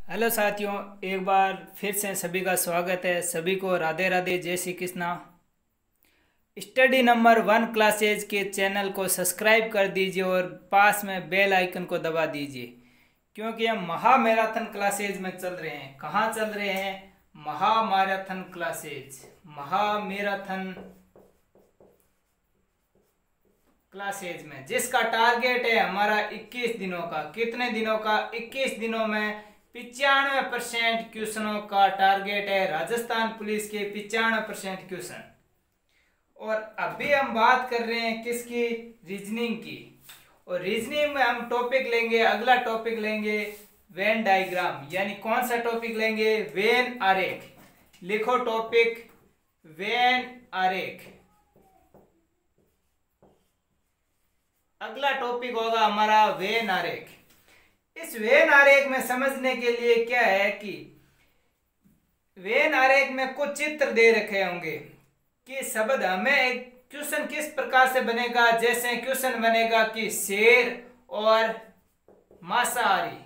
Hello साथियों, एक बार फिर से सभी का स्वागत है। सभी को राधे राधे, जय Shri Krishna. Study number 1 classes के चैनल को सब्सक्राइब कर दीजिए और पास में बेल आइकन को दबा दीजिए, क्योंकि हम महा मैराथन क्लासेज में चल रहे हैं। कहाँ चल रहे हैं? महा मैराथन क्लासेज, महा मैराथन क्लासेज में, जिसका टारगेट है हमारा 21 दिनों का। कितने दिनों का? 21 दिनों में 95% क्वेश्चनों का टारगेट है। राजस्थान पुलिस के 95% क्वेश्चन। और अभी हम बात कर रहे हैं किसकी? रीजनिंग की। और रीजनिंग में हम टॉपिक लेंगे, अगला टॉपिक लेंगे वेन डायग्राम। यानी कौन सा टॉपिक लेंगे? वेन आरेख। लिखो टॉपिक वेन आरेख। अगला टॉपिक होगा हमारा वेन आरेख। इस वेन आरेख में समझने के लिए क्या है कि वेन आरेख में कुछ चित्र दे रखे होंगे कि शब्द हमें क्वेश्चन किस प्रकार से बनेगा। जैसे क्वेश्चन बनेगा कि शेर और मांसाहारी,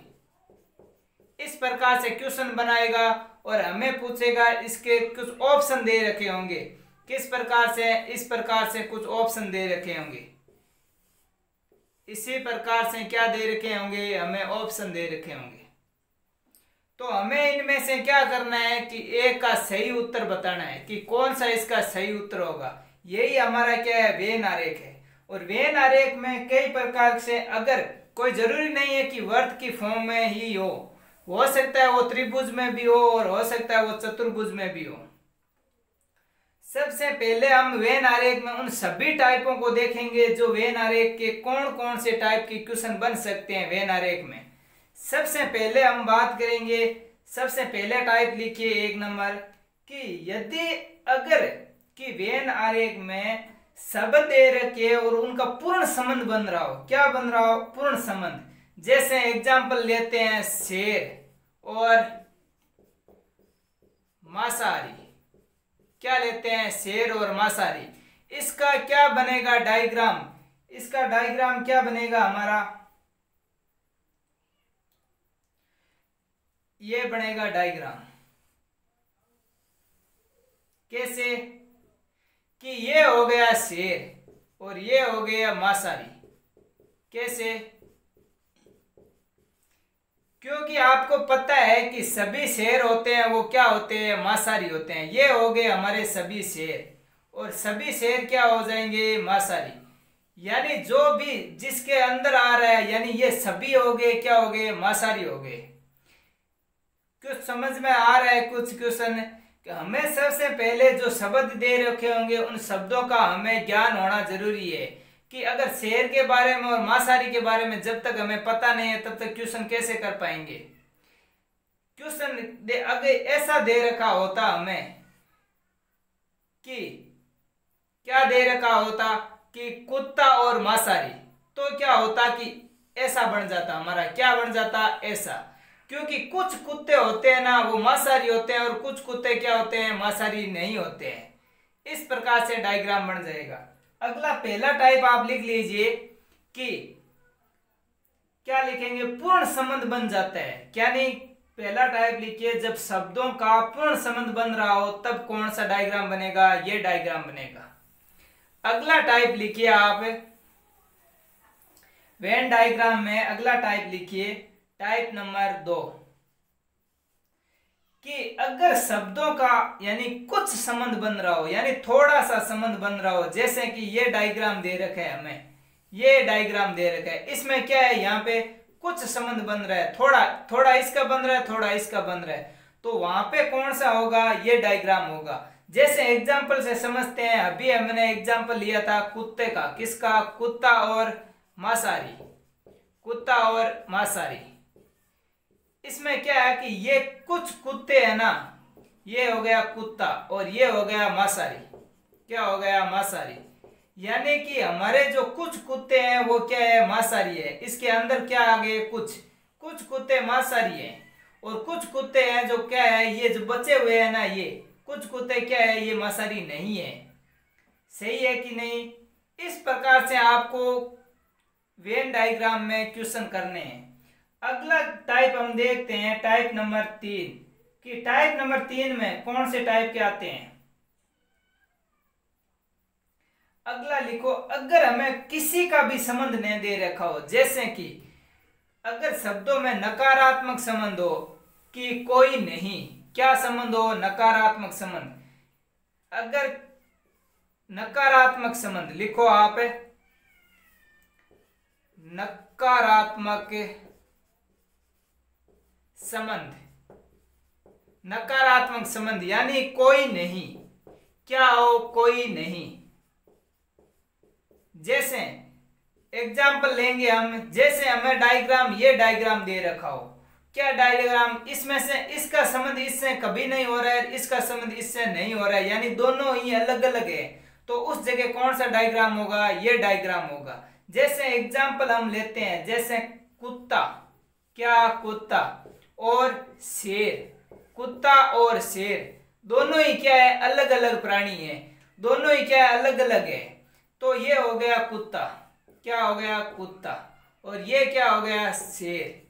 इस प्रकार से क्वेश्चन बनाएगा और हमें पूछेगा। इसके कुछ ऑप्शन दे रखे होंगे, किस प्रकार से? इस प्रकार से कुछ ऑप्शन दे रखे होंगे। इसी प्रकार से क्या दे रखे होंगे? हमें ऑप्शन दे रखे होंगे। तो हमें इनमें से क्या करना है कि एक का सही उत्तर बताना है कि कौन सा इसका सही उत्तर होगा। यही हमारा क्या है? वेन आरेख है। और वेन आरेख में कई प्रकार से, अगर कोई जरूरी नहीं है कि वर्त की फॉर्म में ही हो सकता है वो त्रिभुज में भी हो और हो सकता है वो चतुर्भुज में भी हो। सबसे पहले हम वेन आरेख में उन सभी टाइपों को देखेंगे जो वेन आरेख के कौन कौन से टाइप के क्वेश्चन बन सकते हैं वेन आरेख में। सबसे पहले हम बात करेंगे, सबसे पहले टाइप लिखिए 1 नंबर कि यदि अगर कि वेन आरेख में शब्द दे रखे और उनका पूर्ण संबंध बन रहा हो। क्या बन रहा हो? पूर्ण संबंध। जैसे एग्जाम्पल लेते हैं शेर और मांसाहारी। क्या लेते हैं? शेर और मांसाहारी। इसका क्या बनेगा डायग्राम? इसका डायग्राम क्या बनेगा हमारा? ये बनेगा डायग्राम। कैसे? कि ये हो गया शेर और ये हो गया मांसाहारी। कैसे? क्योंकि आपको पता है कि सभी शेर होते हैं वो क्या होते हैं? मांसाहारी होते हैं। ये हो गए हमारे सभी शेर और सभी शेर क्या हो जाएंगे? मांसाहारी। यानी जो भी जिसके अंदर आ रहा है, यानी ये सभी हो गए क्या हो गए? मांसाहारी हो गए। कुछ समझ में आ रहा है? कुछ क्वेश्चन हमें सबसे पहले जो शब्द दे रखे होंगे उन शब्दों का हमें ज्ञान होना जरूरी है कि अगर शेर के बारे में और मांसाहारी के बारे में जब तक हमें पता नहीं है तब तक क्वेश्चन कैसे कर पाएंगे। क्वेश्चन अगर ऐसा दे रखा होता हमें कि क्या दे रखा होता कि कुत्ता और मांसाहारी, तो क्या होता कि ऐसा बन जाता हमारा। क्या बन जाता? ऐसा। क्योंकि कुछ कुत्ते होते हैं ना वो मांसाहारी होते हैं और कुछ कुत्ते क्या होते हैं? मांसाहारी नहीं होते हैं। इस प्रकार से डायग्राम बन जाएगा। अगला पहला टाइप आप लिख लीजिए कि क्या लिखेंगे? पूर्ण संबंध बन जाता है। क्या नहीं? पहला टाइप लिखिए जब शब्दों का पूर्ण संबंध बन रहा हो तब कौन सा डायग्राम बनेगा? ये डायग्राम बनेगा। अगला टाइप लिखिए आप वेन डायग्राम में। अगला टाइप लिखिए टाइप नंबर 2 कि अगर शब्दों का यानी कुछ संबंध बन रहा हो, यानी थोड़ा सा संबंध बन रहा हो। जैसे कि ये डायग्राम दे रखा है हमें, ये डायग्राम दे रखा है, इसमें क्या है? यहाँ पे कुछ संबंध बन रहा है, थोड़ा थोड़ा इसका बन रहा है, थोड़ा इसका बन रहा है। तो वहां पे कौन सा होगा? ये डायग्राम होगा। जैसे एग्जाम्पल से समझते हैं। अभी हमने एग्जाम्पल लिया था कुत्ते का। किसका? कुत्ता और मांसाहारी। कुत्ता और मांसाहारी। इसमें क्या है कि ये कुछ कुत्ते हैं ना, ये हो गया कुत्ता और ये हो गया मांसाहारी। क्या हो गया? मांसाहारी। यानी कि हमारे जो कुछ कुत्ते हैं वो क्या है? मांसाहारी है। इसके अंदर क्या आ गए? कुछ कुत्ते मांसाहारी हैं और कुछ कुत्ते हैं जो क्या है? ये जो बचे हुए हैं ना, ये कुछ कुत्ते क्या है? ये मांसाहारी नहीं है। सही है कि नहीं? इस प्रकार से आपको वेन डायग्राम में क्वेश्चन करने हैं। अगला टाइप हम देखते हैं टाइप नंबर 3 कि टाइप नंबर 3 में कौन से टाइप के आते हैं। अगला लिखो, अगर हमें किसी का भी संबंध नहीं दे रखा हो, जैसे कि अगर शब्दों में नकारात्मक संबंध हो कि कोई नहीं, क्या संबंध हो, नकारात्मक संबंध। अगर नकारात्मक संबंध लिखो आप, नकारात्मक संबंध, नकारात्मक संबंध यानी कोई नहीं, क्या हो, कोई नहीं। जैसे एग्जाम्पल लेंगे हम, जैसे हमें डायग्राम, ये डायग्राम दे रखा हो, क्या डायग्राम, इसमें से इसका संबंध इससे कभी नहीं हो रहा है, इसका संबंध इससे नहीं हो रहा है, यानी दोनों ही अलग अलग है, तो उस जगह कौन सा डायग्राम होगा, ये डायग्राम होगा। जैसे एग्जाम्पल हम लेते हैं, जैसे कुत्ता, क्या, कुत्ता और शेर, कुत्ता और शेर दोनों ही क्या है, अलग अलग प्राणी है, दोनों ही क्या है, अलग अलग है। तो ये हो गया कुत्ता, क्या हो गया, कुत्ता, और ये क्या हो गया, शेर।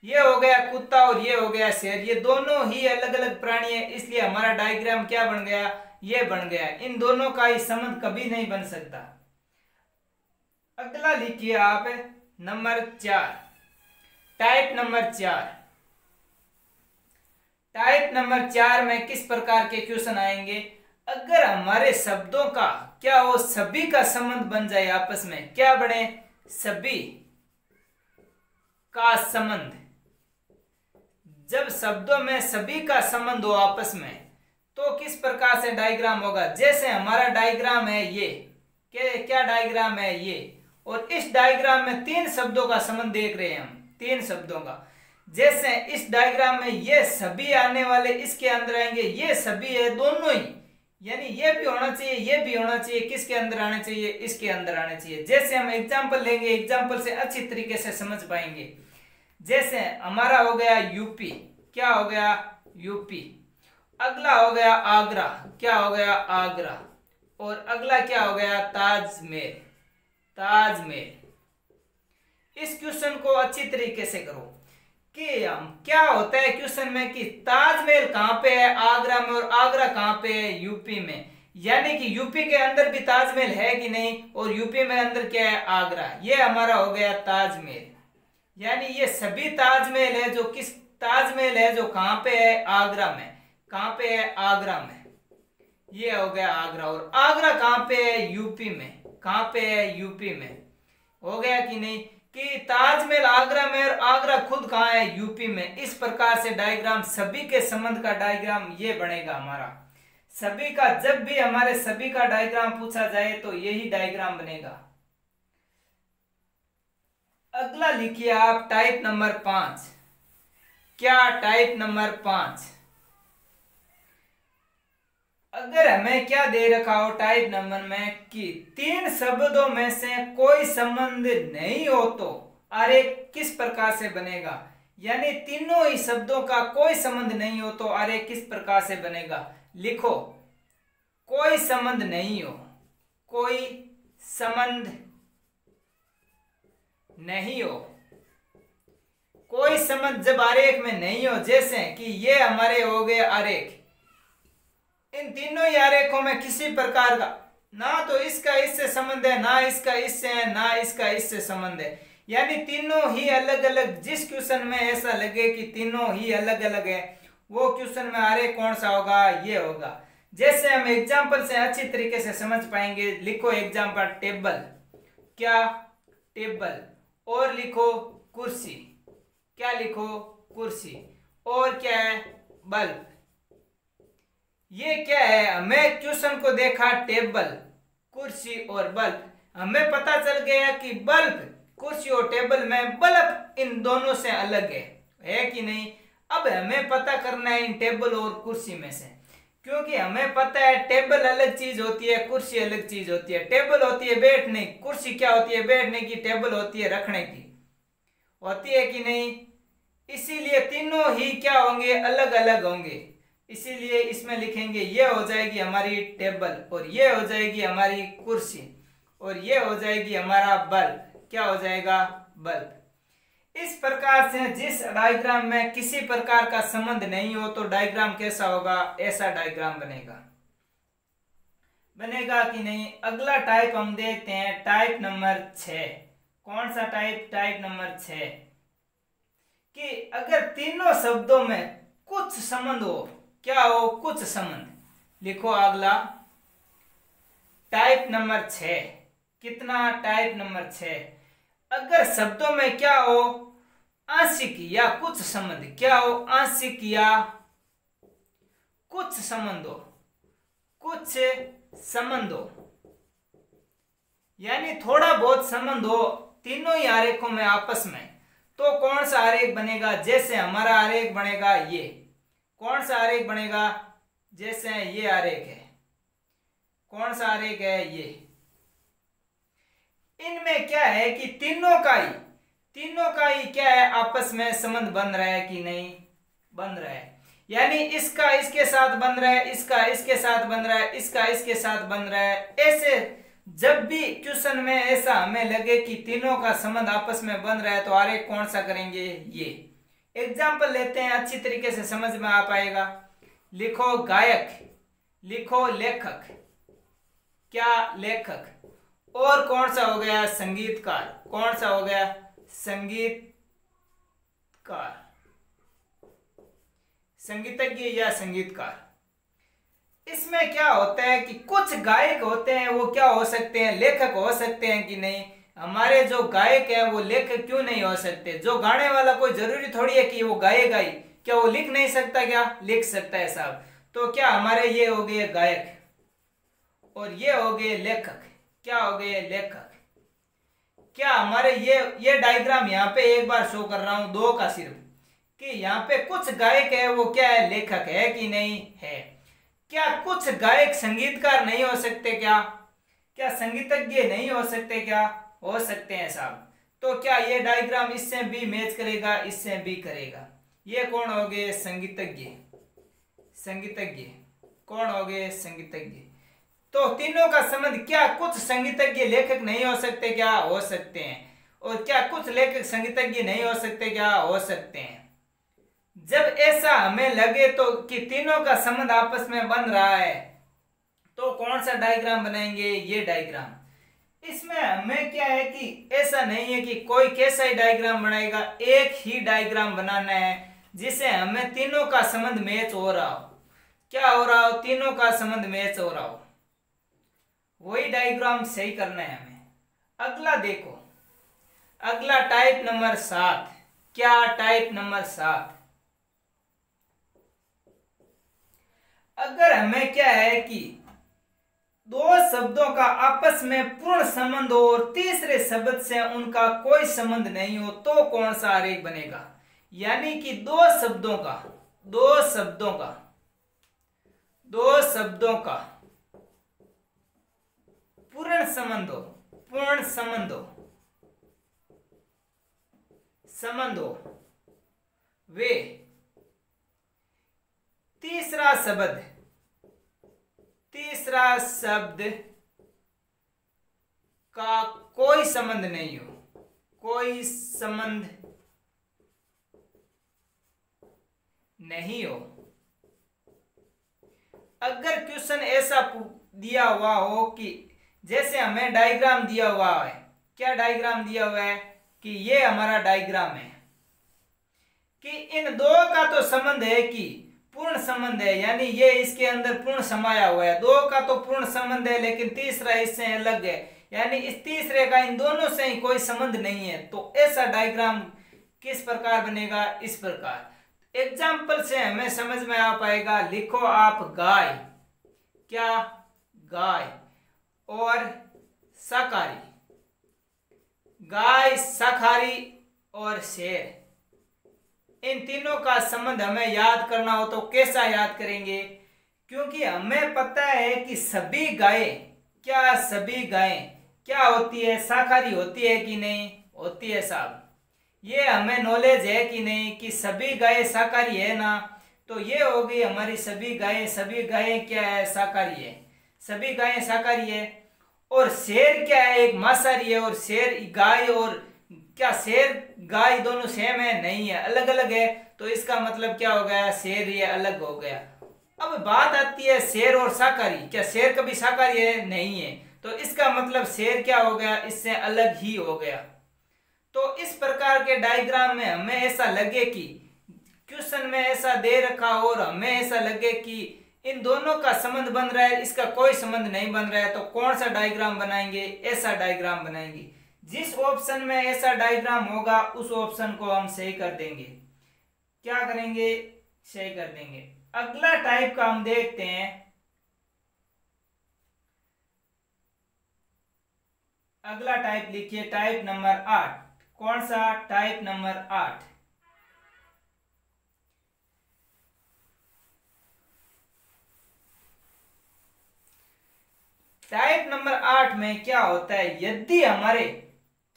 ये हो गया कुत्ता और ये हो गया शेर, ये दोनों ही अलग अलग प्राणी है, इसलिए हमारा डायग्राम क्या बन गया, ये बन गया। इन दोनों का ही संबंध कभी नहीं बन सकता। अगला लिखिए आप number 4, type number 4। Type number 4 में किस प्रकार के क्वेश्चन आएंगे, अगर हमारे शब्दों का क्या हो, सभी का संबंध बन जाए आपस में, क्या बने, सभी का संबंध। जब शब्दों में सभी का संबंध हो आपस में, तो किस प्रकार से डायग्राम होगा। जैसे हमारा डायग्राम है ये, क्या डायग्राम है ये, और इस डायग्राम में 3 शब्दों का संबंध देख रहे हैं हम, 3 शब्दों का। जैसे इस डायग्राम में ये सभी आने वाले इसके अंदर आएंगे, ये सभी है दोनों ही, यानी ये भी होना चाहिए, ये भी होना चाहिए, किसके अंदर आने चाहिए, इसके अंदर आने चाहिए। जैसे हम एग्जाम्पल लेंगे, एग्जाम्पल से अच्छी तरीके से समझ पाएंगे। जैसे हमारा हो गया यूपी, क्या हो गया, यूपी। अगला हो गया आगरा, क्या हो गया, आगरा। और अगला क्या हो गया, ताजमहल, ताजमहल। इस क्वेश्चन को अच्छी तरीके से करो कि हम क्या होता है क्वेश्चन में कि ताजमहल कहां पे है, आगरा में, और आगरा कहां पे है, यूपी में। यानी कि यूपी के अंदर भी ताजमहल है कि नहीं, और यूपी में अंदर क्या है, आगरा। ये हमारा हो गया ताजमहल, यानी ये सभी ताजमहल है, जो किस ताजमहल है, जो कहां पे है, आगरा में। कहां पे है, आगरा में। ये हो गया आगरा, और आगरा कहां पे है, यूपी में। कहां पे है, यूपी में। हो गया कि नहीं, कि ताजमहल आगरा में और आगरा खुद कहां है, यूपी में। इस प्रकार से डायग्राम, सभी के संबंध का डायग्राम ये बनेगा हमारा। सभी का, जब भी हमारे सभी का डायग्राम पूछा जाए तो यही डायग्राम बनेगा। अगला लिखिए आप टाइप नंबर 5। क्या, टाइप नंबर 5। अगर हमें क्या दे रखा हो टाइप नंबर में कि 3 शब्दों में से कोई संबंध नहीं हो तो आरेख किस प्रकार से बनेगा, यानी तीनों ही शब्दों का कोई संबंध नहीं हो तो आरेख किस प्रकार से बनेगा। लिखो, कोई संबंध नहीं हो, कोई संबंध नहीं हो, कोई संबंध जब आरेख में नहीं हो, जैसे कि ये हमारे हो गए आरेख, इन तीनों ही आरेखों में किसी प्रकार का ना तो इसका इससे संबंध है, ना इसका इससे है, ना इसका इससे संबंध है, यानी तीनों ही अलग अलग। जिस क्वेश्चन में ऐसा लगे कि तीनों ही अलग अलग है, वो क्वेश्चन में आरेख कौन सा होगा, ये होगा। जैसे हम एग्जाम्पल से अच्छी तरीके से समझ पाएंगे। लिखो एग्जाम्पल, टेबल, क्या, टेबल, और लिखो कुर्सी, क्या लिखो, कुर्सी, और क्या है, बल्ब। ये क्या है, हमें क्वेश्चन को देखा टेबल, कुर्सी और बल्ब, हमें पता चल गया कि बल्ब, कुर्सी और टेबल में बल्ब इन दोनों से अलग है कि नहीं। अब हमें पता करना है इन टेबल और कुर्सी में से, क्योंकि हमें पता है टेबल अलग चीज होती है, कुर्सी अलग चीज होती है। टेबल होती है बैठने की, कुर्सी क्या होती है, बैठने की, टेबल होती है रखने की, होती है कि नहीं। इसीलिए तीनों ही क्या होंगे, अलग अलग होंगे। इसीलिए इसमें लिखेंगे ये हो जाएगी हमारी टेबल, और ये हो जाएगी हमारी कुर्सी, और ये हो जाएगी हमारा बल्ब, क्या हो जाएगा, बल्ब। इस प्रकार से जिस डायग्राम में किसी प्रकार का संबंध नहीं हो तो डायग्राम कैसा होगा, ऐसा डायग्राम बनेगा कि नहीं। अगला टाइप हम देखते हैं, टाइप नंबर 6। कौन सा टाइप? टाइप नंबर 6 कि अगर तीनों शब्दों में कुछ संबंध हो। क्या हो? कुछ संबंध। लिखो अगला टाइप नंबर 6। कितना? Type number 6। अगर शब्दों में क्या हो? आंशिक या कुछ संबंध। क्या हो? आंशिक या कुछ संबंध हो। कुछ संबंध हो यानी थोड़ा बहुत संबंध हो तीनों ही आरेखों में आपस में, तो कौन सा आरेख बनेगा? जैसे हमारा आरेख बनेगा ये। कौन सा आरेख बनेगा? जैसे ये आरेख है। कौन सा आरेख है? ये। इनमें क्या है कि तीनों का ही क्या है, आपस में संबंध बन रहा है कि नहीं? बन रहा है। यानी इसका इसके साथ बन रहा है, इसका इसके साथ बन रहा है, इसका इसके साथ बन रहा है। ऐसे जब भी क्वेश्चन में ऐसा हमें लगे कि तीनों का संबंध आपस में बन रहा है तो आरेख कौन सा करेंगे? ये। एग्जाम्पल लेते हैं, अच्छी तरीके से समझ में आ पाएगा। लिखो गायक, लिखो लेखक। क्या? लेखक। और कौन सा हो गया? संगीतकार। कौन सा हो गया? संगीतकार, संगीतज्ञ या संगीतकार। इसमें क्या होता है कि कुछ गायक होते हैं, वो क्या हो सकते हैं? लेखक हो सकते हैं कि नहीं? हमारे जो गायक हैं वो लेखक क्यों नहीं हो सकते? जो गाने वाला कोई जरूरी थोड़ी है कि वो गाएगा ही। क्या वो लिख नहीं सकता? क्या लिख सकता है साहब। तो क्या हमारे ये हो गए गायक और ये हो गए लेखक। क्या हो गए? लेखक। क्या हमारे ये डायग्राम यहाँ पे एक बार शो कर रहा हूं, दो का सिर्फ, कि यहाँ पे कुछ गायक है, वो क्या है? लेखक है कि नहीं? है। क्या कुछ गायक संगीतकार नहीं हो सकते? क्या संगीतज्ञ नहीं हो सकते? क्या हो सकते हैं साहब। तो क्या ये डायग्राम इससे भी मैच करेगा? इससे भी करेगा। ये कौन हो गए? संगीतज्ञ। संगीतज्ञ कौन हो गए? संगीतज्ञ। तो तीनों का संबंध, क्या कुछ संगीतज्ञ लेखक नहीं हो सकते? क्या हो सकते हैं। और क्या कुछ लेखक संगीतज्ञ नहीं हो सकते? क्या हो सकते हैं। जब ऐसा हमें लगे तो कि तीनों का संबंध आपस में बन रहा है तो कौन सा डायग्राम बनाएंगे? ये डायग्राम। इसमें हमें क्या है कि ऐसा नहीं है कि कोई कैसा ही डायग्राम बनाएगा, एक ही डायग्राम बनाना है जिसे हमें तीनों का संबंध मैच हो रहा हो। क्या हो रहा हो? तीनों का संबंध मैच हो रहा हो, वही डायग्राम सही करना है हमें। अगला देखो, अगला टाइप नंबर 7। क्या? Type number 7। अगर हमें क्या है कि दो शब्दों का आपस में पूर्ण संबंध हो और तीसरे शब्द से उनका कोई संबंध नहीं हो तो कौन सा आरेख बनेगा? यानी कि दो शब्दों का पूर्ण संबंध हो वे तीसरा शब्द का कोई संबंध नहीं हो, कोई संबंध नहीं हो। अगर क्वेश्चन ऐसा दिया हुआ हो कि जैसे हमें डायग्राम दिया हुआ है, क्या डायग्राम दिया हुआ है कि ये हमारा डायग्राम है कि इन दो का तो संबंध है कि पूर्ण संबंध है, यानी ये इसके अंदर पूर्ण समाया हुआ है। दो का तो पूर्ण संबंध है लेकिन तीसरा इससे अलग है, यानी इस तीसरे का इन दोनों से ही कोई संबंध नहीं है। तो ऐसा डायग्राम किस प्रकार बनेगा? इस प्रकार। एग्जाम्पल से हमें समझ में आ पाएगा। लिखो आप गाय। क्या? गाय और शाकाहारी। गाय, शाकाहारी और शेर, इन तीनों का संबंध हमें याद करना हो तो कैसा याद करेंगे? क्योंकि हमें पता है कि सभी गायें क्या होती है? शाकाहारी होती है कि नहीं होती है साहब? ये हमें नॉलेज है कि नहीं कि सभी गायें शाकाहारी है ना? तो ये हो गई हमारी सभी गायें क्या है? शाकाहारी है। सभी गायें शाकाहारी है। और शेर क्या है? एक मांसाहारी है। और शेर, गाय और क्या शेर गाय दोनों सेम है? नहीं है, अलग अलग है। तो इसका मतलब क्या हो गया? शेर ये अलग हो गया। अब बात आती है शेर और शाकाहारी। क्या शेर कभी शाकाहारी है? नहीं है। तो इसका मतलब शेर क्या हो गया? इससे अलग ही हो गया। तो इस प्रकार के डायग्राम में हमें ऐसा लगे कि क्वेश्चन में ऐसा दे रखा और हमें ऐसा लगे कि इन दोनों का संबंध बन रहा है, इसका कोई संबंध नहीं बन रहा है, तो कौन सा डायग्राम बनाएंगे? ऐसा डायग्राम बनाएंगे। जिस ऑप्शन में ऐसा डायग्राम होगा उस ऑप्शन को हम सही कर देंगे। क्या करेंगे? सही कर देंगे। अगला टाइप का हम देखते हैं। अगला टाइप लिखिए, टाइप नंबर 8। कौन सा? Type number 8। टाइप नंबर 8 में क्या होता है? यदि हमारे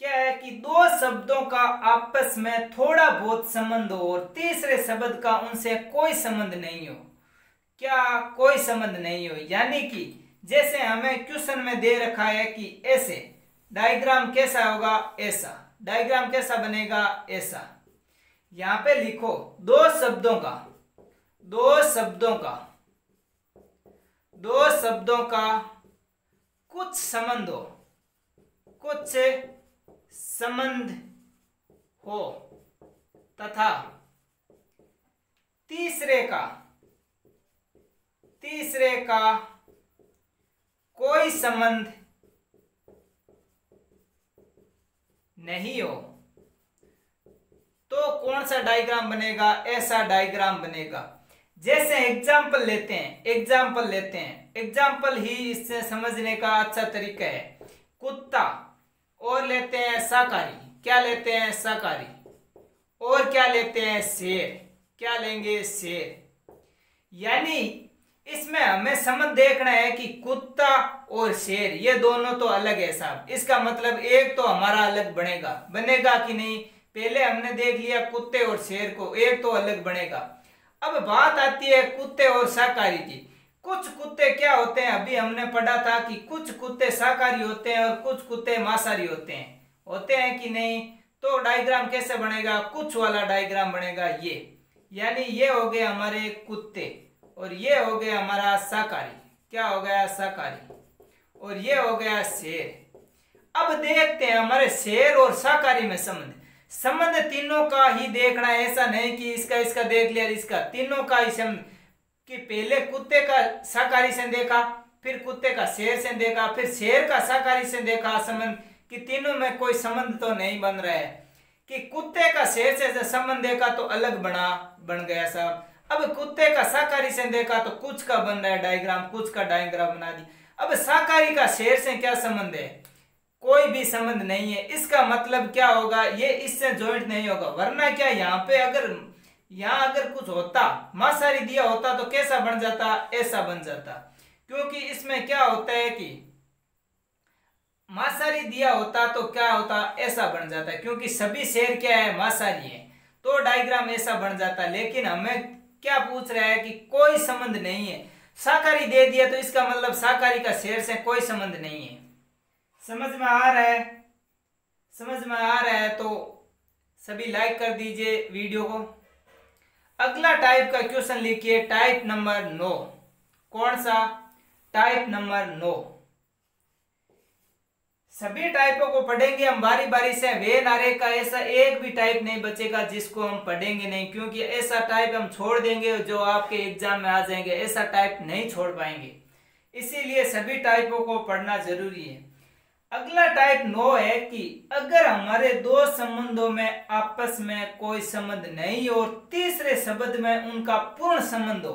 क्या है कि दो शब्दों का आपस में थोड़ा बहुत संबंध हो और तीसरे शब्द का उनसे कोई संबंध नहीं हो। क्या? कोई संबंध नहीं हो। यानी कि जैसे हमें क्वेश्चन में दे रखा है कि ऐसे डायग्राम कैसा होगा? ऐसा डायग्राम कैसा बनेगा? ऐसा। यहां पे लिखो दो शब्दों का कुछ संबंध हो तथा तीसरे का कोई संबंध नहीं हो, तो कौन सा डायग्राम बनेगा? ऐसा डायग्राम बनेगा। जैसे एग्जाम्पल लेते हैं। एग्जाम्पल ही इससे समझने का अच्छा तरीका है। कुत्ता, और लेते हैं शाकाहारी। क्या लेते हैं? शाकाहारी। और क्या लेते हैं? शेर। क्या लेंगे? शेर। यानी इसमें हमें संबंध देखना है कि कुत्ता और शेर ये दोनों तो अलग है साहब। इसका मतलब एक तो हमारा अलग बनेगा कि नहीं? पहले हमने देख लिया कुत्ते और शेर को, एक तो अलग बनेगा। अब बात आती है कुत्ते और शाकाहारी की। कुछ कुत्ते क्या होते हैं? अभी हमने पढ़ा था कि कुछ कुत्ते शाकाहारी होते हैं और कुछ कुत्ते मांसाहारी होते हैं कि नहीं? तो डायग्राम कैसे बनेगा? कुछ वाला डायग्राम बनेगा ये। यानी ये हो गए हमारे कुत्ते और ये हो गया हमारा शाकाहारी। क्या हो गया? शाकाहारी। और ये हो गया शेर। अब देखते हैं हमारे शेर और शाकाहारी में संबंध तीनों का ही देखना है। ऐसा नहीं कि इसका देख लिया, इसका तीनों का ही संबंध। कि पहले कुत्ते का शाकाहारी से देखा, फिर कुत्ते का शेर से देखा, फिर शेर का शाकाहारी से देखा संबंध, कि तीनों में कोई संबंध तो नहीं बन रहा है। कि कुत्ते का शेर से संबंध देखा तो अलग बन गया साहब। अब कुत्ते का शाकाहारी से देखा तो कुछ का बन रहा है डायग्राम, कुछ का डायग्राम बना दी। अब शाकाहारी का शेर से क्या संबंध है? कोई भी संबंध नहीं है। इसका मतलब क्या होगा? ये इससे ज्वाइंट नहीं होगा। वरना क्या यहाँ अगर कुछ होता, मांसाहारी दिया होता तो कैसा बन जाता? ऐसा बन जाता। क्योंकि इसमें क्या होता है कि मांसाहारी दिया होता तो क्या होता? ऐसा बन जाता। क्योंकि सभी शेर क्या है? मांसाहारी है, तो डायग्राम ऐसा बन जाता। लेकिन हमें क्या पूछ रहा है कि कोई संबंध नहीं है। शाकाहारी दे दिया तो इसका मतलब शाकाहारी का शेर से कोई संबंध नहीं है। समझ में आ रहा है तो सभी लाइक कर दीजिए वीडियो को। अगला टाइप का क्वेश्चन लिखिए, टाइप नंबर 9। कौन सा? Type number 9। सभी टाइपों को पढ़ेंगे हम बारी बारी से। वे नारे का ऐसा एक भी टाइप नहीं बचेगा जिसको हम पढ़ेंगे नहीं, क्योंकि ऐसा टाइप हम छोड़ देंगे जो आपके एग्जाम में आ जाएंगे। ऐसा टाइप नहीं छोड़ पाएंगे, इसीलिए सभी टाइपों को पढ़ना जरूरी है। अगला टाइप 9 है कि अगर हमारे दो संबंधों में आपस में कोई संबंध नहीं हो और तीसरे शब्द में उनका पूर्ण संबंध हो,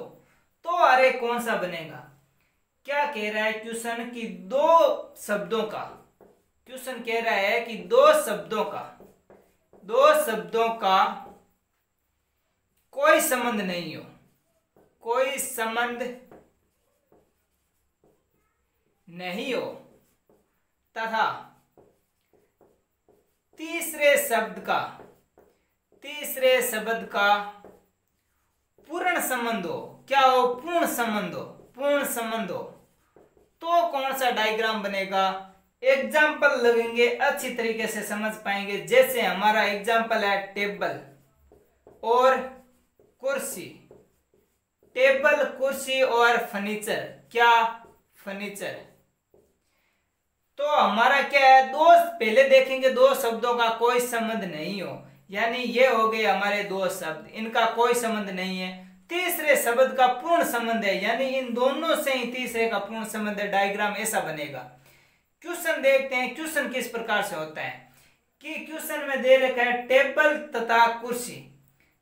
तो अरे कौन सा बनेगा? क्या कह रहा है क्वेश्चन? कि क्वेश्चन कह रहा है कि दो शब्दों का कोई संबंध नहीं हो, कोई संबंध नहीं हो तथा तीसरे शब्द का पूर्ण संबंध हो। क्या हो? पूर्ण संबंध हो। तो कौन सा डायग्राम बनेगा? एग्जाम्पल लगेंगे अच्छी तरीके से समझ पाएंगे। जैसे हमारा एग्जाम्पल है टेबल और कुर्सी। टेबल, कुर्सी और फर्नीचर। क्या? फर्नीचर। तो हमारा क्या है, दो पहले देखेंगे, दो शब्दों का कोई संबंध नहीं हो, यानी ये हो गए हमारे दो शब्द, इनका कोई संबंध नहीं है। तीसरे शब्द का पूर्ण संबंध है, यानी इन दोनों से ही तीसरे का पूर्ण संबंध है। डायग्राम ऐसा बनेगा। क्वेश्चन देखते हैं, क्वेश्चन किस प्रकार से होता है कि क्वेश्चन में दे रखा है टेबल तथा कुर्सी।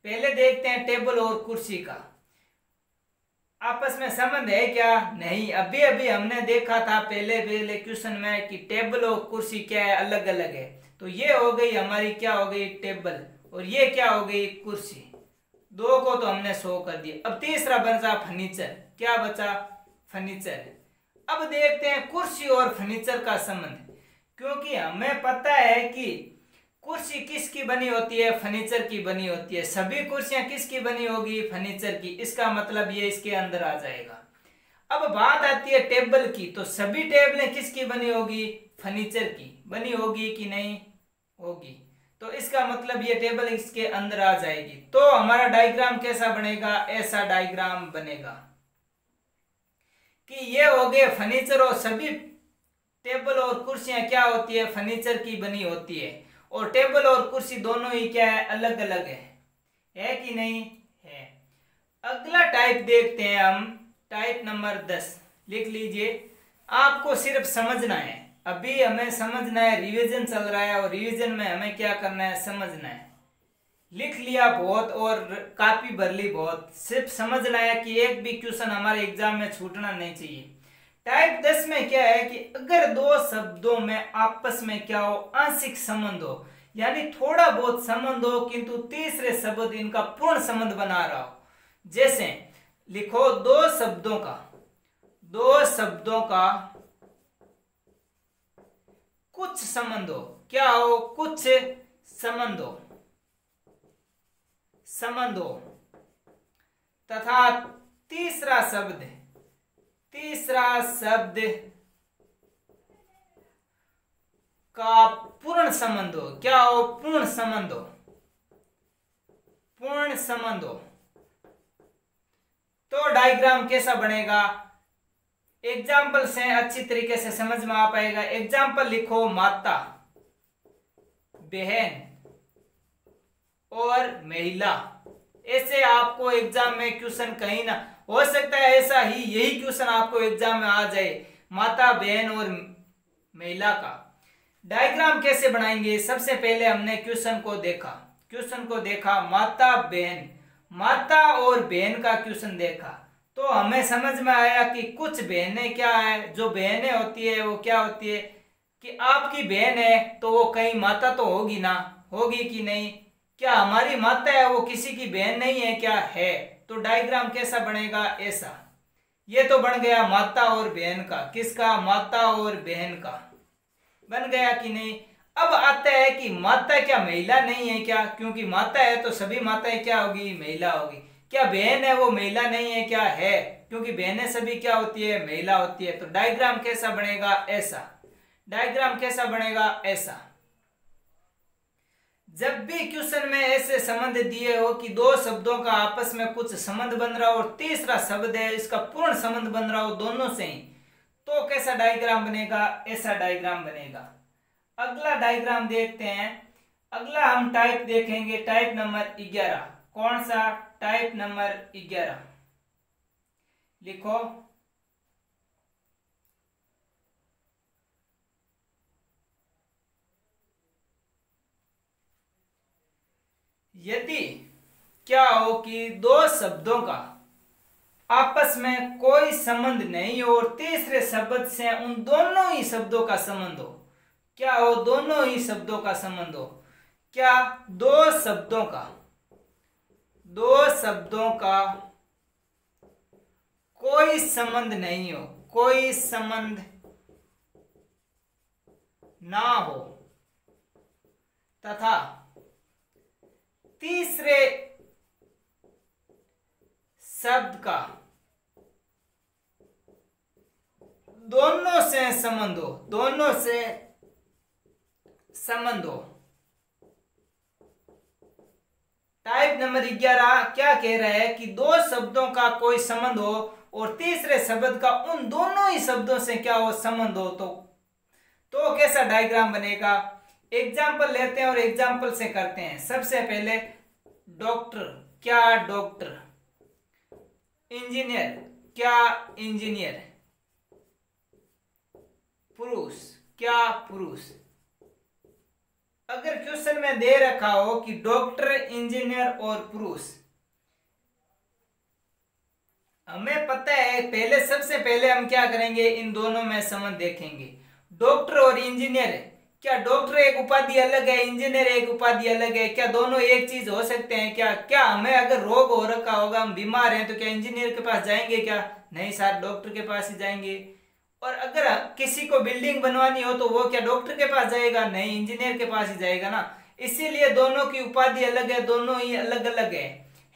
पहले देखते हैं टेबल और कुर्सी का आपस में संबंध है क्या? नहीं। अभी अभी हमने देखा था पहले क्वेश्चन में कि टेबल और कुर्सी क्या है, अलग अलग है। तो ये हो गई हमारी, क्या हो गई, टेबल, और ये क्या हो गई, कुर्सी। दो को तो हमने शो कर दिया। अब तीसरा बचा फर्नीचर। क्या बचा? फर्नीचर। अब देखते हैं कुर्सी और फर्नीचर का संबंध, क्योंकि हमें पता है कि कुर्सी किसकी बनी होती है, फर्नीचर की बनी होती है। सभी कुर्सियां किसकी बनी होगी, फर्नीचर की। इसका मतलब ये इसके अंदर आ जाएगा। अब बात आती है टेबल की, तो सभी टेबलें किसकी बनी होगी, फर्नीचर की बनी होगी कि नहीं होगी। तो इसका मतलब ये टेबल इसके अंदर आ जाएगी। तो हमारा डायग्राम कैसा बनेगा, ऐसा डायग्राम बनेगा कि ये हो गए फर्नीचर, और सभी टेबल और कुर्सियां क्या होती है, फर्नीचर की बनी होती है। और टेबल और कुर्सी दोनों ही क्या है, अलग अलग है कि नहीं है। अगला टाइप देखते हैं हम, टाइप नंबर 10। लिख लीजिए, आपको सिर्फ समझना है। अभी हमें समझना है, रिवीजन चल रहा है और रिवीजन में हमें क्या करना है, समझना है। लिख लिया बहुत और कॉपी भर ली बहुत, सिर्फ समझना है कि एक भी क्वेश्चन हमारे एग्जाम में छूटना नहीं चाहिए। टाइप 10 में क्या है कि अगर दो शब्दों में आपस में क्या हो, आंशिक संबंध हो, यानी थोड़ा बहुत संबंध हो, किंतु तीसरे शब्द इनका पूर्ण संबंध बना रहा हो। जैसे लिखो, दो शब्दों का कुछ संबंध हो। क्या हो, कुछ संबंध हो तथा तीसरा शब्द का पूर्ण संबंध हो। क्या हो, पूर्ण संबंध हो। तो डायग्राम कैसा बनेगा, एग्जाम्पल से अच्छी तरीके से समझ में आ पाएगा। एग्जाम्पल लिखो, माता, बहन और महिला। ऐसे आपको एग्जाम में क्वेश्चन कहीं ना हो सकता है, ऐसा ही यही क्वेश्चन आपको एग्जाम में आ जाए, माता, बहन और महिला का। डायग्राम कैसे बनाएंगे, सबसे पहले हमने क्वेश्चन को देखा, माता और बहन का क्वेश्चन देखा, तो हमें समझ में आया कि कुछ बहनें क्या है, जो बहनें होती है वो क्या होती है कि आपकी बहन है तो वो कहीं माता तो होगी ना, होगी कि नहीं। क्या हमारी माता है वो किसी की बहन नहीं है, क्या है। तो डायग्राम कैसा बनेगा, ऐसा। ये तो बन गया माता और बहन का, किसका, माता और बहन का बन गया कि नहीं। अब आता है कि माता क्या महिला नहीं है क्या, क्योंकि माता है तो सभी माताएं क्या होगी, महिला होगी। क्या बहन है वो महिला नहीं है क्या, है, क्योंकि बहनें सभी क्या होती है, महिला होती है। तो डायग्राम कैसा बनेगा, ऐसा। डायग्राम कैसा बनेगा, ऐसा। जब भी क्वेश्चन में ऐसे संबंध दिए हो कि दो शब्दों का आपस में कुछ संबंध बन रहा हो और तीसरा शब्द है इसका पूर्ण संबंध बन रहा हो दोनों से ही, तो कैसा डायग्राम बनेगा, ऐसा डायग्राम बनेगा। अगला डायग्राम देखते हैं। अगला हम टाइप देखेंगे, टाइप नंबर 11। कौन सा, टाइप नंबर 11। लिखो, यदि क्या हो कि दो शब्दों का आपस में कोई संबंध नहीं हो और तीसरे शब्द से उन दोनों ही शब्दों का संबंध हो। क्या हो, दोनों ही शब्दों का संबंध हो। क्या, दो शब्दों का कोई संबंध नहीं हो, कोई संबंध ना हो तथा तीसरे शब्द का दोनों से संबंध हो, दोनों से संबंध हो। टाइप नंबर 11 क्या कह रहा है कि दो शब्दों का कोई संबंध हो और तीसरे शब्द का उन दोनों ही शब्दों से क्या हो, संबंध हो, तो कैसा डायग्राम बनेगा। एग्जाम्पल लेते हैं और एग्जाम्पल से करते हैं। सबसे पहले डॉक्टर, क्या डॉक्टर। इंजीनियर, क्या इंजीनियर। पुरुष, क्या पुरुष। अगर क्वेश्चन में दे रखा हो कि डॉक्टर, इंजीनियर और पुरुष, हमें पता है पहले, सबसे पहले हम क्या करेंगे, इन दोनों में संबंध देखेंगे। डॉक्टर और इंजीनियर, क्या डॉक्टर एक उपाधि अलग है, इंजीनियर एक उपाधि अलग है, क्या दोनों एक चीज हो सकते हैं क्या। क्या हमें अगर रोग हो रखा होगा, हम बीमार हैं, तो क्या इंजीनियर के पास जाएंगे क्या, नहीं सर, डॉक्टर के पास ही जाएंगे। और अगर किसी को बिल्डिंग बनवानी हो तो वो क्या डॉक्टर के पास जाएगा, नहीं, इंजीनियर के पास ही जाएगा ना। इसीलिए दोनों की उपाधि अलग है, दोनों ही अलग अलग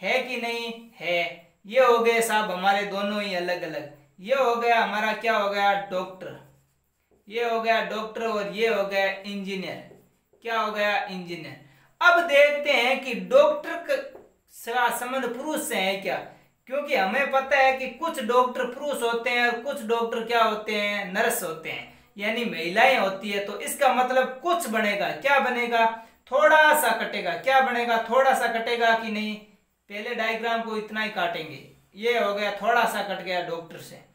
है कि नहीं है। ये हो गए साहब हमारे दोनों ही अलग अलग। ये हो गया हमारा, क्या हो गया, डॉक्टर। ये हो गया डॉक्टर और ये हो गया इंजीनियर, क्या हो गया, इंजीनियर। अब देखते हैं कि डॉक्टर का संबंध पुरुष से है क्या, क्योंकि हमें पता है कि कुछ डॉक्टर पुरुष होते हैं और कुछ डॉक्टर क्या होते हैं, नर्स होते हैं, यानी महिलाएं होती है। तो इसका मतलब कुछ बनेगा, क्या बनेगा, थोड़ा सा कटेगा। क्या बनेगा, थोड़ा सा कटेगा कि नहीं। पहले डायग्राम को इतना ही काटेंगे, ये हो गया, थोड़ा सा कट गया डॉक्टर से।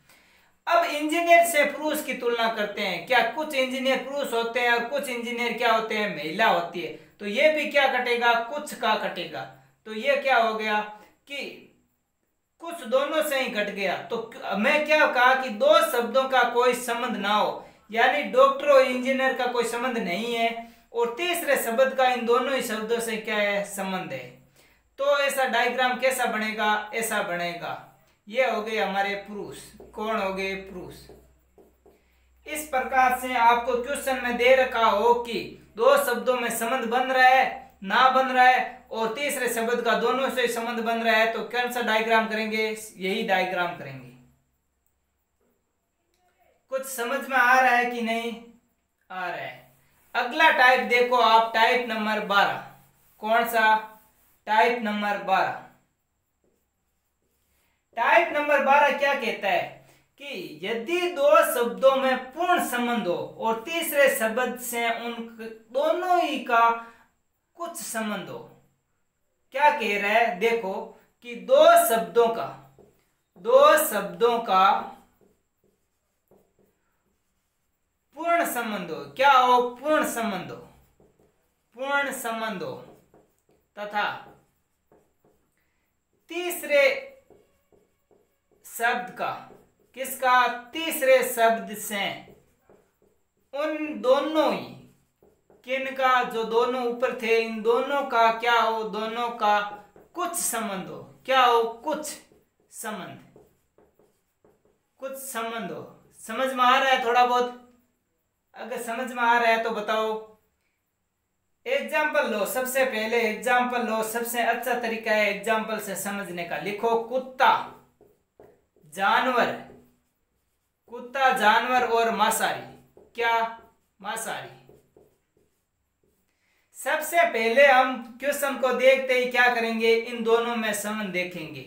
अब इंजीनियर से पुरुष की तुलना करते हैं। क्या कुछ इंजीनियर पुरुष होते हैं और कुछ इंजीनियर क्या होते हैं, महिला होती है। तो ये भी क्या कटेगा, कुछ का कटेगा। तो ये क्या हो गया कि कुछ दोनों से ही घट गया। तो मैं क्या कहा कि दो शब्दों का कोई संबंध ना हो, यानी डॉक्टर और इंजीनियर का कोई संबंध नहीं है, और तीसरे शब्द का इन दोनों ही शब्दों से क्या है, संबंध है। तो ऐसा डायग्राम कैसा बनेगा, ऐसा बनेगा। ये हो गए हमारे पुरुष, कौन हो गए, पुरुष। इस प्रकार से आपको क्वेश्चन में दे रखा हो कि दो शब्दों में संबंध बन रहा है, ना बन रहा है, और तीसरे शब्द का दोनों से संबंध बन रहा है, तो कौन सा डायग्राम करेंगे, यही डायग्राम करेंगे। कुछ समझ में आ रहा है कि नहीं आ रहा है। अगला टाइप देखो आप, टाइप नंबर 12। कौन सा, टाइप नंबर 12। टाइप नंबर 12 क्या कहता है कि यदि दो शब्दों में पूर्ण संबंध हो और तीसरे शब्द से उन दोनों ही का कुछ संबंध हो। क्या कह रहा है, देखो कि दो शब्दों का पूर्ण संबंध हो, क्या हो, पूर्ण संबंध हो, तथा तीसरे शब्द का, किसका, तीसरे शब्द से उन दोनों ही, किनका, जो दोनों ऊपर थे, इन दोनों का क्या हो, दोनों का कुछ संबंध हो। क्या हो, कुछ संबंध हो। समझ में आ रहा है थोड़ा बहुत, अगर समझ में आ रहा है तो बताओ। एग्जाम्पल लो, सबसे पहले एग्जाम्पल लो, सबसे अच्छा तरीका है एग्जाम्पल से समझने का। लिखो कुत्ता, जानवर, कुत्ता, जानवर और मांसाहारी, क्या, मांसाहारी। सबसे पहले हम क्वेश्चन को देखते ही क्या करेंगे, इन दोनों में संबंध देखेंगे,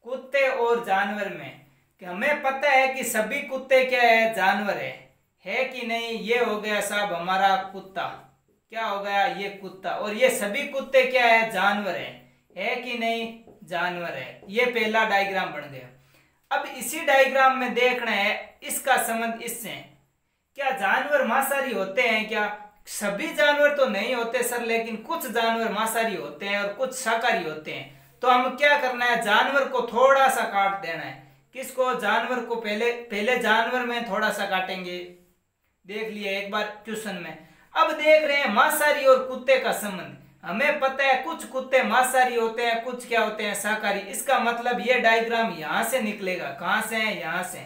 कुत्ते और जानवर में। कि हमें पता है कि सभी कुत्ते क्या है, जानवर है कि नहीं। ये हो गया साहब हमारा कुत्ता, क्या हो गया, ये कुत्ता, और ये सभी कुत्ते क्या है, जानवर है कि नहीं, जानवर है। ये पहला डायग्राम बन गया। अब इसी डायग्राम में देखना है इसका संबंध इससे। क्या जानवर मांसाहारी होते हैं क्या, सभी जानवर तो नहीं होते सर, लेकिन कुछ जानवर मांसाहारी होते हैं और कुछ शाकाहारी होते हैं। तो हम क्या करना है, जानवर को थोड़ा सा काट देना है। किसको, जानवर को पहले जानवर में थोड़ा सा काटेंगे। देख लिया एक बार क्वेश्चन में। अब देख रहे हैं मांसाहारी और कुत्ते का संबंध। हमें पता है कुछ कुत्ते मांसाहारी होते हैं, कुछ क्या होते हैं, शाकाहारी। इसका मतलब ये डायग्राम यहां से निकलेगा, कहां से, यहां से,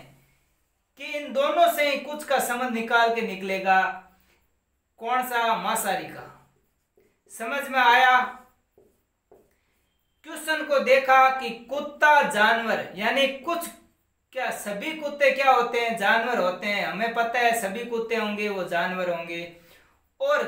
कि इन दोनों से ही कुछ का संबंध निकाल के निकलेगा। कौन सा, मांसाहारी का। समझ में आया। क्वेश्चन को देखा कि कुत्ता, जानवर, यानी कुछ क्या सभी कुत्ते क्या होते हैं? जानवर होते हैं। हमें पता है सभी कुत्ते होंगे वो जानवर होंगे। और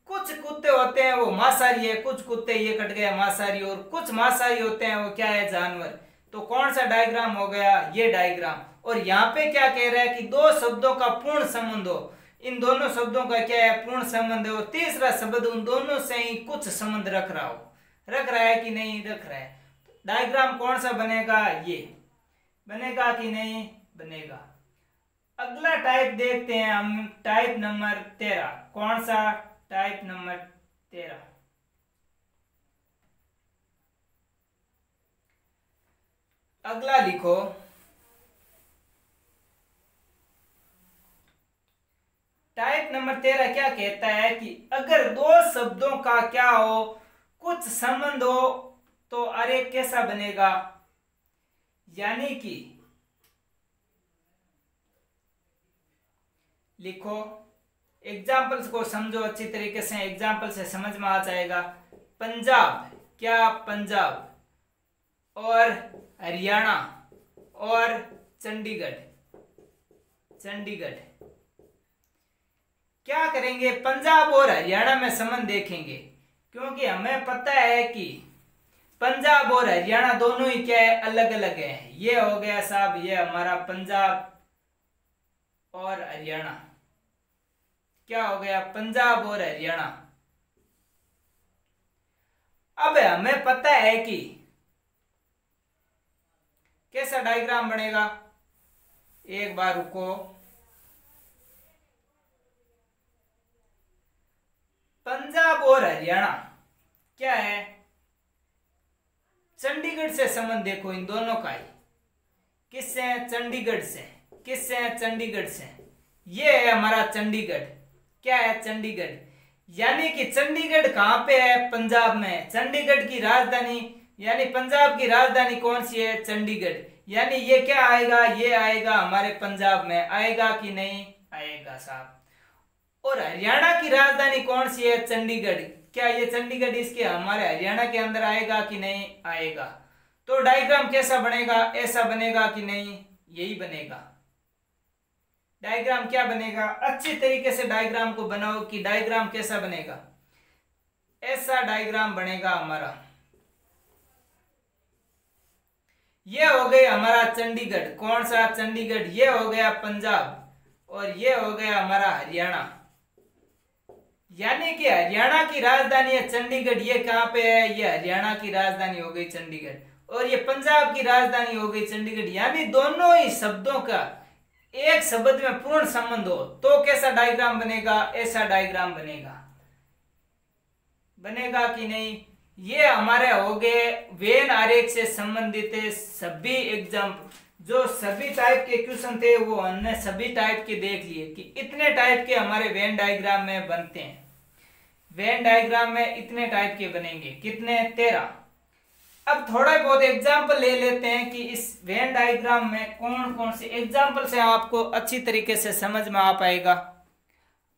कुछ कुत्ते होते हैं वो मांसाहारी है, कुछ कुत्ते, ये कट गया, मांसाहारी, और कुछ मांसाहारी होते हैं वो क्या है? जानवर। तो कौन सा डायग्राम हो गया? ये डायग्राम। और यहाँ पे क्या कह रहा है कि दो शब्दों का पूर्ण संबंध हो, इन दोनों शब्दों का क्या है? पूर्ण संबंध है। और तीसरा शब्द उन दोनों से ही कुछ संबंध रख रहा हो। रख रहा है कि नहीं रख रहा है? डायग्राम कौन सा बनेगा? ये बनेगा कि नहीं बनेगा? अगला टाइप देखते हैं हम, टाइप नंबर 13। कौन सा? Type number 13। अगला लिखो, टाइप नंबर 13 क्या कहता है कि अगर दो शब्दों का क्या हो? कुछ संबंध हो तो आरेख कैसा बनेगा? यानी कि लिखो, एग्जाम्पल्स को समझो अच्छी तरीके से, एग्जाम्पल से समझ में आ जाएगा। पंजाब, क्या पंजाब और हरियाणा और चंडीगढ़। चंडीगढ़ क्या करेंगे? पंजाब और हरियाणा में संबंध देखेंगे, क्योंकि हमें पता है कि पंजाब और हरियाणा दोनों ही क्या है? अलग अलग है। ये हो गया साहब, ये हमारा पंजाब और हरियाणा। क्या हो गया? पंजाब और हरियाणा। अब हमें पता है कि कैसा डायग्राम बनेगा। एक बार रुको, पंजाब और हरियाणा क्या है? चंडीगढ़ से संबंध देखो इन दोनों का ही। किससे? चंडीगढ़ से। किससे? चंडीगढ़ से। ये है हमारा चंडीगढ़। क्या है? चंडीगढ़। यानी कि चंडीगढ़ कहां पे है? पंजाब में। चंडीगढ़ की राजधानी यानी पंजाब की राजधानी कौन सी है? चंडीगढ़। यानी ये क्या आएगा? ये आएगा हमारे पंजाब में। आएगा कि नहीं आएगा साहब? और हरियाणा की राजधानी कौन सी है? चंडीगढ़। क्या ये चंडीगढ़ इसके हमारे हरियाणा के अंदर आएगा कि नहीं आएगा? तो डायग्राम कैसा बनेगा? ऐसा बनेगा कि नहीं? यही बनेगा। डायग्राम क्या बनेगा? अच्छी तरीके से डायग्राम को बनाओ कि डायग्राम कैसा बनेगा। ऐसा डायग्राम बनेगा हमारा। ये हो गई हमारा चंडीगढ़। कौन सा? चंडीगढ़। ये हो गया पंजाब और ये हो गया हमारा हरियाणा। यानी कि हरियाणा की राजधानी है चंडीगढ़। ये कहां पे है? ये हरियाणा की राजधानी हो गई चंडीगढ़ और ये पंजाब की राजधानी हो गई चंडीगढ़। यानी दोनों ही शब्दों का एक शब्द में पूर्ण संबंध हो तो कैसा डायग्राम बनेगा? ऐसा डायग्राम बनेगा। बनेगा कि नहीं? ये हमारे हो गए वेन आरेख से संबंधित सभी एग्जाम्पल। जो सभी टाइप के क्वेश्चन थे वो हमने सभी टाइप के देख लिए कि इतने टाइप के हमारे वेन डायग्राम में बनते हैं। वेन डायग्राम में इतने टाइप के बनेंगे। कितने? 13। अब थोड़ा बहुत एग्जाम्पल ले लेते हैं कि इस वेन डायग्राम में कौन कौन से एग्जाम्पल से आपको अच्छी तरीके से समझ में आ पाएगा।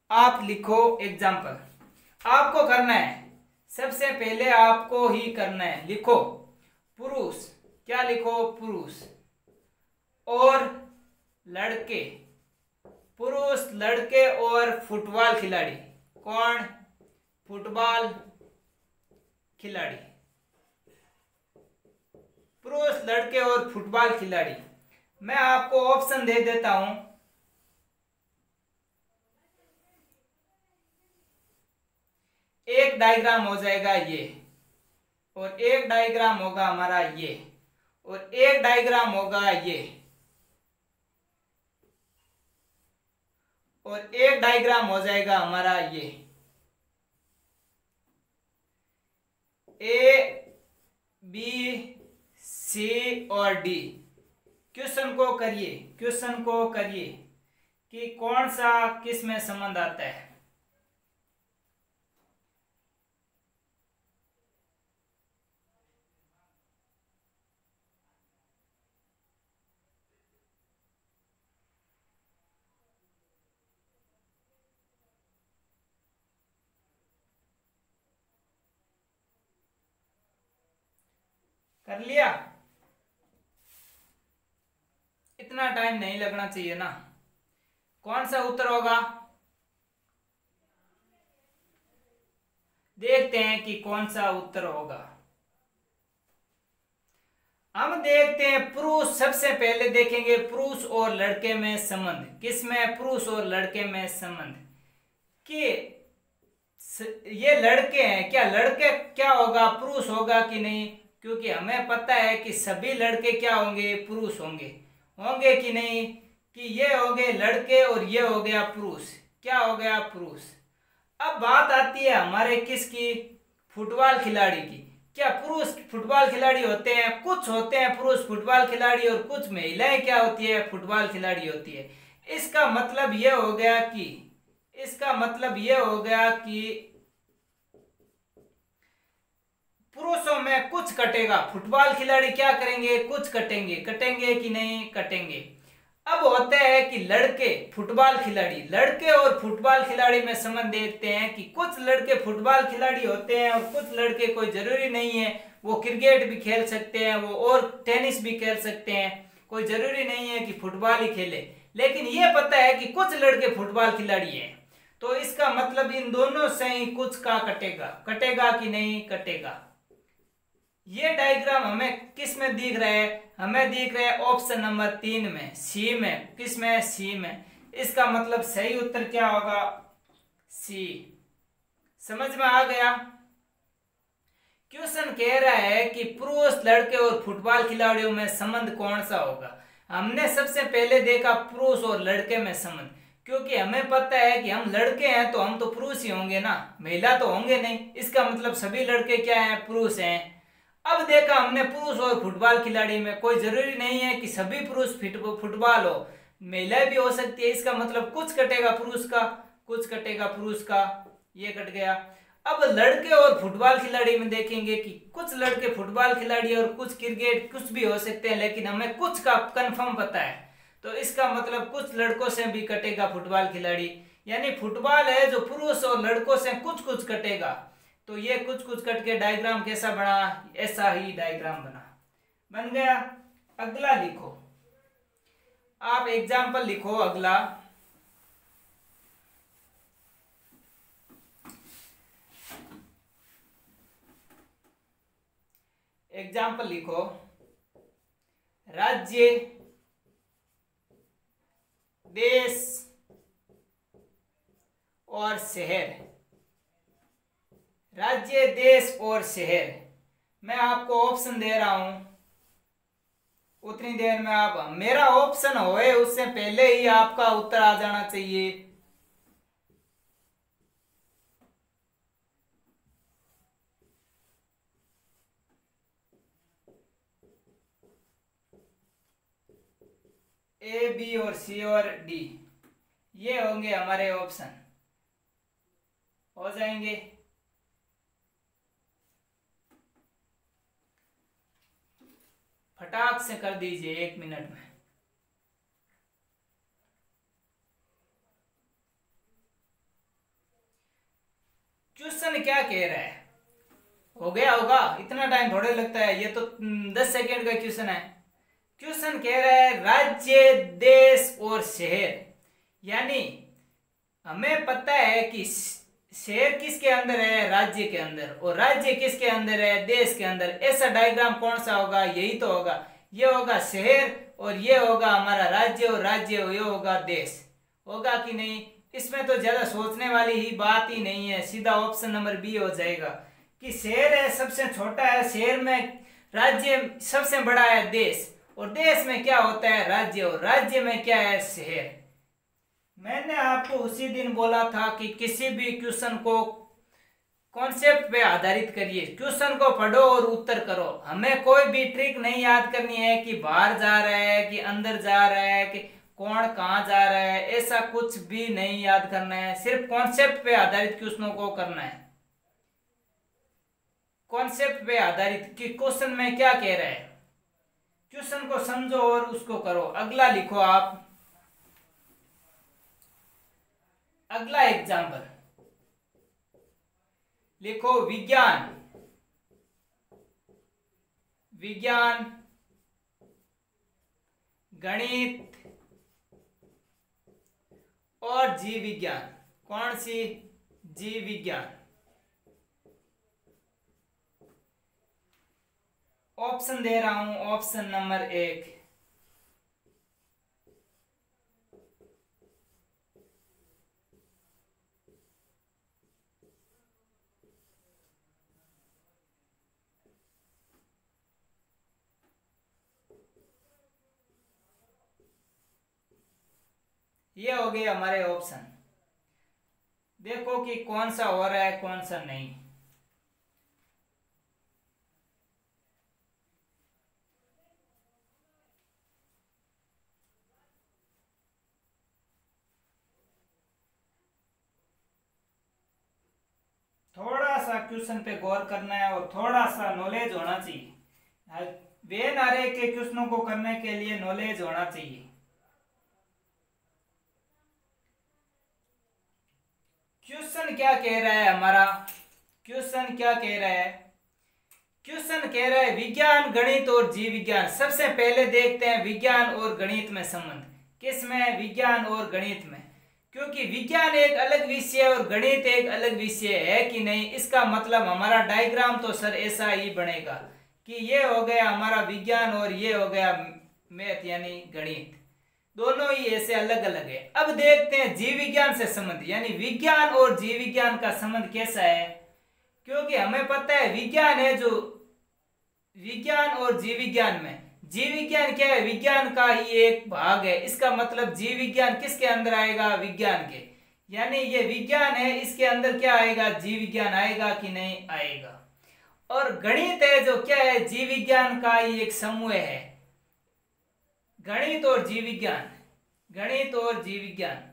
आप लिखो एग्जाम्पल। आपको करना है, सबसे पहले आपको ही करना है। लिखो पुरुष। क्या लिखो? पुरुष और लड़के। पुरुष, लड़के और फुटबॉल खिलाड़ी। कौन? फुटबॉल खिलाड़ी। पुरुष, लड़के और फुटबॉल खिलाड़ी। मैं आपको ऑप्शन दे देता हूं। एक डायग्राम हो जाएगा ये और एक डायग्राम होगा हमारा ये और एक डायग्राम होगा ये और एक डायग्राम हो जाएगा हमारा ये। ए, बी, सी और डी। क्वेश्चन को करिए, क्वेश्चन को करिए कि कौन सा किस में संबंध आता है। कर लिया? इतना टाइम नहीं लगना चाहिए ना। कौन सा उत्तर होगा, देखते हैं कि कौन सा उत्तर होगा। हम देखते हैं पुरुष, सबसे पहले देखेंगे पुरुष और लड़के में संबंध। किसमें, पुरुष और लड़के में संबंध कि ये लड़के हैं, क्या लड़के क्या होगा, पुरुष होगा कि नहीं, क्योंकि हमें पता है कि सभी लड़के क्या होंगे, पुरुष होंगे। होंगे कि नहीं, कि ये हो गए लड़के और ये हो गया पुरुष। क्या हो गया, पुरुष। अब बात आती है हमारे किसकी, फुटबॉल खिलाड़ी की। क्या पुरुष फुटबॉल खिलाड़ी होते हैं, कुछ होते हैं पुरुष फुटबॉल खिलाड़ी और कुछ महिलाएं क्या होती है, फुटबॉल खिलाड़ी होती है। इसका मतलब ये हो गया कि पुरुषों में कुछ कटेगा, फुटबॉल खिलाड़ी क्या करेंगे, कुछ कटेंगे। कटेंगे कि नहीं, कटेंगे। अब होता है कि लड़के फुटबॉल खिलाड़ी, लड़के और फुटबॉल खिलाड़ी में संबंध देखते हैं कि कुछ लड़के फुटबॉल खिलाड़ी होते हैं और कुछ लड़के, कोई जरूरी नहीं है, वो क्रिकेट भी खेल सकते हैं, वो और टेनिस भी खेल सकते हैं, कोई जरूरी नहीं है कि फुटबॉल ही खेले। लेकिन ये पता है कि कुछ लड़के फुटबॉल खिलाड़ी हैं, तो इसका मतलब इन दोनों से ही कुछ का कटेगा। कटेगा कि नहीं, कटेगा। ये डायग्राम हमें किस में दिख रहा है, हमें दिख रहा है ऑप्शन नंबर 3 में, सी में। किस में, सी में। इसका मतलब सही उत्तर क्या होगा, सी। समझ में आ गया। क्वेश्चन कह रहा है कि पुरुष, लड़के और फुटबॉल खिलाड़ियों में संबंध कौन सा होगा। हमने सबसे पहले देखा पुरुष और लड़के में संबंध, क्योंकि हमें पता है कि हम लड़के हैं तो हम तो पुरुष ही होंगे ना, महिला तो होंगे नहीं। इसका मतलब सभी लड़के क्या हैं, पुरुष हैं। अब देखा हमने पुरुष और फुटबॉल खिलाड़ी में, कोई जरूरी नहीं है कि सभी पुरुष फुटबॉल हो, महिलाएं भी हो सकती है। इसका मतलब कुछ कटेगा पुरुष का, कुछ कटेगा पुरुष का, ये कट गया। अब लड़के और फुटबॉल खिलाड़ी में देखेंगे कि कुछ लड़के फुटबॉल खिलाड़ी और कुछ क्रिकेट, कुछ भी हो सकते हैं, लेकिन हमें कुछ का कंफर्म पता है, तो इसका मतलब कुछ लड़कों से भी कटेगा फुटबॉल खिलाड़ी। यानी फुटबॉल है जो पुरुष और लड़कों से कुछ कुछ कटेगा। तो ये कुछ कुछ कट के डायग्राम कैसा बना, ऐसा ही डायग्राम बन गया। अगला लिखो, आप एग्जाम्पल लिखो। अगला एग्जाम्पल लिखो, राज्य, देश और शहर। राज्य, देश और शहर। मैं आपको ऑप्शन दे रहा हूं, उतनी देर में आप, मेरा ऑप्शन होए उससे पहले ही आपका उत्तर आ जाना चाहिए। ए, बी और सी और डी, ये होंगे हमारे ऑप्शन। हो जाएंगे। फटाक से कर दीजिए 1 मिनट में। क्वेश्चन क्या कह रहा है, हो गया होगा, इतना टाइम थोड़े लगता है, ये तो 10 सेकेंड का क्वेश्चन है। क्वेश्चन कह रहा है राज्य, देश और शहर। यानी हमें पता है कि शहर किसके अंदर है, राज्य के अंदर, और राज्य किसके अंदर है, देश के अंदर। ऐसा डायग्राम कौन सा होगा, यही तो होगा। ये होगा शहर और ये होगा हमारा राज्य, और राज्य ये होगा देश। होगा कि नहीं, इसमें तो ज्यादा सोचने वाली ही बात ही नहीं है, सीधा ऑप्शन नंबर बी हो जाएगा कि शहर है सबसे छोटा है, शहर में राज्य सबसे बड़ा है देश, और देश में क्या होता है, राज्य, और राज्य में क्या है, शहर। मैंने आपको उसी दिन बोला था कि किसी भी क्वेश्चन को कॉन्सेप्ट पे आधारित करिए, क्वेश्चन को पढ़ो और उत्तर करो। हमें कोई भी ट्रिक नहीं याद करनी है कि बाहर जा रहा है कि अंदर जा रहा है कि कौन कहाँ जा रहा है, ऐसा कुछ भी नहीं याद करना है। सिर्फ कॉन्सेप्ट पे आधारित क्वेश्चनों को करना है, कॉन्सेप्ट पे आधारित कि क्वेश्चन में क्या कह रहा है, क्वेश्चन को समझो और उसको करो। अगला लिखो आप, अगला एग्जाम्पल लिखो, विज्ञान, गणित और जीव विज्ञान। कौन सी? जीव विज्ञान। ऑप्शन दे रहा हूं, ऑप्शन नंबर 1, ये हो गए हमारे ऑप्शन। देखो कि कौन सा हो रहा है कौन सा नहीं। थोड़ा सा क्वेश्चन पे गौर करना है और थोड़ा सा नॉलेज होना चाहिए। वे नारे के क्वेश्चनों को करने के लिए नॉलेज होना चाहिए। क्वेश्चन क्या कह रहा है हमारा? क्वेश्चन क्या कह रहा है? क्वेश्चन कह रहा है विज्ञान, गणित और जीव विज्ञान। सबसे पहले देखते हैं विज्ञान और गणित में संबंध। किसमें? विज्ञान और गणित में। क्योंकि विज्ञान एक अलग विषय और गणित एक अलग विषय है कि नहीं, इसका मतलब हमारा डायग्राम तो सर ऐसा ही बनेगा कि ये हो गया हमारा विज्ञान और ये हो गया मैथ यानी गणित, दोनों ही ऐसे अलग अलग है। अब देखते हैं जीव विज्ञान से संबंध, यानी विज्ञान और जीव विज्ञान का संबंध कैसा है। क्योंकि हमें पता है विज्ञान है जो विज्ञान और जीव विज्ञान में, जीव विज्ञान क्या है? विज्ञान का ही एक भाग है। इसका मतलब जीव विज्ञान किसके अंदर आएगा? विज्ञान के। यानी ये विज्ञान है, इसके अंदर क्या आएगा? जीव विज्ञान आएगा कि नहीं आएगा। और गणित है जो क्या है? जीव विज्ञान का ही एक समूह है। गणित और जीव विज्ञान, गणित और जीव विज्ञान।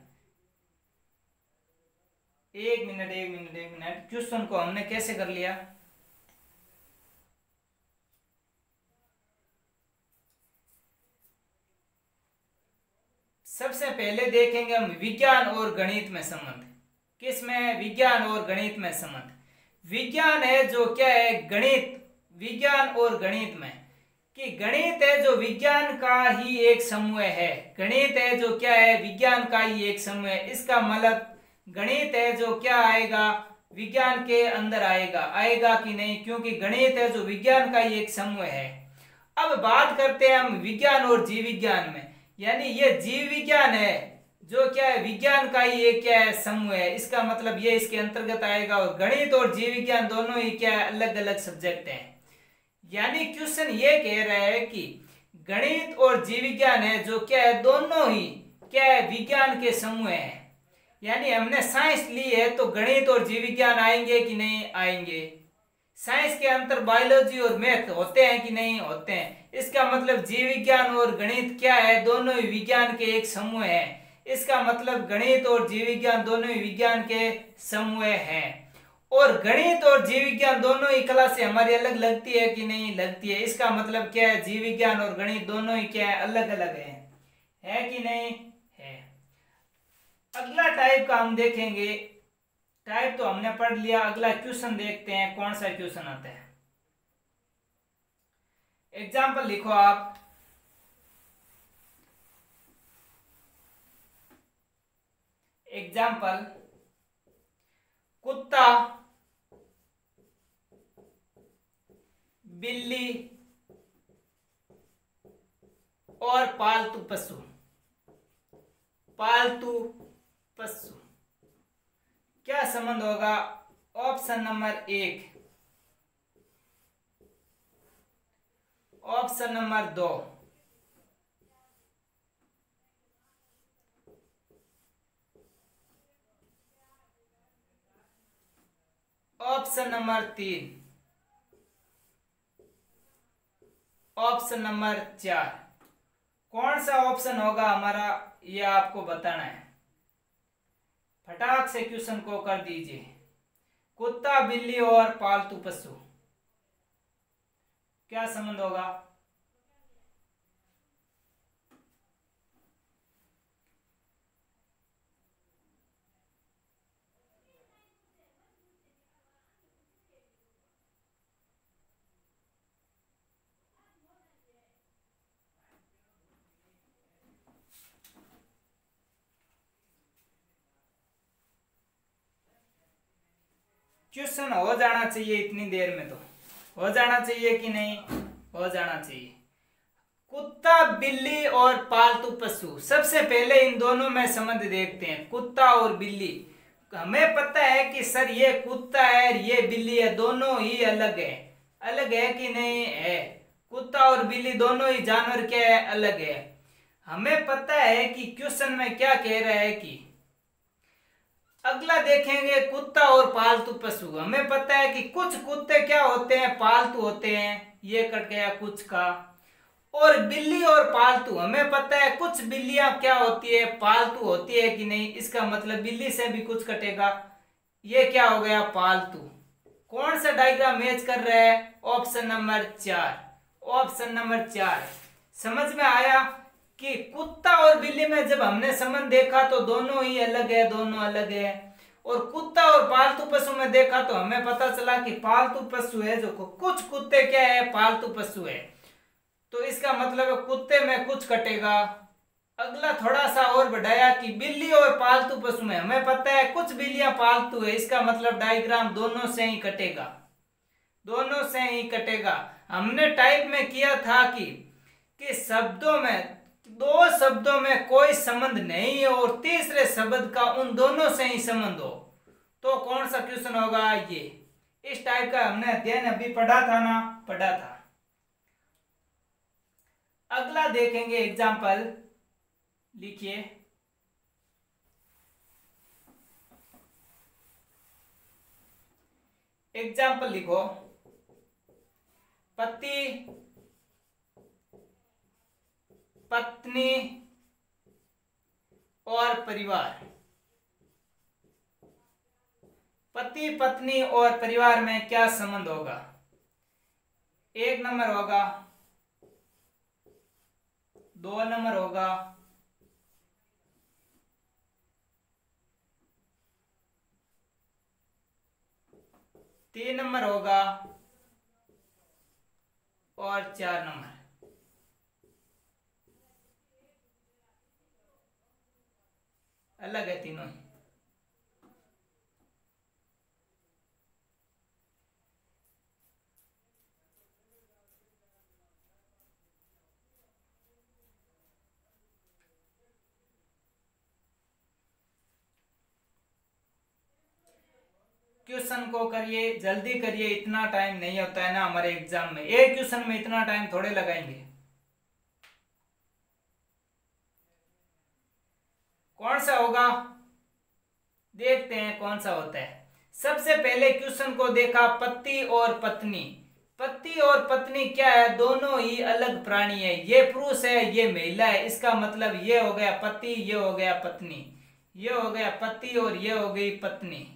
एक मिनट, क्वेश्चन को हमने कैसे कर लिया? सबसे पहले देखेंगे हम विज्ञान और गणित में संबंध। किसमें? विज्ञान और गणित में संबंध। विज्ञान है जो क्या है? गणित, विज्ञान और गणित में, कि गणित है जो विज्ञान का ही एक समूह है। गणित है जो क्या है? विज्ञान का ही एक समूह है। इसका मतलब गणित है जो क्या आएगा? विज्ञान के अंदर आएगा। आएगा कि नहीं? क्योंकि गणित है जो विज्ञान का ही एक समूह है। अब बात करते हैं हम विज्ञान और जीव विज्ञान में, यानी ये जीव विज्ञान है जो क्या है? विज्ञान का ही एक क्या है? समूह है। इसका मतलब ये इसके अंतर्गत आएगा। और गणित और जीव विज्ञान दोनों ही क्या है? अलग अलग सब्जेक्ट हैं। यानी क्वेश्चन ये कह रहा है कि गणित और जीव विज्ञान है जो क्या है? दोनों ही क्या है? विज्ञान के समूह है। यानी हमने साइंस ली है तो गणित और जीव विज्ञान आएंगे कि नहीं आएंगे? साइंस के अंतर बायोलॉजी और मैथ होते हैं कि नहीं होते हैं? इसका मतलब जीव विज्ञान और गणित क्या है? दोनों ही विज्ञान के एक समूह है। इसका मतलब गणित और जीव विज्ञान दोनों ही विज्ञान के समूह हैं। और गणित और जीव विज्ञान दोनों ही कला से हमारी अलग लगती है कि नहीं लगती है? इसका मतलब क्या है? जीव विज्ञान और गणित दोनों ही क्या है? अलग अलग है कि नहीं है? अगला टाइप का हम देखेंगे। टाइप तो हमने पढ़ लिया। अगला क्वेश्चन देखते हैं कौन सा क्वेश्चन आता है। एग्जाम्पल लिखो आप। एग्जाम्पल, कुत्ता, बिल्ली और पालतू पशु। पालतू पशु क्या संबंध होगा? Option number 1, option number 2, option number 3, option number 4। कौन सा ऑप्शन होगा हमारा? ये आपको बताना है। फटाक से क्वेश्चन को कर दीजिए। कुत्ता, बिल्ली और पालतू पशु क्या संबंध होगा? क्वेश्चन हो जाना चाहिए इतनी देर में, तो हो जाना चाहिए कि नहीं, हो जाना चाहिए। कुत्ता, बिल्ली और पालतू पशु, सबसे पहले इन दोनों में संबंध देखते हैं। कुत्ता और बिल्ली, हमें पता है कि सर ये कुत्ता है और ये बिल्ली है, दोनों ही अलग है। अलग है कि नहीं है? कुत्ता और बिल्ली दोनों ही जानवर क्या है, अलग है। हमें पता है कि क्वेश्चन में क्या कह रहा है कि अगला देखेंगे कुत्ता और पालतू पशु। हमें पता है कि कुछ कुत्ते क्या होते हैं, पालतू होते हैं, ये कट गया कुछ का। और बिल्ली और पालतू, हमें पता है कुछ बिल्लियां क्या होती है, पालतू होती है कि नहीं, इसका मतलब बिल्ली से भी कुछ कटेगा, ये क्या हो गया, पालतू। कौन सा डायग्राम मैच कर रहा है? Option number 4, option number 4। समझ में आया कि कुत्ता और बिल्ली में जब हमने संबंध देखा तो दोनों ही अलग है, दोनों अलग है। और कुत्ता और पालतू पशु में देखा तो हमें पता चला कि पालतू पशु है, जो कुछ कुत्ते क्या है, पालतू पशु है, तो इसका मतलब कुत्ते में कुछ कटेगा। अगला थोड़ा सा और बढ़ाया कि बिल्ली और पालतू पशु में हमें पता है कुछ बिल्लियां पालतू है, इसका मतलब डायग्राम दोनों से ही कटेगा, दोनों से ही कटेगा। हमने टाइप में किया था कि शब्दों में, दो शब्दों में कोई संबंध नहीं है और तीसरे शब्द का उन दोनों से ही संबंध हो, तो कौन सा क्वेश्चन होगा ये। इस टाइप का हमने अध्ययन अभी पढ़ा था ना, पढ़ा था। अगला देखेंगे एग्जाम्पल, लिखिए। एग्जाम्पल लिखो, पति, पत्नी और परिवार। पति, पत्नी और परिवार में क्या संबंध होगा? 1 नंबर होगा, 2 नंबर होगा, 3 नंबर होगा और 4 नंबर। अलग है तीनों ही। क्वेश्चन को करिए, जल्दी करिए, इतना टाइम नहीं होता है ना हमारे एग्जाम में, एक क्वेश्चन में इतना टाइम थोड़े लगाएंगे। कौन सा होगा, देखते हैं कौन सा होता है। सबसे पहले क्वेश्चन को देखा, पति और पत्नी। पति और पत्नी क्या है, दोनों ही अलग प्राणी है, ये पुरुष है, ये महिला है, इसका मतलब ये हो गया पति, ये हो गया पत्नी, ये हो गया पति और ये हो गई पत्नी,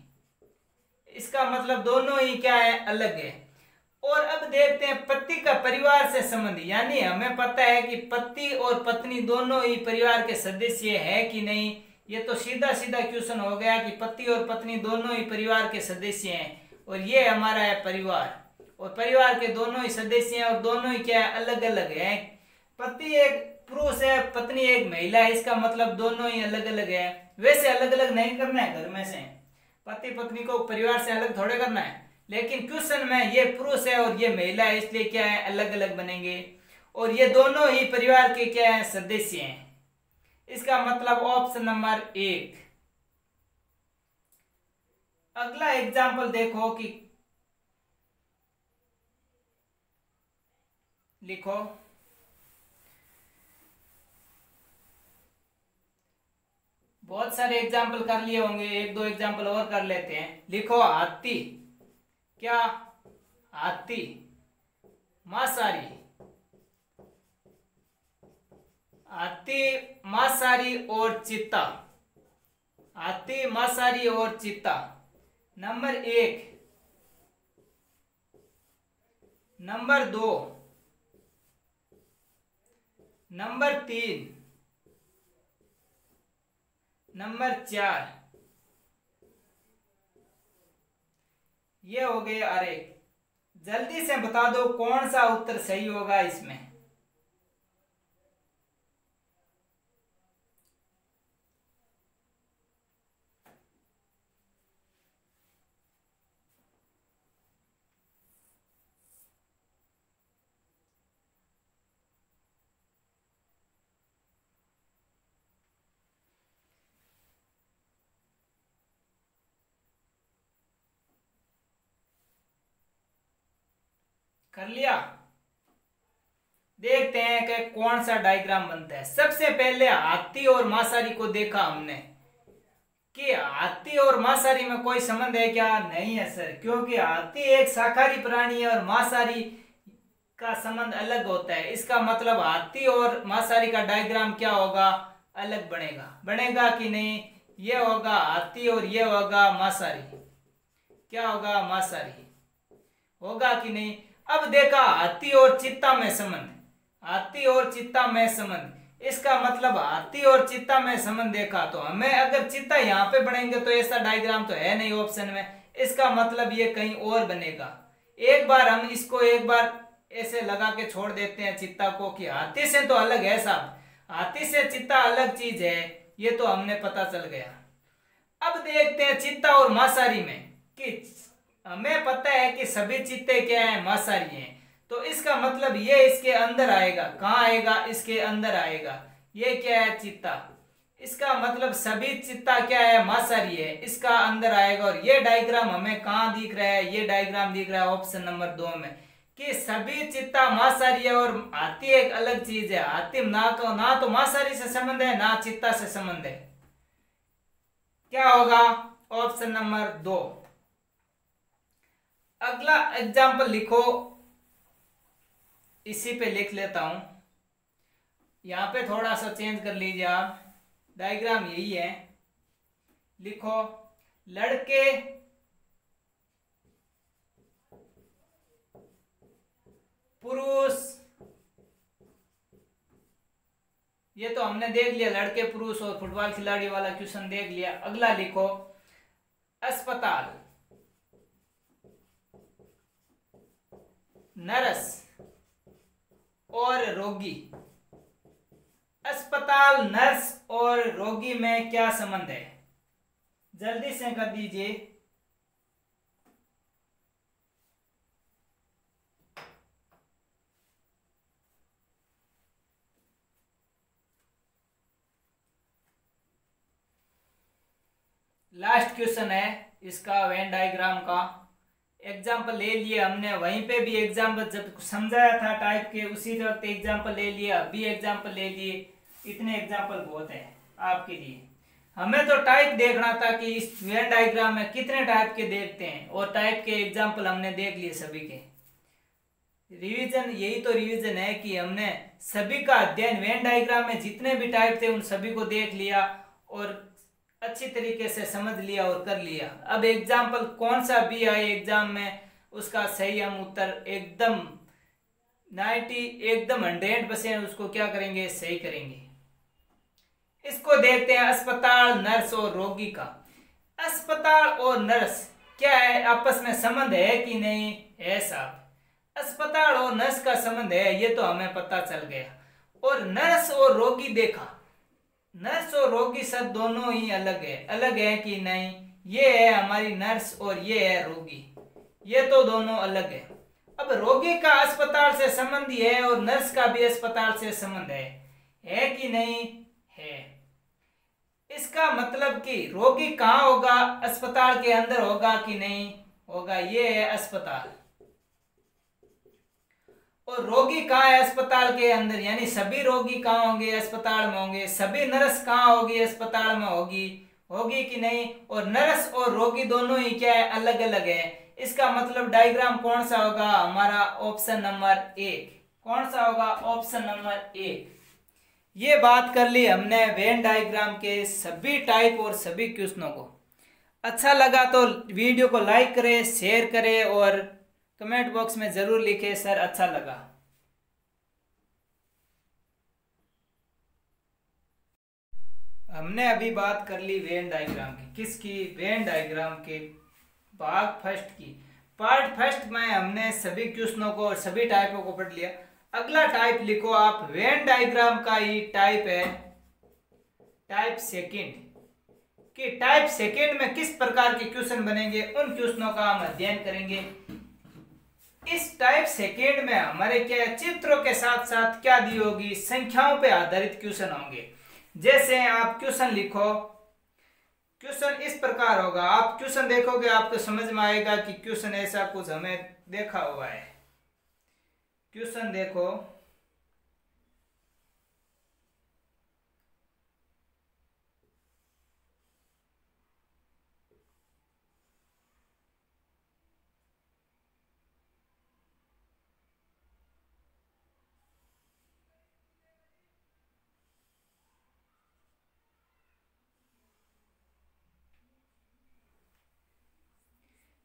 इसका मतलब दोनों ही क्या है, अलग है। और अब देखते हैं पति का परिवार से संबंध, यानी हमें पता है कि पति और पत्नी दोनों ही परिवार के सदस्य है कि नहीं, ये तो सीधा सीधा क्वेश्चन हो गया कि पति और पत्नी दोनों ही परिवार के सदस्य हैं, और ये हमारा है परिवार, और परिवार के दोनों ही सदस्य हैं और दोनों ही क्या है, अलग अलग है। पति एक पुरुष है, पत्नी एक महिला है, इसका मतलब दोनों ही अलग अलग है। वैसे अलग अलग नहीं करना है घर में से, पति पत्नी को परिवार से अलग थोड़े करना है, लेकिन क्वेश्चन में ये पुरुष है और ये महिला है, इसलिए क्या है, अलग अलग बनेंगे, और ये दोनों ही परिवार के क्या है, सदस्य हैं, इसका मतलब ऑप्शन नंबर 1। अगला एग्जाम्पल देखो कि लिखो, बहुत सारे एग्जाम्पल कर लिए होंगे, 1-2 एग्जाम्पल और कर लेते हैं। लिखो, हाथी, क्या, हाथी, मांसाहारी, हाथी, मांसाहारी और चीता, हाथी, मांसाहारी और चीता। नंबर 1, नंबर 2, नंबर 3, नंबर 4, ये हो गए। अरे जल्दी से बता दो कौन सा उत्तर सही होगा इसमें। कर लिया। देखते हैं कि कौन सा डायग्राम बनता है। सबसे पहले हाथी और मांसाहारी को देखा हमने कि हाथी और मांसाहारी में कोई संबंध है क्या? नहीं है सर, क्योंकि हाथी एक शाकाहारी प्राणी है और मांसाहारी का संबंध अलग होता है। इसका मतलब हाथी और मांसाहारी का डायग्राम क्या होगा? अलग बनेगा। बनेगा कि नहीं? ये होगा हाथी और ये होगा मांसाहारी। क्या होगा? मांसाहारी होगा कि नहीं? अब देखा हाथी और चीता में संबंध, हाथी और चीता में संबंध। इसका मतलब हाथी और चीता में संबंध देखा तो हमें अगर चीता यहाँ पे बनेंगे तो ऐसा डायग्राम तो है नहीं ऑप्शन में। इसका मतलब ये कहीं और बनेगा। एक बार हम इसको एक बार ऐसे लगा के छोड़ देते हैं चीता को कि हाथी से तो अलग है साहब, हाथी से चीता अलग चीज है, ये तो हमने पता चल गया। अब देखते हैं चीता और मांसाहारी में कि हमें पता है कि सभी चीते क्या है? मांसाहारी हैं। तो इसका मतलब ये इसके अंदर आएगा। कहाँ आएगा? इसके अंदर आएगा। ये क्या है? चीता। इसका मतलब सभी चीता क्या है? मांसाहारी है। इसका अंदर आएगा। और ये डायग्राम हमें कहाँ दिख रहा है? ये डायग्राम दिख रहा है ऑप्शन नंबर 2 में कि सभी चीता मांसाहारी है और हाथी एक अलग चीज है। हाथी ना तो मांसाहारी से संबंध है ना चीता से संबंध है। क्या होगा? Option number 2। अगला एग्जाम्पल लिखो, इसी पे लिख लेता हूं। यहां पे थोड़ा सा चेंज कर लीजिए आप, डायग्राम यही है। लिखो लड़के पुरुष, ये तो हमने देख लिया, लड़के पुरुष और फुटबॉल खिलाड़ी वाला क्वेश्चन देख लिया। अगला लिखो अस्पताल, नर्स और रोगी। अस्पताल, नर्स और रोगी में क्या संबंध है? जल्दी से कर दीजिए। लास्ट क्वेश्चन है इसका वेन डायग्राम का। एग्जाम्पल ले लिए हमने, वहीं पे भी एग्जाम्पल जब समझाया था टाइप के उसी वक्त एग्जाम्पल ले लिया, अभी एग्जाम्पल ले लिए। इतने एग्जाम्पल बहुत है आपके लिए। हमें तो टाइप देखना था कि इस वेन डायग्राम में कितने टाइप के देखते हैं, और टाइप के एग्जाम्पल हमने देख लिए सभी के। रिवीजन, यही तो रिवीजन है कि हमने सभी का अध्ययन, वेन डायग्राम में जितने भी टाइप थे उन सभी को देख लिया और अच्छी तरीके से समझ लिया और कर लिया। अब एग्जाम्पल कौन सा भी आए एग्जाम में उसका सही हम उत्तर एकदम 100% उसको क्या करेंगे? सही करेंगे। इसको देखते हैं अस्पताल, नर्स और रोगी का। अस्पताल और नर्स क्या है? आपस में संबंध है कि नहीं है साहब? अस्पताल और नर्स का संबंध है, ये तो हमें पता चल गया। और नर्स और रोगी देखा, नर्स और रोगी सब दोनों ही अलग है। अलग है कि नहीं? ये है हमारी नर्स और ये है रोगी, ये तो दोनों अलग है। अब रोगी का अस्पताल से संबंध है और नर्स का भी अस्पताल से संबंध है कि नहीं? है। इसका मतलब कि रोगी कहाँ होगा? अस्पताल के अंदर होगा कि नहीं होगा? ये है अस्पताल। और रोगी कहाँ है? अस्पताल के अंदर। यानी सभी रोगी कहाँ होंगे? अस्पताल में होंगे। सभी नर्स कहाँ होगी? अस्पताल में होगी। होगी कि नहीं? और नर्स और रोगी दोनों ही क्या है? अलग अलग है। इसका मतलब डायग्राम कौन सा होगा? हमारा ऑप्शन नंबर 1। कौन सा होगा? Option number 1। ये बात कर ली हमने वेन डायग्राम के सभी टाइप और सभी क्वेश्चनों को। अच्छा लगा तो वीडियो को लाइक करें, शेयर करें और कमेंट बॉक्स में जरूर लिखें सर अच्छा लगा। हमने अभी बात कर ली वेन डायग्राम की। किसकी? वेन डायग्राम के भाग फर्स्ट की। पार्ट फर्स्ट में हमने सभी क्वेश्चनों को और सभी टाइपों को पढ़ लिया। अगला टाइप लिखो आप, वेन डायग्राम का ही टाइप है टाइप सेकंड। कि टाइप सेकंड में किस प्रकार के क्वेश्चन बनेंगे उन क्वेश्चनों का हम अध्ययन करेंगे। इस टाइप सेकंड में हमारे क्या चित्रों के साथ साथ क्या दी होगी? संख्याओं पे आधारित क्वेश्चन होंगे। जैसे आप क्वेश्चन लिखो, क्वेश्चन इस प्रकार होगा। आप क्वेश्चन देखोगे आपको समझ में आएगा कि क्वेश्चन ऐसा कुछ हमें देखा हुआ है। क्वेश्चन देखो,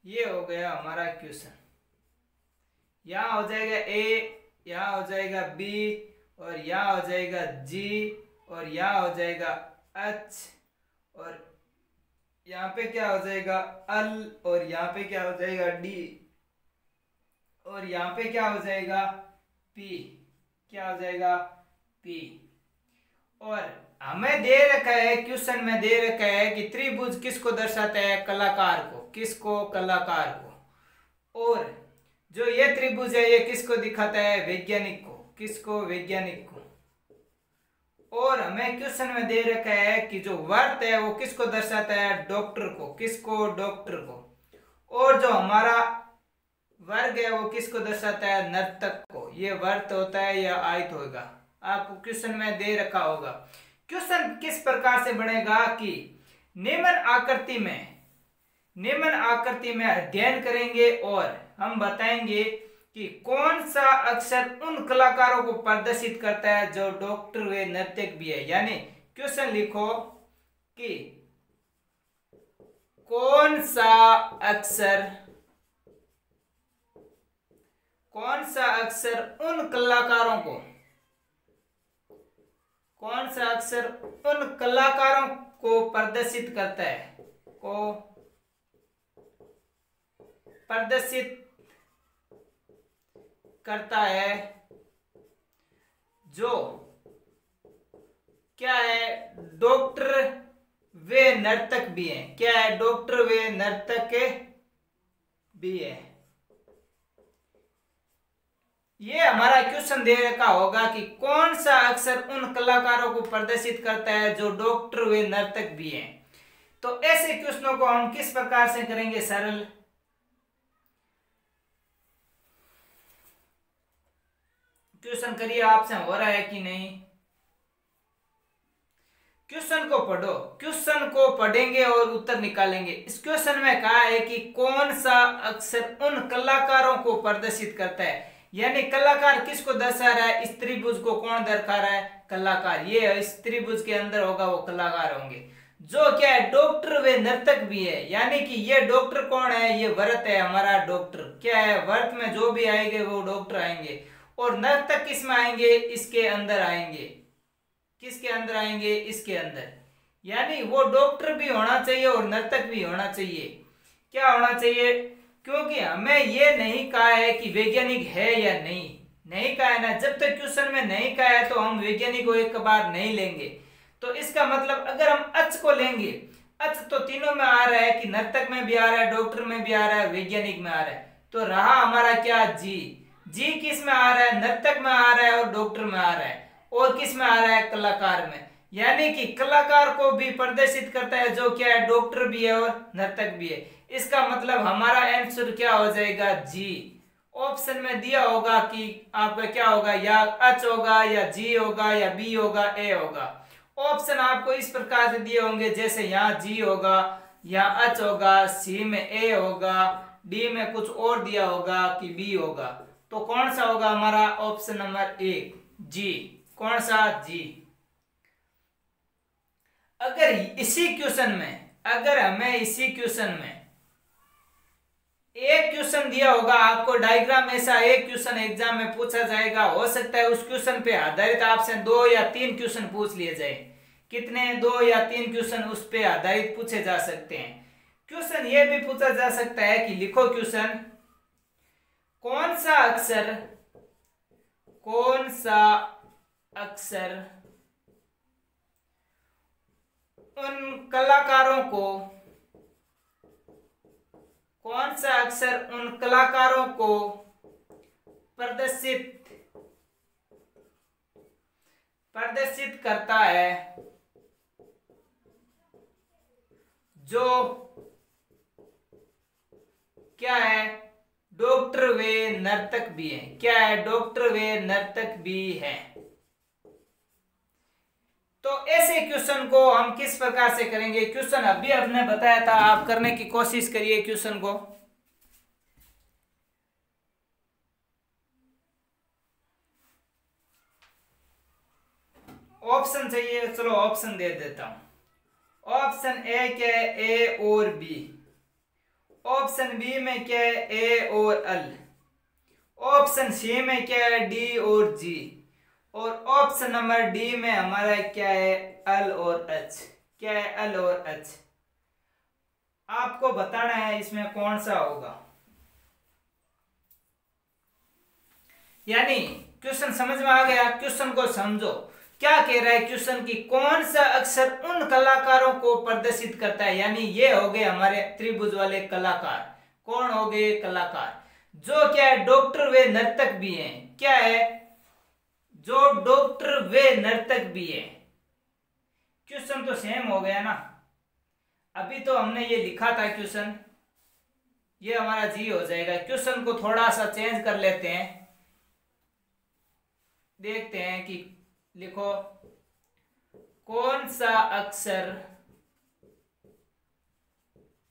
ये हो गया हमारा क्वेश्चन। यहाँ हो जाएगा ए, यहाँ हो जाएगा बी, और यहाँ हो जाएगा जी, और यहाँ हो जाएगा एच, और यहाँ पे क्या हो जाएगा एल, और यहाँ पे क्या हो जाएगा डी, और यहाँ पे क्या हो जाएगा पी, क्या हो जाएगा पी। और हमें दे रखा है, क्वेश्चन में दे रखा है कि त्रिभुज किसको दर्शाता है, कलाकार को, किसको, कलाकार को। और जो ये त्रिभुज है ये किसको दिखाता है, वैज्ञानिक को, किसको, वैज्ञानिक को। और हमें क्वेश्चन में दे रखा है कि जो वर्त है वो किसको दर्शाता है, डॉक्टर को, किसको, डॉक्टर को। और जो हमारा वर्ग है वो किसको दर्शाता है, नर्तक को। ये वर्त होता है या आयत होगा, आपको क्वेश्चन में दे रखा होगा। क्वेश्चन किस प्रकार से बनेगा कि निम्न आकृति में अध्ययन करेंगे और हम बताएंगे कि कौन सा अक्षर उन कलाकारों को प्रदर्शित करता है जो डॉक्टर व नर्तक भी है। यानी क्वेश्चन लिखो कि कौन सा अक्षर उन कलाकारों को, कौन सा अक्षर उन कलाकारों को प्रदर्शित करता है, को प्रदर्शित करता है, जो क्या है, डॉक्टर वे नर्तक भी हैं, क्या है, डॉक्टर वे नर्तक भी है। ये हमारा क्वेश्चन दे रखा होगा कि कौन सा अक्षर उन कलाकारों को प्रदर्शित करता है जो डॉक्टर वे नर्तक भी हैं। तो ऐसे क्वेश्चनों को हम किस प्रकार से करेंगे, सरल। क्वेश्चन करिए, आपसे हो रहा है कि नहीं। क्वेश्चन को पढ़ो, क्वेश्चन को पढ़ेंगे और उत्तर निकालेंगे। इस क्वेश्चन में कहा है कि कौन सा अक्षर उन कलाकारों को प्रदर्शित करता है, यानी कलाकार किसको दर्शा रहा है, इस त्रिभुज को कौन दर्शा रहा है, कलाकार। ये इस त्रिभुज के अंदर होगा वो कलाकार होंगे, जो क्या है, डॉक्टर वे नर्तक भी है। यानी कि ये डॉक्टर कौन है, ये वर्त है हमारा डॉक्टर, क्या है, वर्त में जो भी आएंगे वो डॉक्टर आएंगे। और नर्तक किस में आएंगे, इसके अंदर आएंगे, किसके अंदर आएंगे, इसके अंदर। यानी वो डॉक्टर भी होना चाहिए और नर्तक भी होना चाहिए। क्या होना चाहिए, क्योंकि हमें ये नहीं कहा है कि वैज्ञानिक है या नहीं कहा है ना। जब तक क्वेश्चन में नहीं कहा है तो हम वैज्ञानिक को एक बार नहीं लेंगे। तो इसका मतलब अगर हम अच को लेंगे, अच तो तीनों में आ रहा है कि नर्तक में भी आ रहा है, डॉक्टर में भी आ रहा है, वैज्ञानिक में आ रहा है। तो रहा हमारा क्या, जी किस में आ रहा है, नर्तक में आ रहा है और डॉक्टर में आ रहा है। और किस में आ रहा है, कलाकार में। यानी कि कलाकार को भी प्रदर्शित करता है, जो क्या है, डॉक्टर भी है और नर्तक भी है। इसका मतलब हमारा आंसर क्या हो जाएगा, जी। ऑप्शन में दिया होगा कि आपका क्या होगा, या एच होगा, या जी होगा, या बी होगा, ए होगा। ऑप्शन आपको इस प्रकार से दिए होंगे, जैसे यहाँ जी होगा, यहाँ एच होगा, सी में ए होगा, डी में कुछ और दिया होगा कि बी होगा। तो कौन सा होगा हमारा, ऑप्शन नंबर 1, जी। कौन सा, जी। अगर इसी क्वेश्चन में, अगर हमें इसी क्वेश्चन में एक क्वेश्चन दिया होगा आपको, डायग्राम ऐसा एक क्वेश्चन एग्जाम में पूछा जाएगा, हो सकता है उस क्वेश्चन पे आधारित आपसे 2 या 3 क्वेश्चन पूछ लिए जाए। कितने, 2 या 3 क्वेश्चन उस पे आधारित पूछे जा सकते हैं। क्वेश्चन ये भी पूछा जा सकता है कि लिखो क्वेश्चन, कौन सा अक्षर उन कलाकारों को, कौन सा अक्षर उन कलाकारों को प्रदर्शित करता है जो क्या है, डॉक्टर वे नर्तक भी हैं। क्या है? डॉक्टर वे नर्तक भी हैं। तो ऐसे क्वेश्चन को हम किस प्रकार से करेंगे? क्वेश्चन अभी आपने बताया था, आप करने की कोशिश करिए क्वेश्चन को। ऑप्शन चाहिए, चलो ऑप्शन दे देता हूं। ऑप्शन ए क्या है? ए और बी। ऑप्शन बी में क्या है? ए और एल। ऑप्शन सी में क्या है? डी और जी। और ऑप्शन नंबर डी में हमारा क्या है? एल और एच। क्या है? एल और एच। आपको बताना है इसमें कौन सा होगा। यानी क्वेश्चन समझ में आ गया? क्वेश्चन को समझो, क्या कह रहा है क्वेश्चन की कौन सा अक्षर उन कलाकारों को प्रदर्शित करता है। यानी ये हो गए हमारे त्रिभुज वाले कलाकार। कौन हो गए? कलाकार जो क्या है? डॉक्टर वे नर्तक भी हैं। क्या है? जो डॉक्टर वे नर्तक भी है। क्वेश्चन तो सेम हो गया ना। अभी तो हमने ये लिखा था क्वेश्चन, ये हमारा जी हो जाएगा। क्वेश्चन को थोड़ा सा चेंज कर लेते हैं, देखते हैं कि लिखो कौन सा अक्षर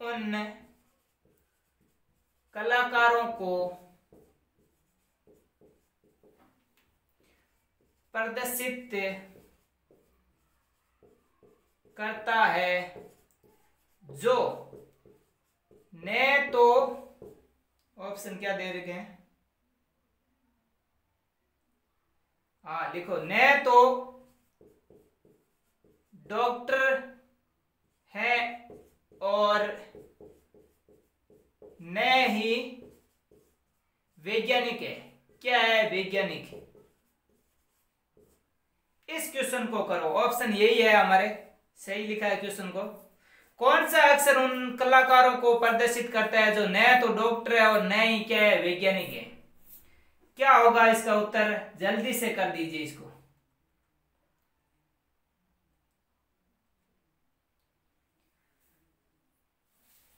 उन कलाकारों को प्रदर्शित करता है जो ने तो ऑप्शन क्या दे रखे हैं? हाँ लिखो, ने तो डॉक्टर है और न ही वैज्ञानिक है। क्या है? वैज्ञानिक। इस क्वेश्चन को करो, ऑप्शन यही है हमारे, सही लिखा है क्वेश्चन को। कौन सा अक्षर उन कलाकारों को प्रदर्शित करता है जो न तो डॉक्टर है और न ही क्या है? वैज्ञानिक है। क्या होगा इसका उत्तर? जल्दी से कर दीजिए इसको।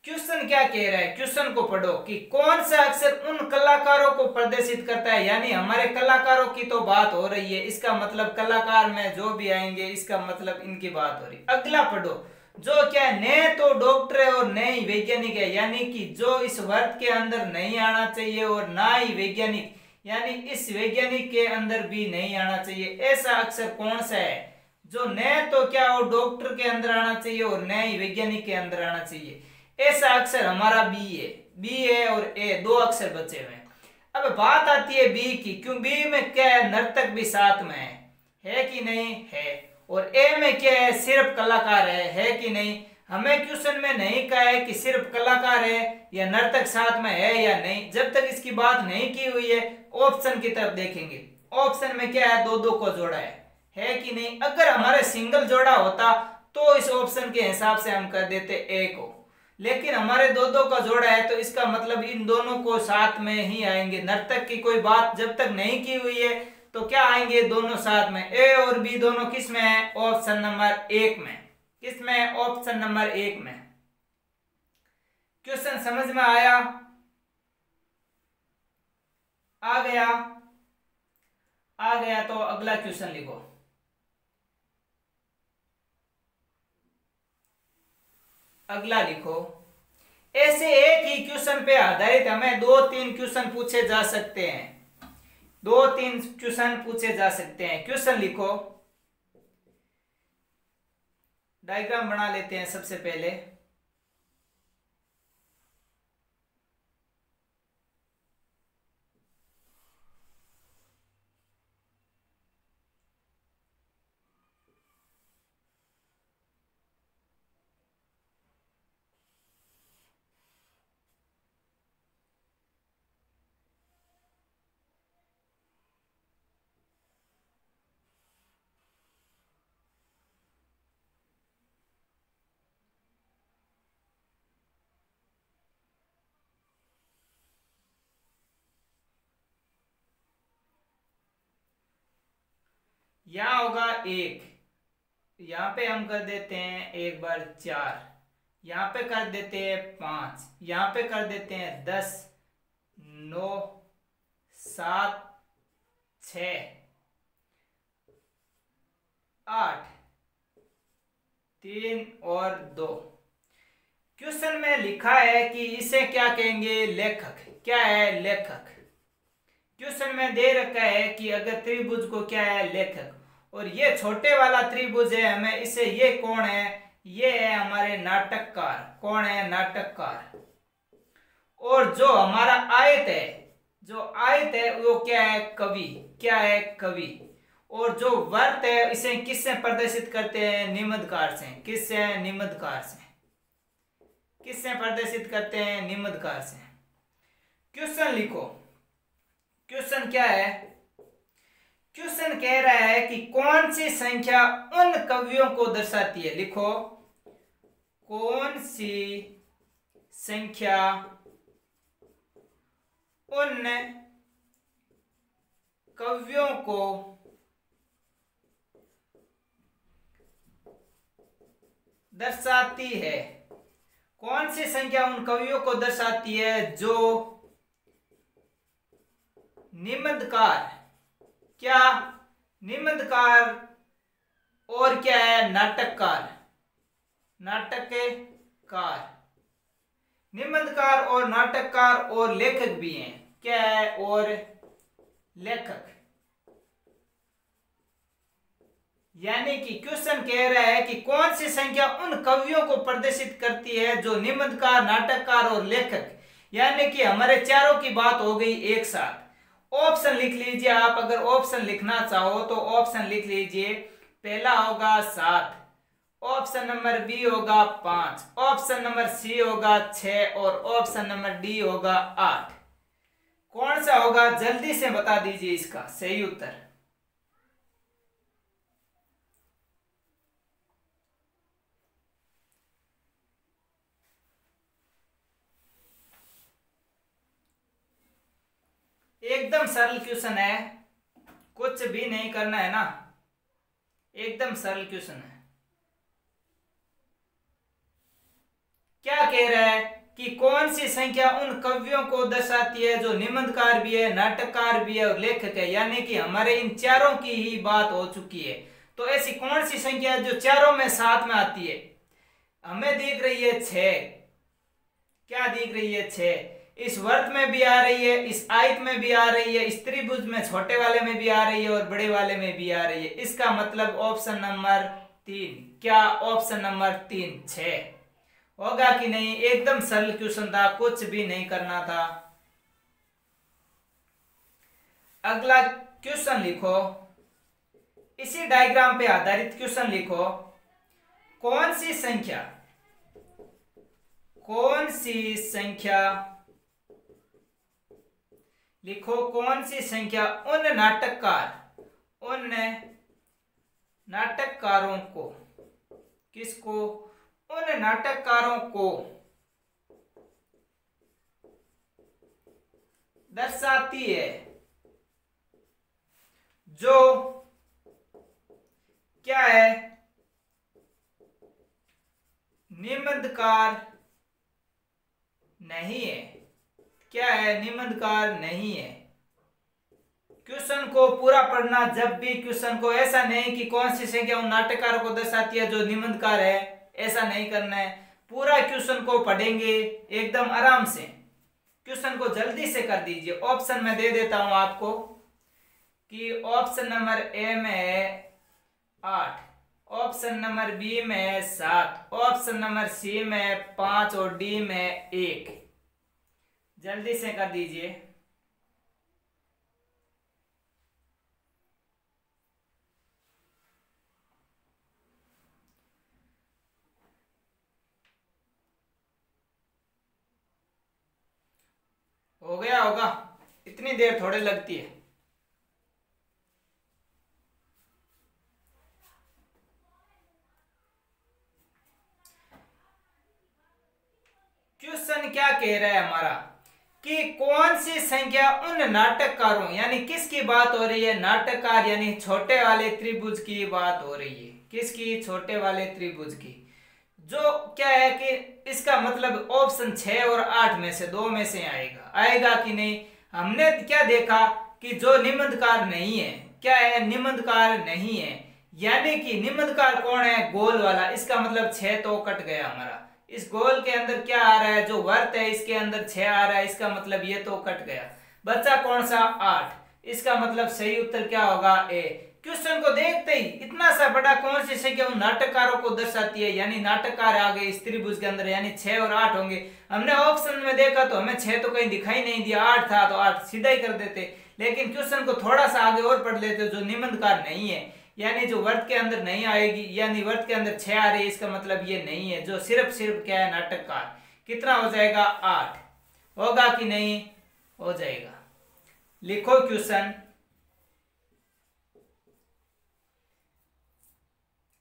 क्वेश्चन क्या कह रहा है? क्वेश्चन को पढ़ो कि कौन सा अक्षर उन कलाकारों को प्रदर्शित करता है। यानी हमारे कलाकारों की तो बात हो रही है, इसका मतलब कलाकार में जो भी आएंगे इसका मतलब इनकी बात हो रही। अगला पढ़ो, जो क्या है? ने तो डॉक्टर है और न ही वैज्ञानिक है। यानी कि जो इस वर्ग के अंदर नहीं आना चाहिए और ना ही वैज्ञानिक, यानी इस वैज्ञानिक के अंदर भी नहीं आना चाहिए। ऐसा अक्षर कौन सा है जो न तो क्या हो डॉक्टर के अंदर आना चाहिए और न ही वैज्ञानिक के अंदर आना चाहिए? ऐसा अक्षर हमारा बी है। बी है और ए, दो अक्षर बचे हुए हैं। अब बात आती है बी की, क्यों? बी में क्या है? नर्तक भी साथ में है कि नहीं? है। और ए में क्या है? सिर्फ कलाकार है कि नहीं? हमें क्वेश्चन में नहीं कहा है कि सिर्फ कलाकार है या नर्तक साथ में है या नहीं। जब तक इसकी बात नहीं की हुई है ऑप्शन की तरफ देखेंगे। ऑप्शन में क्या है? दो दो को जोड़ा है कि नहीं? अगर हमारे सिंगल जोड़ा होता तो इस ऑप्शन के हिसाब से हम कर देते ए को, लेकिन हमारे दो दो का जोड़ा है तो इसका मतलब इन दोनों को साथ में ही आएंगे। नर्तक की कोई बात जब तक नहीं की हुई है तो क्या आएंगे? दोनों साथ में। ए और बी दोनों किस में है? ऑप्शन नंबर एक में। किस में? ऑप्शन नंबर एक में। क्वेश्चन समझ में आया? आ गया? आ गया तो अगला क्वेश्चन लिखो। अगला लिखो, ऐसे एक ही क्वेश्चन पे आधारित हमें दो तीन क्वेश्चन पूछे जा सकते हैं। दो तीन क्वेश्चन पूछे जा सकते हैं। क्वेश्चन लिखो, डायग्राम बना लेते हैं सबसे पहले। यहां होगा एक, यहां पे हम कर देते हैं एक बार 4, यहां पे कर देते हैं 5, यहां पे कर देते हैं 10, 9 7 6 8 3 और 2। क्वेश्चन में लिखा है कि इसे क्या कहेंगे, लेखक। क्या है, लेखक। क्वेश्चन में दे रखा है कि अगर त्रिभुज को क्या है, लेखक। और ये छोटे वाला त्रिभुज है, हमें इसे, ये कौन है, ये है हमारे नाटककार। कौन है, नाटककार। और जो हमारा आयत है, जो आयत है वो क्या है, कवि। क्या है, कवि। और जो वर्त है इसे किससे प्रदर्शित करते हैं, निमदकार से। किससे, निमदकार से। किससे प्रदर्शित करते हैं, निमदकार से। क्वेश्चन लिखो। क्वेश्चन क्या है, क्वेश्चन कह रहा है कि कौन सी संख्या उन कवियों को दर्शाती है। लिखो, कौन सी संख्या उन कवियों को दर्शाती है। कौन सी संख्या उन कवियों को दर्शाती है जो निबंधकार, क्या, निबंधकार और क्या है, नाटककार। नाटककार, निबंधकार और नाटककार और लेखक भी हैं। क्या है, और लेखक। यानी कि क्वेश्चन कह रहा है कि कौन सी संख्या उन कवियों को प्रदर्शित करती है जो निबंधकार, नाटककार और लेखक। यानी कि हमारे चारों की बात हो गई एक साथ। ऑप्शन लिख लीजिए आप, अगर ऑप्शन लिखना चाहो तो ऑप्शन लिख लीजिए। पहला होगा 7, ऑप्शन नंबर बी होगा 5, ऑप्शन नंबर सी होगा 6 और ऑप्शन नंबर डी होगा 8। कौन सा होगा, जल्दी से बता दीजिए इसका सही उत्तर। एकदम सरल क्वेश्चन है, कुछ भी नहीं करना है ना, एकदम सरल क्वेश्चन है। क्या कह रहा है कि कौन सी संख्या उन कवियों को दर्शाती है जो निबंधकार भी है, नाटककार भी है और लेखक है। यानी कि हमारे इन चारों की ही बात हो चुकी है। तो ऐसी कौन सी संख्या है जो चारों में साथ में आती है। हमें दिख रही है 6। क्या दिख रही है, 6। इस वर्त में भी आ रही है, इस आयत में भी आ रही है, इस त्रिभुज में छोटे वाले में भी आ रही है और बड़े वाले में भी आ रही है। इसका मतलब ऑप्शन नंबर 3। क्या, ऑप्शन नंबर 3 6 होगा कि नहीं। एकदम सरल क्वेश्चन था, कुछ भी नहीं करना था। अगला क्वेश्चन लिखो, इसी डायग्राम पे आधारित क्वेश्चन लिखो। कौन सी संख्या, कौन सी संख्या, लिखो, कौन सी संख्या उन नाटककारों को, किसको, उन नाटककारों को दर्शाती है जो क्या है, निबंधकार नहीं है। क्या है, निबंधकार नहीं है। क्वेश्चन को पूरा पढ़ना जब भी। क्वेश्चन को ऐसा नहीं कि कौन सी संख्या उन नाटककारों को दर्शाती है जो निबंधकार है, ऐसा नहीं करना है। पूरा क्वेश्चन को पढ़ेंगे एकदम आराम से। क्वेश्चन को जल्दी से कर दीजिए। ऑप्शन में दे देता हूं आपको कि ऑप्शन नंबर ए में है 8, ऑप्शन नंबर बी में है 7, ऑप्शन नंबर सी में है 5 और डी में है 1। जल्दी से कर दीजिए। हो गया होगा, इतनी देर थोड़े लगती है। क्वेश्चन क्या कह रहा है हमारा कि कौन सी संख्या उन नाटककारों, यानी किसकी बात हो रही है, नाटककार यानी छोटे वाले त्रिभुज की बात हो रही है। किसकी, छोटे वाले त्रिभुज की, जो क्या है कि इसका मतलब ऑप्शन 6 और 8 में से 2 में से आएगा, आएगा कि नहीं। हमने क्या देखा कि जो निबंधकार नहीं है, क्या है, निबंधकार नहीं है, यानी कि निबंधकार कौन है, गोल वाला, इसका मतलब 6 तो कट गया हमारा। इस गोल के अंदर क्या आ रहा है, जो वर्त है इसके अंदर 6 आ रहा है, इसका मतलब ये तो कट गया। बच्चा कौन सा, 8, इसका मतलब सही उत्तर क्या होगा, ए। क्वेश्चन को देखते ही इतना सा बड़ा कौन सी संख्या उन नाटककारों को दर्शाती है, यानी नाटककार आ गए इस त्रिभुज के अंदर, यानी 6 और 8 होंगे। हमने ऑप्शन में देखा तो हमें 6 तो कहीं दिखाई नहीं दिया, 8 था तो 8 सीधा ही कर देते, लेकिन क्वेश्चन को थोड़ा सा आगे और पढ़ लेते, जो निबंधकार नहीं है, यानी जो वर्त के अंदर नहीं आएगी, यानी वर्त के अंदर 6 आ रही है, इसका मतलब ये नहीं है, जो सिर्फ क्या है, नाटककार। कितना हो जाएगा, 8 होगा कि नहीं, हो जाएगा। लिखो क्वेश्चन,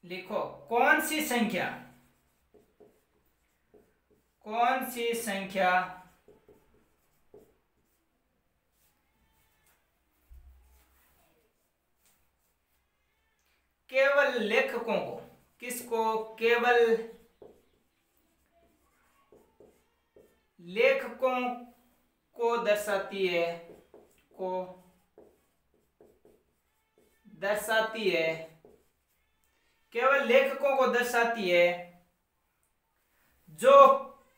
लिखो कौन सी संख्या केवल लेखकों को, किसको, केवल लेखकों को दर्शाती है, केवल लेखकों को दर्शाती है, जो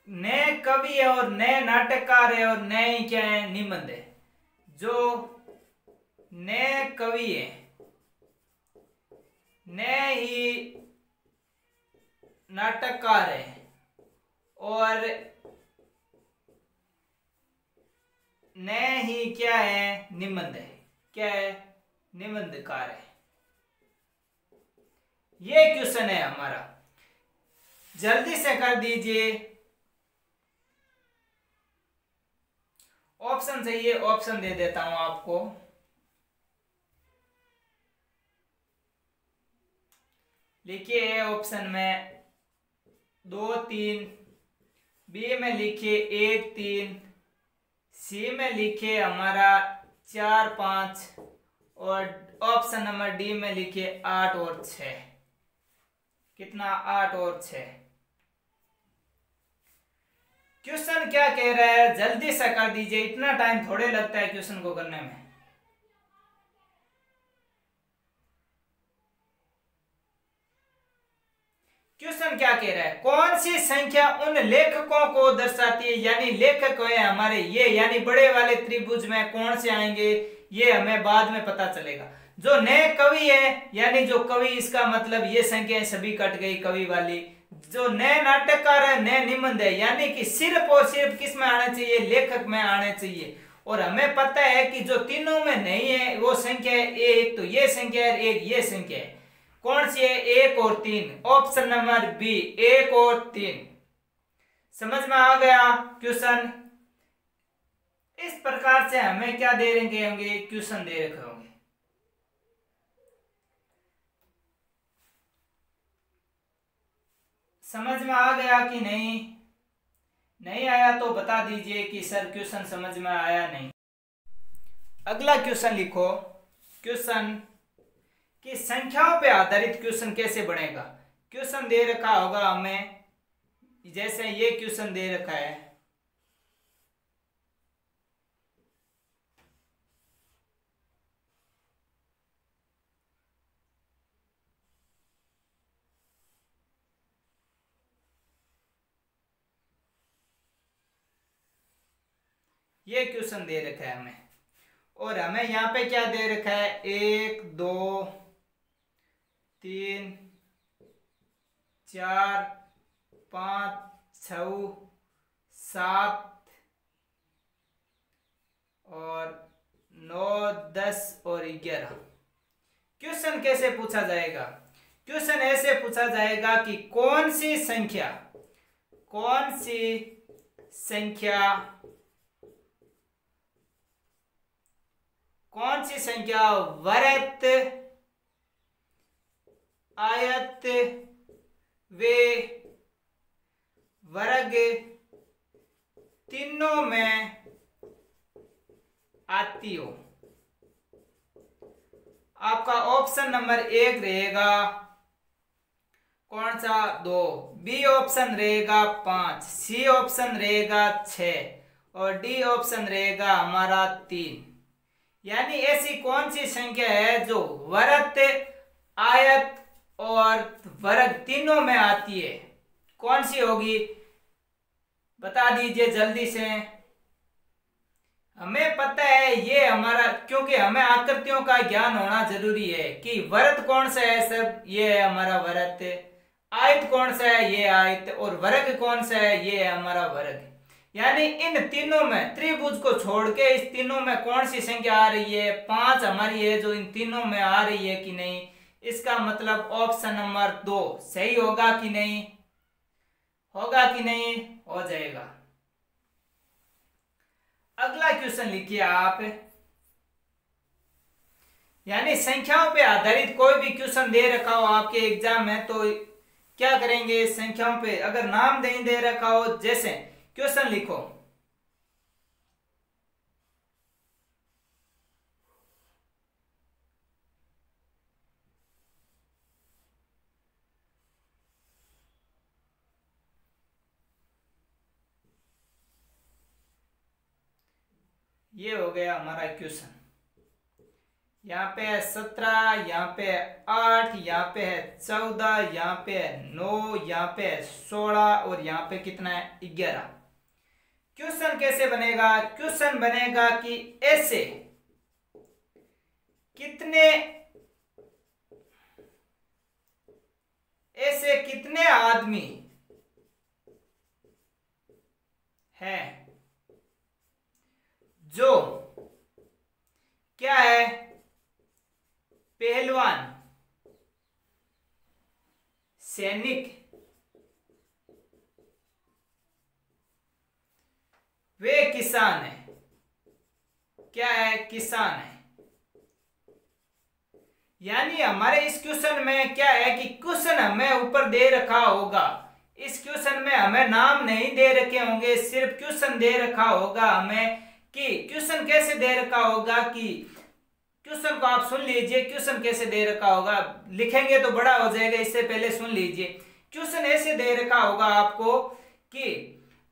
नए कवि है और नए नाटककार है और नए क्या है, निबंध है। जो नए कवि है, नए ही नाटककार है और नए ही क्या है, निबंध है, क्या है, निबंधकार है। ये क्वेश्चन है हमारा, जल्दी से कर दीजिए। ऑप्शन चाहिए, ऑप्शन दे देता हूं आपको। लिखिए ऑप्शन में 2 3, बी में लिखिए 1 3, सी में लिखिए हमारा 4 5 और ऑप्शन नंबर डी में लिखिए 8 और 6। कितना, 8 और 6। क्वेश्चन क्या कह रहा है, जल्दी से कर दीजिए, इतना टाइम थोड़े लगता है क्वेश्चन को करने में। क्वेश्चन क्या कह रहा है, कौन सी संख्या उन लेखकों को दर्शाती है, यानी लेखक है हमारे ये, यानी बड़े वाले त्रिभुज में कौन से आएंगे, ये हमें बाद में पता चलेगा। जो नए कवि है, यानी जो कवि, इसका मतलब ये संख्याएं सभी कट गई कवि वाली। जो नए नाटककार है, नए निबंध है, यानी कि सिर्फ और सिर्फ किस में आना चाहिए, लेखक में आने चाहिए। और हमें पता है कि जो तीनों में नहीं है वो संख्या है, एक तो ये संख्या है, एक ये संख्या है। कौन सी है, 1 और 3, ऑप्शन नंबर बी, 1 और 3। समझ में आ गया क्वेश्चन। इस प्रकार से हमें क्या दे रखे होंगे, क्वेश्चन दे रखे होंगे। समझ में आ गया कि नहीं, नहीं आया तो बता दीजिए कि सर क्वेश्चन समझ में आया नहीं। अगला क्वेश्चन लिखो, क्वेश्चन कि संख्याओं पे आधारित क्वेश्चन कैसे बनेगा। क्वेश्चन दे रखा होगा हमें, जैसे ये क्वेश्चन दे रखा है, ये क्वेश्चन दे रखा है हमें, और हमें यहाँ पे क्या दे रखा है, 1 2 3 4 5 6 7 और 9 10 और 11। क्वेश्चन कैसे पूछा जाएगा, क्वेश्चन ऐसे पूछा जाएगा कि कौन सी संख्या वृत्त, आयत व वर्ग तीनों में आती हो। आपका ऑप्शन नंबर 1 रहेगा कौन सा 2, बी ऑप्शन रहेगा 5, सी ऑप्शन रहेगा 6 और डी ऑप्शन रहेगा हमारा 3। यानी ऐसी कौन सी संख्या है जो वृत्त, आयत और वर्ग तीनों में आती है? कौन सी होगी, बता दीजिए जल्दी से। हमें पता है ये हमारा, क्योंकि हमें आकृतियों का ज्ञान होना जरूरी है कि वृत्त कौन सा है सर, ये है हमारा वृत्त, आयत कौन सा है, ये आयत, और वर्ग कौन सा है, ये है हमारा वर्ग। यानी इन तीनों में, त्रिभुज को छोड़ के इस तीनों में कौन सी संख्या आ रही है, 5 हमारी है जो इन तीनों में आ रही है कि नहीं। इसका मतलब ऑप्शन नंबर 2 सही होगा कि नहीं, होगा कि नहीं, हो जाएगा। अगला क्वेश्चन लिखिए आप। यानी संख्याओं पे आधारित कोई भी क्वेश्चन दे रखा हो आपके एग्जाम में तो क्या करेंगे, संख्याओं पे अगर नाम नहीं दे रखा हो, जैसे क्वेश्चन लिखो, ये हो गया हमारा क्वेश्चन। यहाँ पे है 17, यहाँ पे है 8, यहाँ पे है 14, यहाँ पे है 9, यहाँ पे है 16 और यहाँ पे कितना है 11। क्वेश्चन कैसे बनेगा, क्वेश्चन बनेगा कि ऐसे कितने आदमी हैं जो क्या है, पहलवान, सैनिक, वे किसान है, क्या है, किसान है। यानी हमारे इस क्वेश्चन में क्या है कि क्वेश्चन हमें ऊपर दे रखा होगा, इस क्वेश्चन में हमें नाम नहीं दे रखे होंगे, सिर्फ क्वेश्चन दे रखा होगा हमें। कि क्वेश्चन कैसे दे रखा होगा, कि क्वेश्चन को आप सुन लीजिए, क्वेश्चन कैसे दे रखा होगा, लिखेंगे तो बड़ा हो जाएगा, इससे पहले सुन लीजिए। क्वेश्चन ऐसे दे रखा होगा आपको कि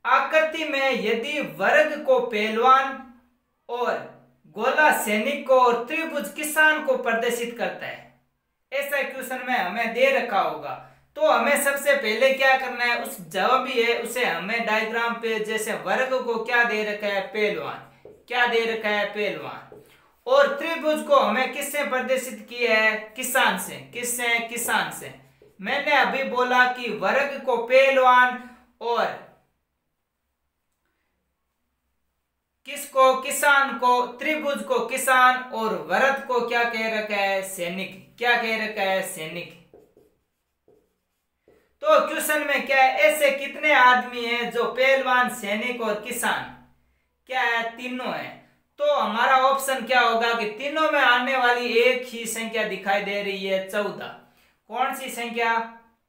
आकृति में यदि वर्ग को पहलवान और गोला सैनिक को और त्रिभुज किसान को प्रदर्शित करता है, ऐसा क्वेश्चन में हमें दे रखा होगा, तो हमें सबसे पहले क्या करना है, उस जो भी है उसे हमें डायग्राम पे, जैसे वर्ग को क्या दे रखा है, पहलवान, क्या दे रखा है, पहलवान, और त्रिभुज को हमें किससे प्रदर्शित किया है, किसान से, किससे, किसान से। मैंने अभी बोला कि वर्ग को पहलवान और किसको, किसान को, त्रिभुज को किसान और वृत्त को क्या कह रखा है, सैनिक, क्या कह रखा है, सैनिक। तो क्वेश्चन में क्या है, ऐसे कितने आदमी हैं जो पहलवान, सैनिक और किसान क्या है, तीनों है। तो हमारा ऑप्शन क्या होगा कि तीनों में आने वाली एक ही संख्या दिखाई दे रही है, 14। कौन सी संख्या,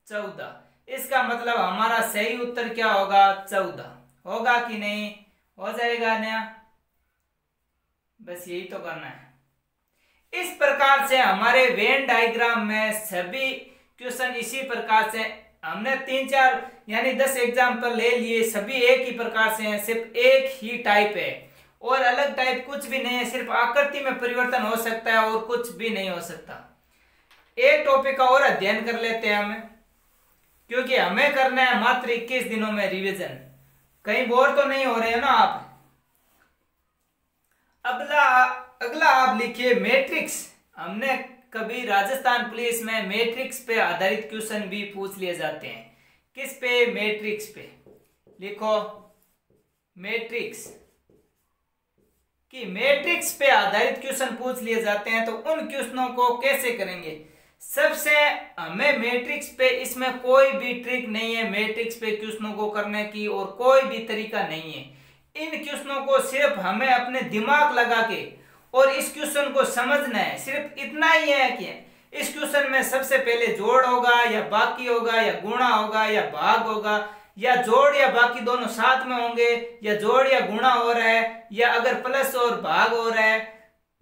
14। इसका मतलब हमारा सही उत्तर क्या होगा, 14 होगा कि नहीं, हो जाएगा नया। बस यही तो करना है। इस प्रकार से हमारे वेन डायग्राम में सभी क्वेश्चन इसी प्रकार से हमने 3-4 यानी 10 एग्जाम्पल ले लिए, सभी एक ही प्रकार से हैं, सिर्फ एक ही टाइप है और अलग टाइप कुछ भी नहीं है, सिर्फ आकृति में परिवर्तन हो सकता है और कुछ भी नहीं हो सकता। एक टॉपिक का और अध्ययन कर लेते हैं हमें, क्योंकि हमें करना है मात्र 21 दिनों में रिवीजन, कहीं बोर तो नहीं हो रहे हैं ना आप। अगला आप लिखिए मैट्रिक्स। हमने कभी राजस्थान पुलिस में मैट्रिक्स पे आधारित क्वेश्चन भी पूछ लिए जाते हैं। किस पे, मैट्रिक्स पे। लिखो मैट्रिक्स, कि मैट्रिक्स पे आधारित क्वेश्चन पूछ लिए जाते हैं, तो उन क्वेश्चनों को कैसे करेंगे। सबसे हमें मैट्रिक्स पे, इसमें कोई भी ट्रिक नहीं है मैट्रिक्स पे क्वेश्चनों को करने की, और कोई भी तरीका नहीं है। इन क्वेश्चनों को सिर्फ हमें अपने दिमाग लगा के और इस क्वेश्चन को समझना है, सिर्फ इतना ही है कि इस क्वेश्चन में सबसे पहले जोड़ होगा या बाकी होगा या गुणा होगा या भाग होगा, या जोड़ या बाकी दोनों साथ में होंगे, या जोड़ या गुणा हो रहा है, या अगर प्लस और भाग हो रहा है,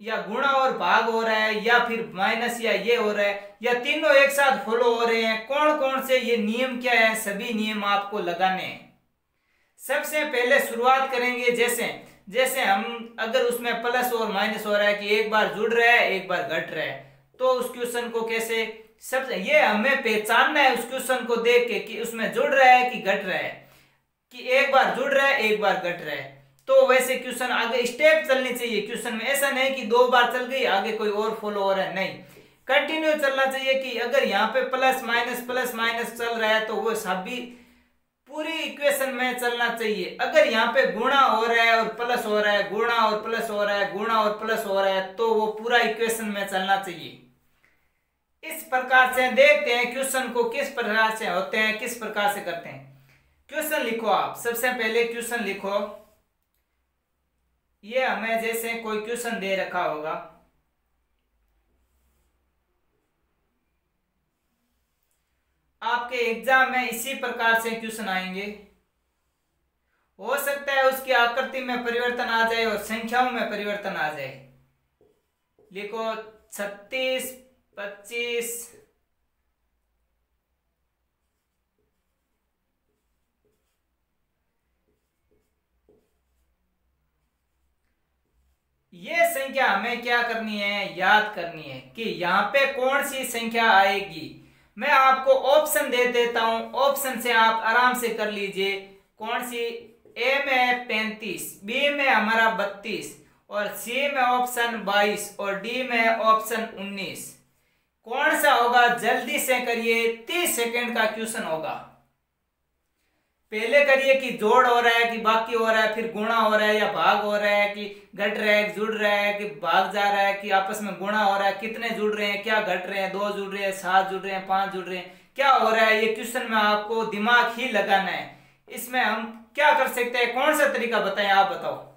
या गुणा और भाग हो रहा है, या फिर माइनस या ये हो रहा है, या तीनों एक साथ फॉलो हो रहे हैं, कौन कौन से ये नियम क्या है, सभी नियम आपको लगाने हैं। सबसे पहले शुरुआत करेंगे, जैसे जैसे हम अगर उसमें प्लस और माइनस हो रहा है कि एक बार जुड़ रहा है एक बार घट रहा है, तो उस क्वेश्चन को कैसे, सबसे ये हमें पहचानना है उस क्वेश्चन को देख के कि उसमें जुड़ रहा है कि घट रहा है, कि एक बार जुड़ रहा है एक बार घट रहा है। तो वैसे क्वेश्चन आगे स्टेप चलनी चाहिए क्वेश्चन में, ऐसा नहीं कि 2 बार चल गई आगे कोई और फॉलो हो रहा है, नहीं, कंटिन्यू चलना चाहिए। कि अगर यहाँ पे प्लस माइनस चल रहा है तो वो सभी पूरी इक्वेशन में चलना चाहिए। अगर यहाँ पे गुणा हो रहा है और प्लस हो रहा है, गुणा और प्लस हो रहा है, गुणा और प्लस हो रहा है, तो वो पूरा इक्वेशन में चलना चाहिए। इस प्रकार से देखते हैं क्वेश्चन को किस प्रकार से होते हैं, किस प्रकार से करते हैं। क्वेश्चन लिखो आप, सबसे पहले क्वेश्चन लिखो। ये हमें जैसे कोई क्वेश्चन दे रखा होगा, आपके एग्जाम में इसी प्रकार से क्वेश्चन आएंगे। हो सकता है उसकी आकृति में परिवर्तन आ जाए और संख्याओं में परिवर्तन आ जाए। लिखो 36, 25, ये संख्या हमें क्या करनी है, याद करनी है कि यहाँ पे कौन सी संख्या आएगी। मैं आपको ऑप्शन दे देता हूं, ऑप्शन से आप आराम से कर लीजिए। कौन सी, ए में 35, बी में हमारा 32 और सी में ऑप्शन 22 और डी में ऑप्शन 19। कौन सा होगा, जल्दी से करिए, 30 सेकंड का क्वेश्चन होगा। पहले करिए कि जोड़ हो रहा है कि बाकी हो रहा है, फिर गुणा हो रहा है या भाग हो रहा है, कि घट रहा है, जुड़ रहा है, कि भाग जा रहा है, कि आपस में गुणा हो रहा है, कितने जुड़ रहे हैं, क्या घट रहे हैं, 2 जुड़ रहे हैं, 7 जुड़ रहे हैं, 5 जुड़ रहे हैं, क्या हो रहा है। ये क्वेश्चन में आपको दिमाग ही लगाना है। इसमें हम क्या कर सकते हैं, कौन सा तरीका बताएं, आप बताओ।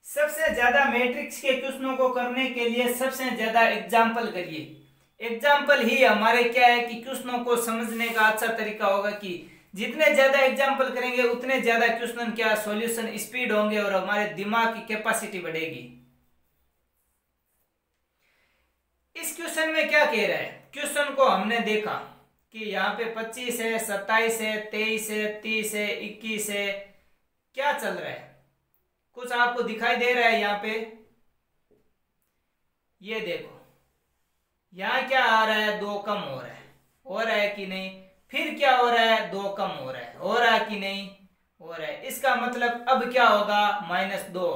सबसे ज्यादा मैट्रिक्स के क्वेश्चनों को करने के लिए सबसे ज्यादा एग्जाम्पल करिए। एग्जाम्पल ही हमारे क्या है कि क्वेश्चनों को समझने का अच्छा तरीका होगा, कि जितने ज्यादा एग्जाम्पल करेंगे उतने ज्यादा क्वेश्चन क्या सॉल्यूशन स्पीड होंगे और हमारे दिमाग की कैपेसिटी बढ़ेगी। इस क्वेश्चन में क्या कह रहा है, क्वेश्चन को हमने देखा कि यहाँ पे 25 है, 27 है, 23 है, 30 है, 21 है, क्या चल रहा है, कुछ आपको दिखाई दे रहा है यहाँ पे। ये देखो यहाँ क्या आ रहा है, 2 कम हो रहा है कि नहीं, फिर क्या हो रहा है, 2 कम हो रहा है कि नहीं, हो रहा है। इसका मतलब अब क्या होगा, -2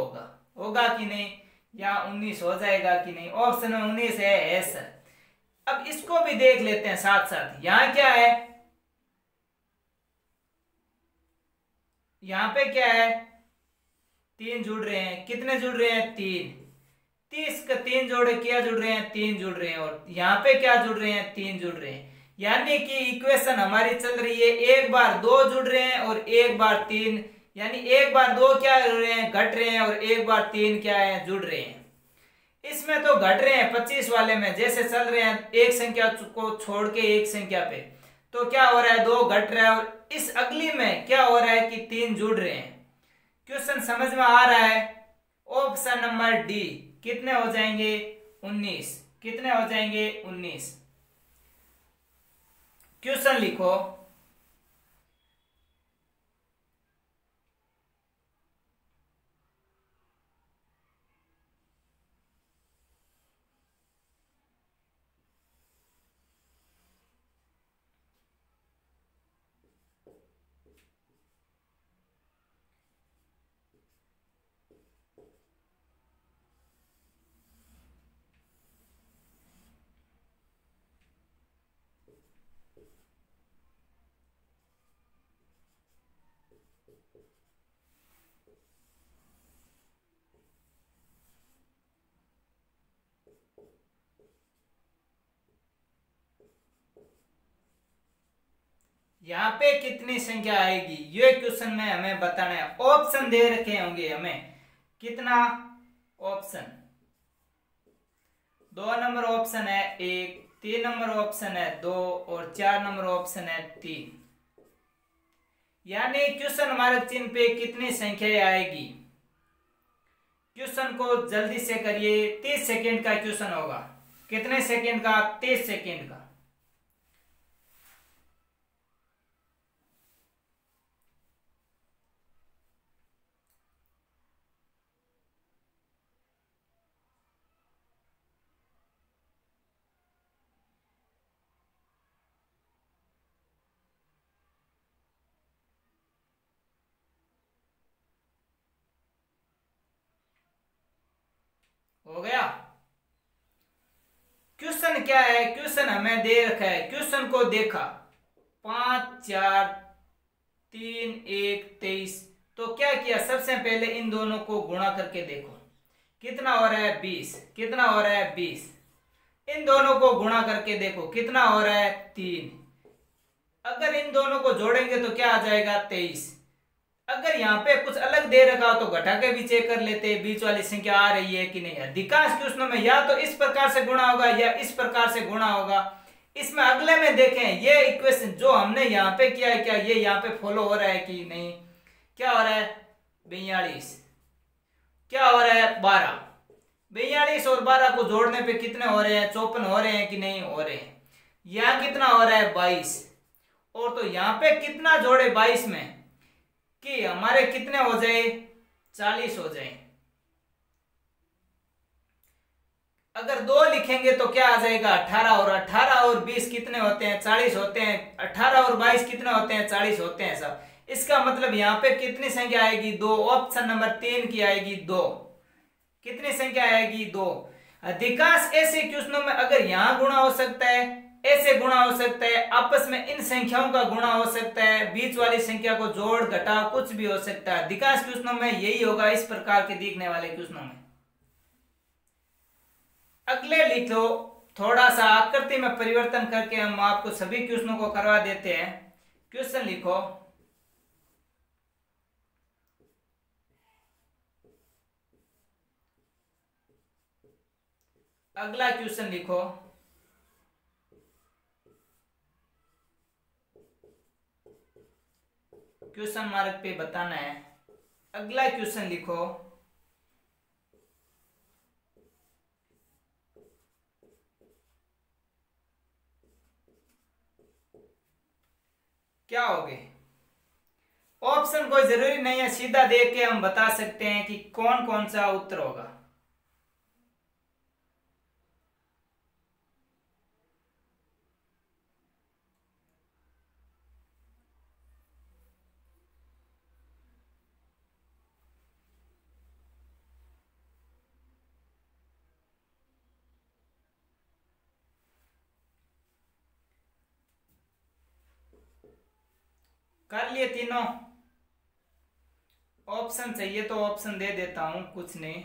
होगा कि नहीं, या 19 हो जाएगा कि नहीं। ऑप्शन में 19 है सर। अब इसको भी देख लेते हैं साथ साथ। यहाँ क्या है, यहाँ पे क्या है, 3 जुड़ रहे हैं, कितने जुड़ रहे हैं, 3, 30 का 3 जोड़े क्या जुड़ रहे हैं, 3 जुड़ रहे हैं, और यहाँ पे क्या जुड़ रहे हैं, 3 जुड़ रहे हैं। यानी कि इक्वेशन हमारी चल रही है, एक बार 2 जुड़ रहे हैं और एक बार 3, यानी एक बार 2 क्या जुड़ रहे हैं, घट रहे हैं, और एक बार 3 क्या है, जुड़ रहे हैं। इसमें तो घट रहे हैं, 25 वाले में जैसे चल रहे हैं एक संख्या को छोड़ के एक संख्या पे, तो क्या हो रहा है, 2 घट रहा है, और इस अगली में क्या हो रहा है कि 3 जुड़ रहे हैं। क्वेश्चन समझ में आ रहा है। ऑप्शन नंबर डी, कितने हो जाएंगे, 19, कितने हो जाएंगे, 19। क्वेश्चन लिखो। यहाँ पे कितनी संख्या आएगी, ये क्वेश्चन में हमें बताना है। ऑप्शन दे रखे होंगे हमें, कितना ऑप्शन, 2 नंबर ऑप्शन है 1, 3 नंबर ऑप्शन है 2 और 4 नंबर ऑप्शन है 3। यानी क्वेश्चन हमारे चिन्ह पे कितनी संख्या आएगी। क्वेश्चन को जल्दी से करिए। 30 सेकेंड का क्वेश्चन होगा। कितने सेकेंड का? 30 सेकेंड का। हो गया? क्वेश्चन क्या है? क्वेश्चन हमें दे रखा है। क्वेश्चन को देखा 5 4 3 1 23। तो क्या किया? सबसे पहले इन दोनों को गुणा करके देखो कितना हो रहा है 20। कितना हो रहा है 20। इन दोनों को गुणा करके देखो कितना हो रहा है 3। अगर इन दोनों को जोड़ेंगे तो क्या आ जाएगा 23। अगर यहाँ पे कुछ अलग दे रखा हो तो घटा के भी चेक कर लेते हैं बीच वाली संख्या आ रही है कि नहीं। अधिकांश क्वेश्चनों में या तो इस प्रकार से गुणा होगा या इस प्रकार से गुणा होगा। इसमें अगले में देखें ये इक्वेशन जो हमने यहाँ पे किया है, क्या ये यहाँ पे फॉलो हो रहा है कि नहीं। क्या हो रहा है 42। क्या हो रहा है 12। 42 और 12 को जोड़ने पे कितने हो रहे हैं? 54 हो रहे हैं कि नहीं हो रहे हैं। यहाँ कितना हो रहा है 22। और तो यहाँ पे कितना जोड़े 22 में कि हमारे कितने हो जाए 40 हो जाए। अगर 2 लिखेंगे तो क्या आ जाएगा 18। और 18 और 20 कितने होते हैं? 40 होते हैं। 18 और 22 कितने होते हैं? 40 होते हैं सब। इसका मतलब यहाँ पे कितनी संख्या आएगी? 2। ऑप्शन नंबर 3 की आएगी 2। कितनी संख्या आएगी? 2। अधिकांश ऐसे क्वेश्चनों में अगर यहाँ गुणा हो सकता है, ऐसे गुणा हो सकता है, आपस में इन संख्याओं का गुणा हो सकता है, बीच वाली संख्या को जोड़ घटा कुछ भी हो सकता है। अधिकांश क्वेश्चनों में यही होगा इस प्रकार के दिखने वाले क्वेश्चनों में। अगले लिखो थोड़ा सा आकृति में परिवर्तन करके हम आपको सभी क्वेश्चनों को करवा देते हैं। क्वेश्चन लिखो अगला क्वेश्चन लिखो क्वेश्चन मार्क पे बताना है। अगला क्वेश्चन लिखो क्या हो गए। ऑप्शन कोई जरूरी नहीं है, सीधा देख के हम बता सकते हैं कि कौन कौन सा उत्तर होगा। कर लिए तीनों। ऑप्शन चाहिए तो ऑप्शन दे देता हूं, कुछ नहीं।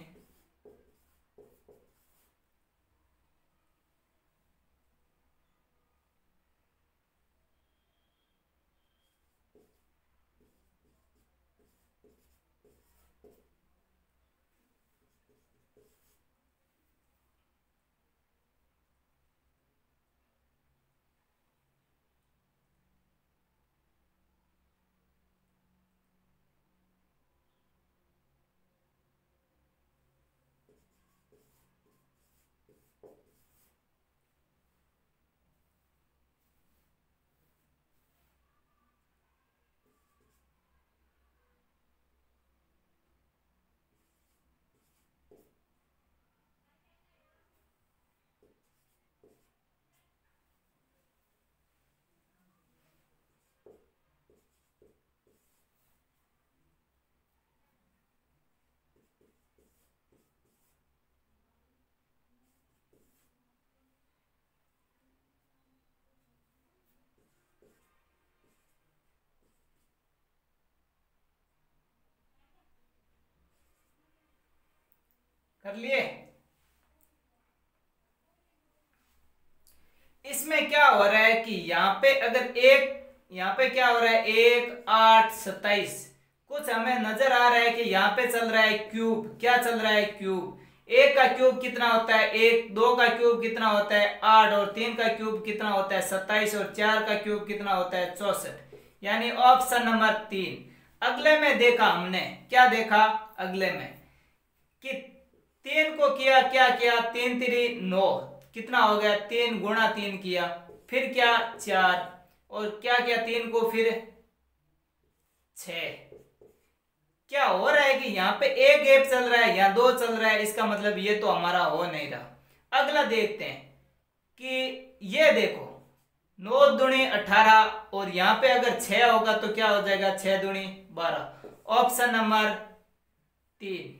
कर लिए। इसमें क्या हो रहा है कि यहाँ पे अगर यहाँ पे क्या हो रहा है 1 8 27। कुछ हमें नजर आ रहा है कि यहाँ पे चल रहा है क्यूब। क्या चल रहा है? क्यूब। 1 का क्यूब कितना होता है 1। 2 का क्यूब कितना होता है 8। और 3 का क्यूब कितना होता है 27। और 4 का क्यूब कितना होता है 64। यानी ऑप्शन नंबर 3। अगले में देखा हमने, क्या देखा अगले में कि 3 को किया, क्या किया, 3 3 9, कितना हो गया, 3 गुणा 3 किया, फिर क्या 4, और क्या किया 3 को, फिर 6। क्या हो रहा है कि यहाँ पे एक गैप चल रहा है, यहाँ 2 चल रहा है, इसका मतलब ये तो हमारा हो नहीं रहा। अगला देखते हैं कि ये देखो 9 दूनी 18, और यहाँ पे अगर 6 होगा तो क्या हो जाएगा, 6 दूनी 12। Option number 3।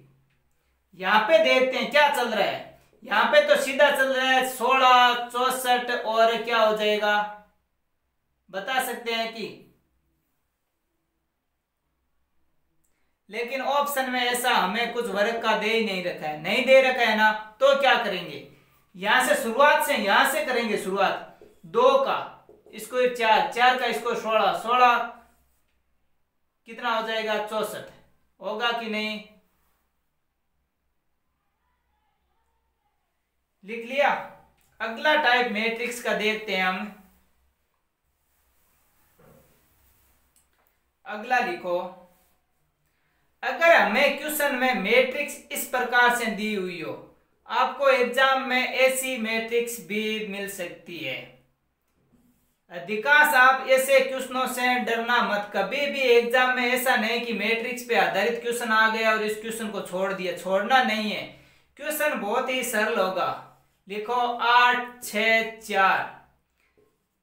यहाँ पे देखते हैं क्या चल रहा है, यहाँ पे तो सीधा चल रहा है 16 64, और क्या हो जाएगा बता सकते हैं कि, लेकिन ऑप्शन में ऐसा हमें कुछ वर्ग का दे ही नहीं रखा है, नहीं दे रखा है ना, तो क्या करेंगे, यहां से शुरुआत से, यहां से करेंगे शुरुआत, 2 का इसको 4, 4 का इसको 16, 16 कितना हो जाएगा 64, होगा कि नहीं, लिख लिया। अगला टाइप मैट्रिक्स का देखते हैं हम। अगला लिखो, अगर हमें क्वेश्चन में मैट्रिक्स इस प्रकार से दी हुई हो, आपको एग्जाम में ऐसी मैट्रिक्स भी मिल सकती है। अधिकांश आप ऐसे क्वेश्चनों से डरना मत, कभी भी एग्जाम में ऐसा नहीं कि मैट्रिक्स पे आधारित क्वेश्चन आ गया और इस क्वेश्चन को छोड़ दिया, छोड़ना नहीं है। क्वेश्चन बहुत ही सरल होगा। लिखो 8 6 4,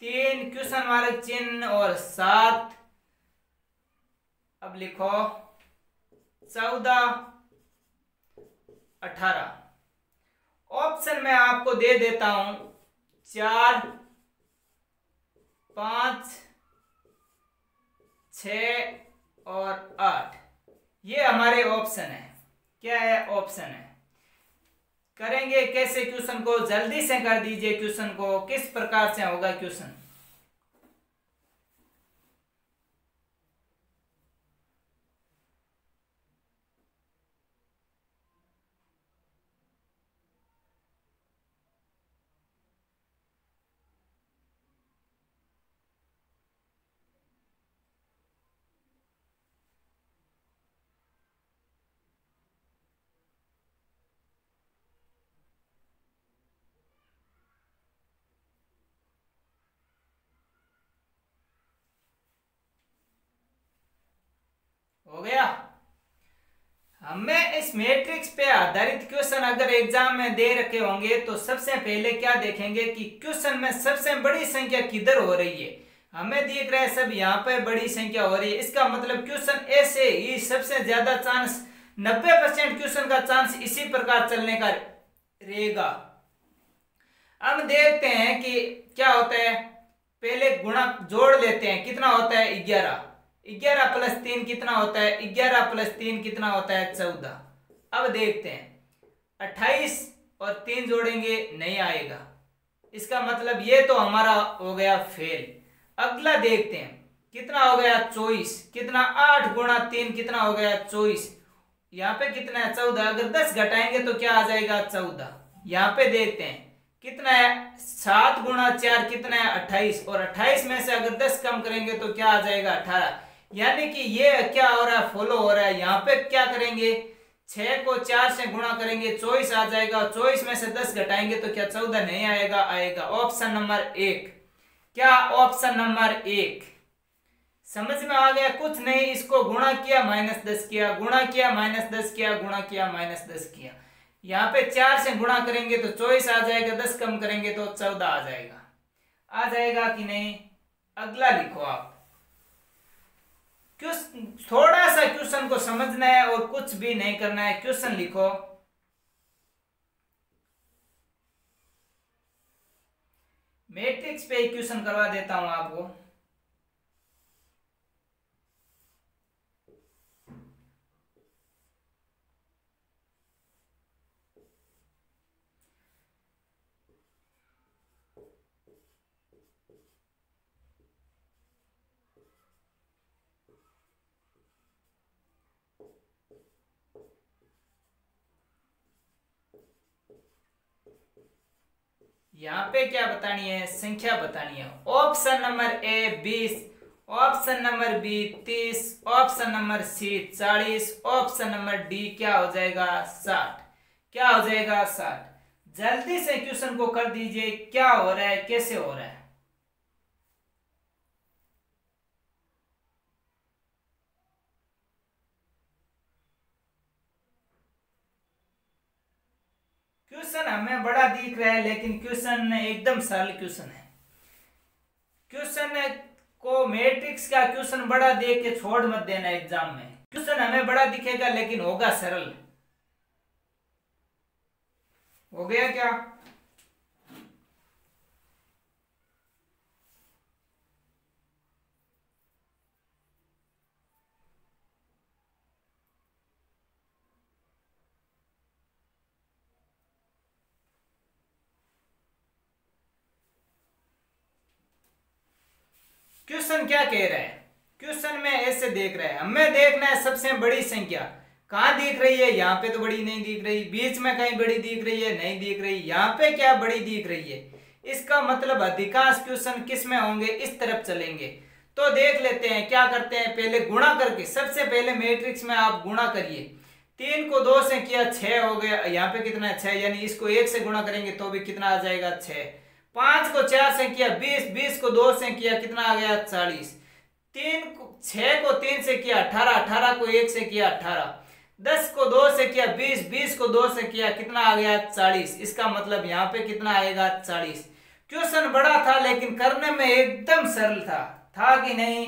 3 क्वेश्चन मार्क चिन्ह और 7, अब लिखो 14 18। ऑप्शन में आपको दे देता हूं 4 5 6 और 8, ये हमारे ऑप्शन है। क्या है, ऑप्शन है। करेंगे कैसे क्वेश्चन को, जल्दी से कर दीजिए क्वेश्चन को, किस प्रकार से होगा क्वेश्चन। हो गया। हमें इस मैट्रिक्स पे आधारित क्वेश्चन अगर एग्जाम में दे रखे होंगे तो सबसे पहले क्या देखेंगे कि क्वेश्चन में सबसे बड़ी संख्या किधर हो रही है। हमें दिख रहा है सब यहाँ पे बड़ी संख्या हो रही है, इसका मतलब क्वेश्चन ऐसे ही सबसे ज्यादा चांस 90% क्वेश्चन का चांस इसी प्रकार चलने का रहेगा। अब देखते हैं कि क्या होता है, पहले गुणा जोड़ लेते हैं, कितना होता है 11, 11 प्लस 3 कितना होता है, 11 प्लस 3 कितना होता है 14। अब देखते हैं 28 और 3 जोड़ेंगे नहीं आएगा, इसका मतलब ये तो हमारा हो गया फेल। अगला देखते हैं कितना हो गया 24, कितना 8 गुणा 3 कितना हो गया 24, यहाँ पे कितना है 14, अगर 10 घटाएंगे तो क्या आ जाएगा 14। यहाँ पे देखते हैं कितना है 7 गुणा 4 कितना है 28, और 28 में से अगर 10 कम करेंगे तो क्या आ जाएगा 18। यानी कि ये क्या हो रहा है, फॉलो हो रहा है। यहाँ पे क्या करेंगे 6 को 4 से गुणा करेंगे 24 आ जाएगा, 24 में से 10 घटाएंगे तो क्या 14 नहीं आएगा, आएगा। ऑप्शन नंबर 1, क्या ऑप्शन नंबर 1 समझ में आ गया। कुछ नहीं, इसको गुणा किया -10 किया, गुणा किया -10 किया, गुणा किया -10 किया। यहाँ पे 4 से गुणा करेंगे तो 24 आ जाएगा, 10 कम करेंगे तो 14 आ जाएगा। आ जाएगा कि नहीं। अगला लिखो आप, थोड़ा सा क्वेश्चन को समझना है और कुछ भी नहीं करना है। क्वेश्चन लिखो, मैट्रिक्स पे क्वेश्चन करवा देता हूं आपको। यहाँ पे क्या बतानी है, संख्या बतानी है। Option number A 20, option number B 30, option number C 40, option number D क्या हो जाएगा 60। क्या हो जाएगा 60। जल्दी से क्वेश्चन को कर दीजिए, क्या हो रहा है, कैसे हो रहा है। क्वेश्चन हमें बड़ा दिख रहा है, लेकिन क्वेश्चन एकदम सरल क्वेश्चन है। क्वेश्चन को मैट्रिक्स का क्वेश्चन बड़ा देख के छोड़ मत देना एग्जाम में। क्वेश्चन हमें बड़ा दिखेगा लेकिन होगा सरल। हो गया क्या? क्वेश्चन क्या कह रहा है? क्वेश्चन में ऐसे देख रहा है, हमें देखना है सबसे बड़ी संख्या कहां दिख रही है। यहाँ पे तो बड़ी नहीं दिख रही, बीच में कहीं बड़ी दिख रही है, नहीं दिख रही, यहाँ पे क्या बड़ी दिख रही है। इसका मतलब अधिकांश क्वेश्चन किस में होंगे, इस तरफ चलेंगे। तो देख लेते हैं क्या करते हैं, पहले गुणा करके। सबसे पहले मैट्रिक्स में आप गुणा करिए। 3 को 2 से किया 6 हो गया, यहाँ पे कितना है 6, यानी इसको 1 से गुणा करेंगे तो भी कितना आ जाएगा 6। 5 को 4 से किया 20, 20 को 2 से किया कितना आ गया 40। 6 को 3 से किया 18, 18 को 1 से किया 18, 10 को 2 से किया 20, 20 को 2 से किया कितना आ गया 40। इसका मतलब यहाँ पे कितना आएगा 40। क्वेश्चन बड़ा था लेकिन करने में एकदम सरल था कि नहीं?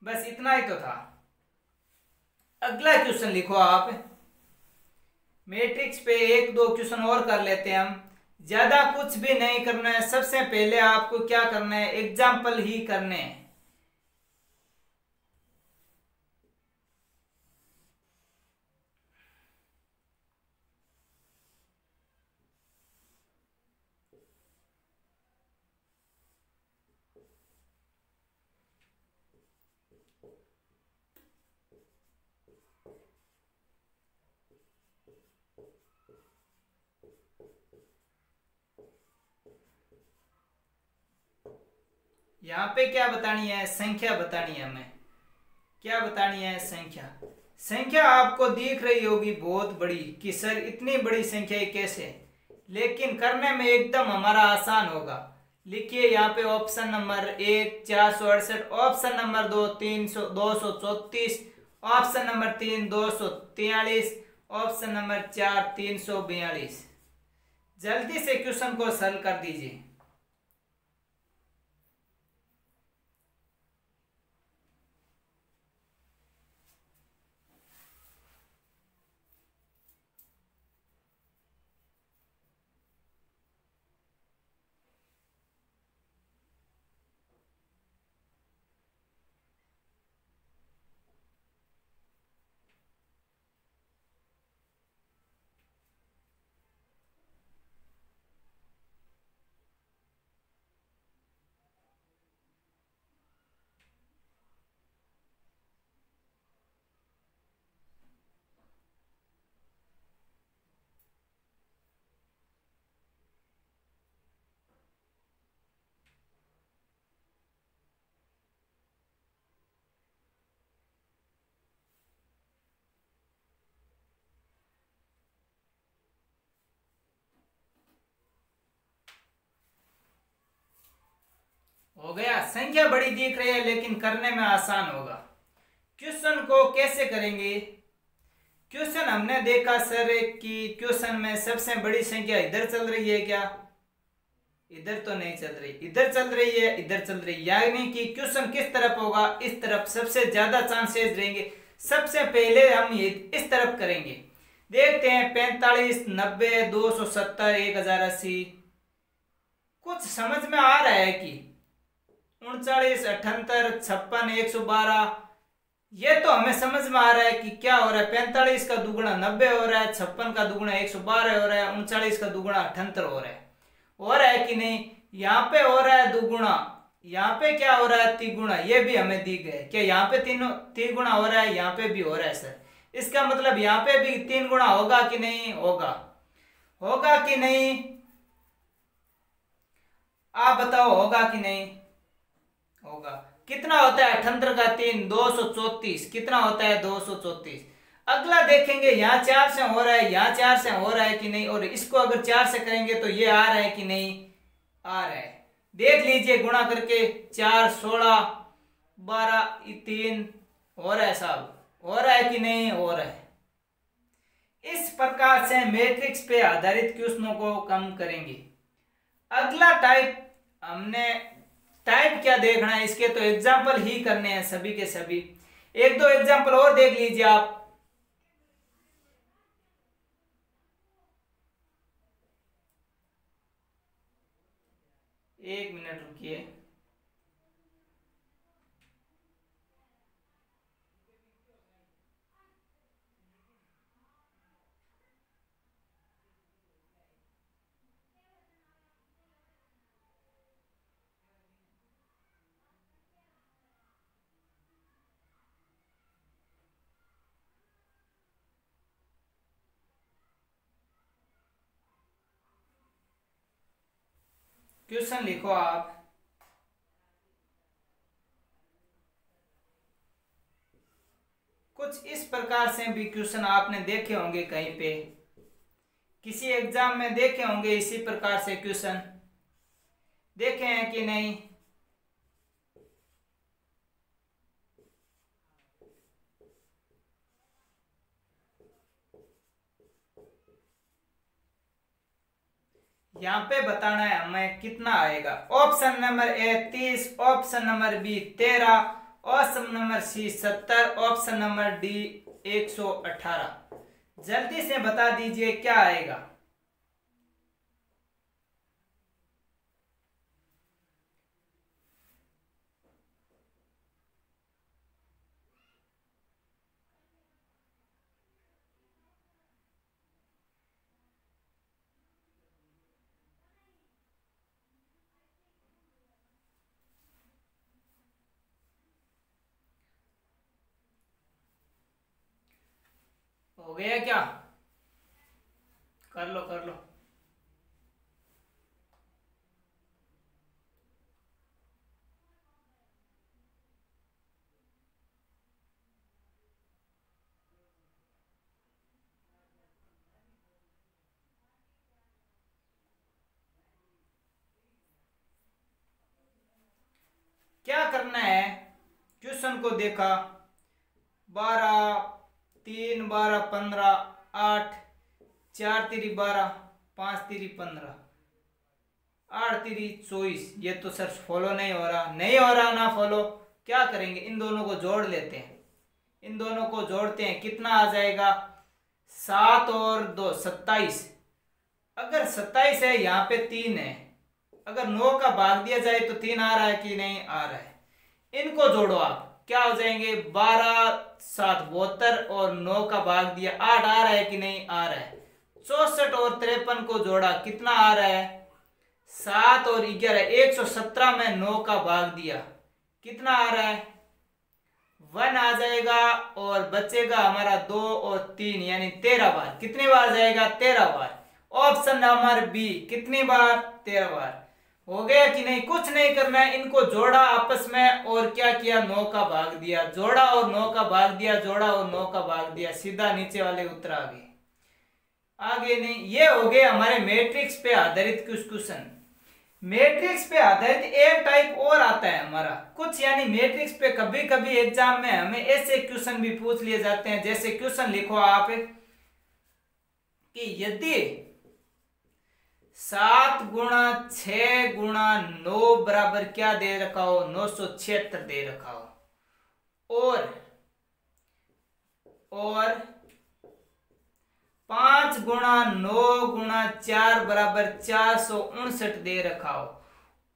बस इतना ही तो था। अगला क्वेश्चन लिखो आप। मैट्रिक्स पे 1-2 क्वेश्चन और कर लेते हैं हम। ज्यादा कुछ भी नहीं करना है, सबसे पहले आपको क्या करना है, एग्जाम्पल ही करने हैं। यहाँ पे क्या बतानी है, संख्या बतानी है हमें। क्या बतानी है, संख्या। संख्या आपको दिख रही होगी बहुत बड़ी कि सर इतनी बड़ी संख्या कैसे, लेकिन करने में एकदम हमारा आसान होगा। लिखिए यहाँ पे option number 1 468, option number 2 234, option number 3 243, option number 4 342। जल्दी से क्वेश्चन को हल कर दीजिए। हो गया। संख्या बड़ी दिख रही है लेकिन करने में आसान होगा। क्वेश्चन को कैसे करेंगे? क्वेश्चन हमने देखा सर कि क्वेश्चन में सबसे बड़ी संख्या इधर चल रही है क्या? इधर तो नहीं चल रही, इधर चल रही है, इधर चल रही है, यानी कि क्वेश्चन किस तरफ होगा, इस तरफ सबसे ज्यादा चांसेस रहेंगे। सबसे पहले हम ये इस तरफ करेंगे। देखते हैं 45, 90, 270, 1080। कुछ समझ में आ रहा है कि 39, 78, 56, 112, ये तो हमें समझ में आ रहा है कि क्या हो रहा है। 45 का दुगुना 90 हो रहा है, 56 का दुगुना 112 हो रहा है, 39 का दुगुना 78 हो रहा है कि नहीं? यहाँ पे हो रहा है दुगुना, यहाँ पे क्या हो रहा है तिगुना, ये भी हमें दी गए कि यहाँ पे तिगुना हो रहा है, यहाँ पे भी हो रहा है सर। इसका मतलब यहाँ पे भी 3 गुना होगा कि नहीं? होगा कि नहीं? आप बताओ, होगा कि नहीं? होगा। कितना होता है 78 का 3 234, कितना होता है 234। अगला देखेंगे यहाँ 4 से हो रहा है, यहाँ 4 से हो रहा है कि नहीं, और इसको अगर 4 से करेंगे तो ये आ रहा है कि नहीं, आ रहा है। देख लीजिए गुणा करके, 4 16 12 3 हो रहा है साहब, हो रहा है कि नहीं, हो रहा है। इस प्रकार से मैट्रिक्स पे आधारित क्वेश्चनों को कम करेंगे। अगला टाइप, हमने टाइप क्या देखना है, इसके तो एग्जाम्पल ही करने हैं सभी के सभी। एक दो एग्जाम्पल और देख लीजिए आप। एक मिनट रुकिए। क्वेश्चन लिखो आप। कुछ इस प्रकार से भी क्वेश्चन आपने देखे होंगे कहीं पे, किसी एग्जाम में देखे होंगे इसी प्रकार से क्वेश्चन, देखे हैं कि नहीं। यहाँ पे बताना है हमें कितना आएगा। Option number A 30, option number B 13, option number C 70, option number D 118। जल्दी से बता दीजिए क्या आएगा। हो गया क्या? कर लो कर लो। क्या करना है, क्वेश्चन को देखा, 12 3 12 15 8 4 तिरी 12 5 तिरी 15 8 तिरी 24। ये तो सर फॉलो नहीं हो रहा, नहीं हो रहा ना फॉलो। क्या करेंगे, इन दोनों को जोड़ लेते हैं, इन दोनों को जोड़ते हैं, कितना आ जाएगा 7 और 2 27। अगर 27 है, यहाँ पे 3 है, अगर 9 का भाग दिया जाए तो 3 आ रहा है कि नहीं, आ रहा है। इनको जोड़ो आप, क्या हो जाएंगे 12 7 72 और 9 का भाग दिया 8 आ रहा है कि नहीं, आ रहा है। 64 और 53 को जोड़ा, कितना आ रहा है 7 और 11, 117 में 9 का भाग दिया, कितना आ रहा है 1 आ जाएगा, और बचेगा हमारा 2 और 3 यानी 13 बार। कितनी बार जाएगा 13 बार। ऑप्शन नंबर बी कितनी बार 13 बार। हो गया कि नहीं, कुछ नहीं करना है, इनको जोड़ा आपस में और क्या किया 9 का भाग दिया, जोड़ा और 9 का भाग दिया, जोड़ा और 9 का भाग दिया, सीधा नीचे वाले उत्तर आ गए। आगे नहीं, ये हो गए हमारे मैट्रिक्स पे आधारित कुछ क्वेश्चन। मैट्रिक्स पे आधारित एक टाइप और आता है हमारा कुछ, यानी मैट्रिक्स पे कभी कभी एग्जाम में हमें ऐसे क्वेश्चन भी पूछ लिए जाते हैं। जैसे क्वेश्चन लिखो आप कि यदि 7 गुणा 6 गुणा 9 बराबर क्या दे रखा हो 976 दे रखा हो, और 5 गुणा 9 गुणा 4 बराबर 459 दे रखा हो,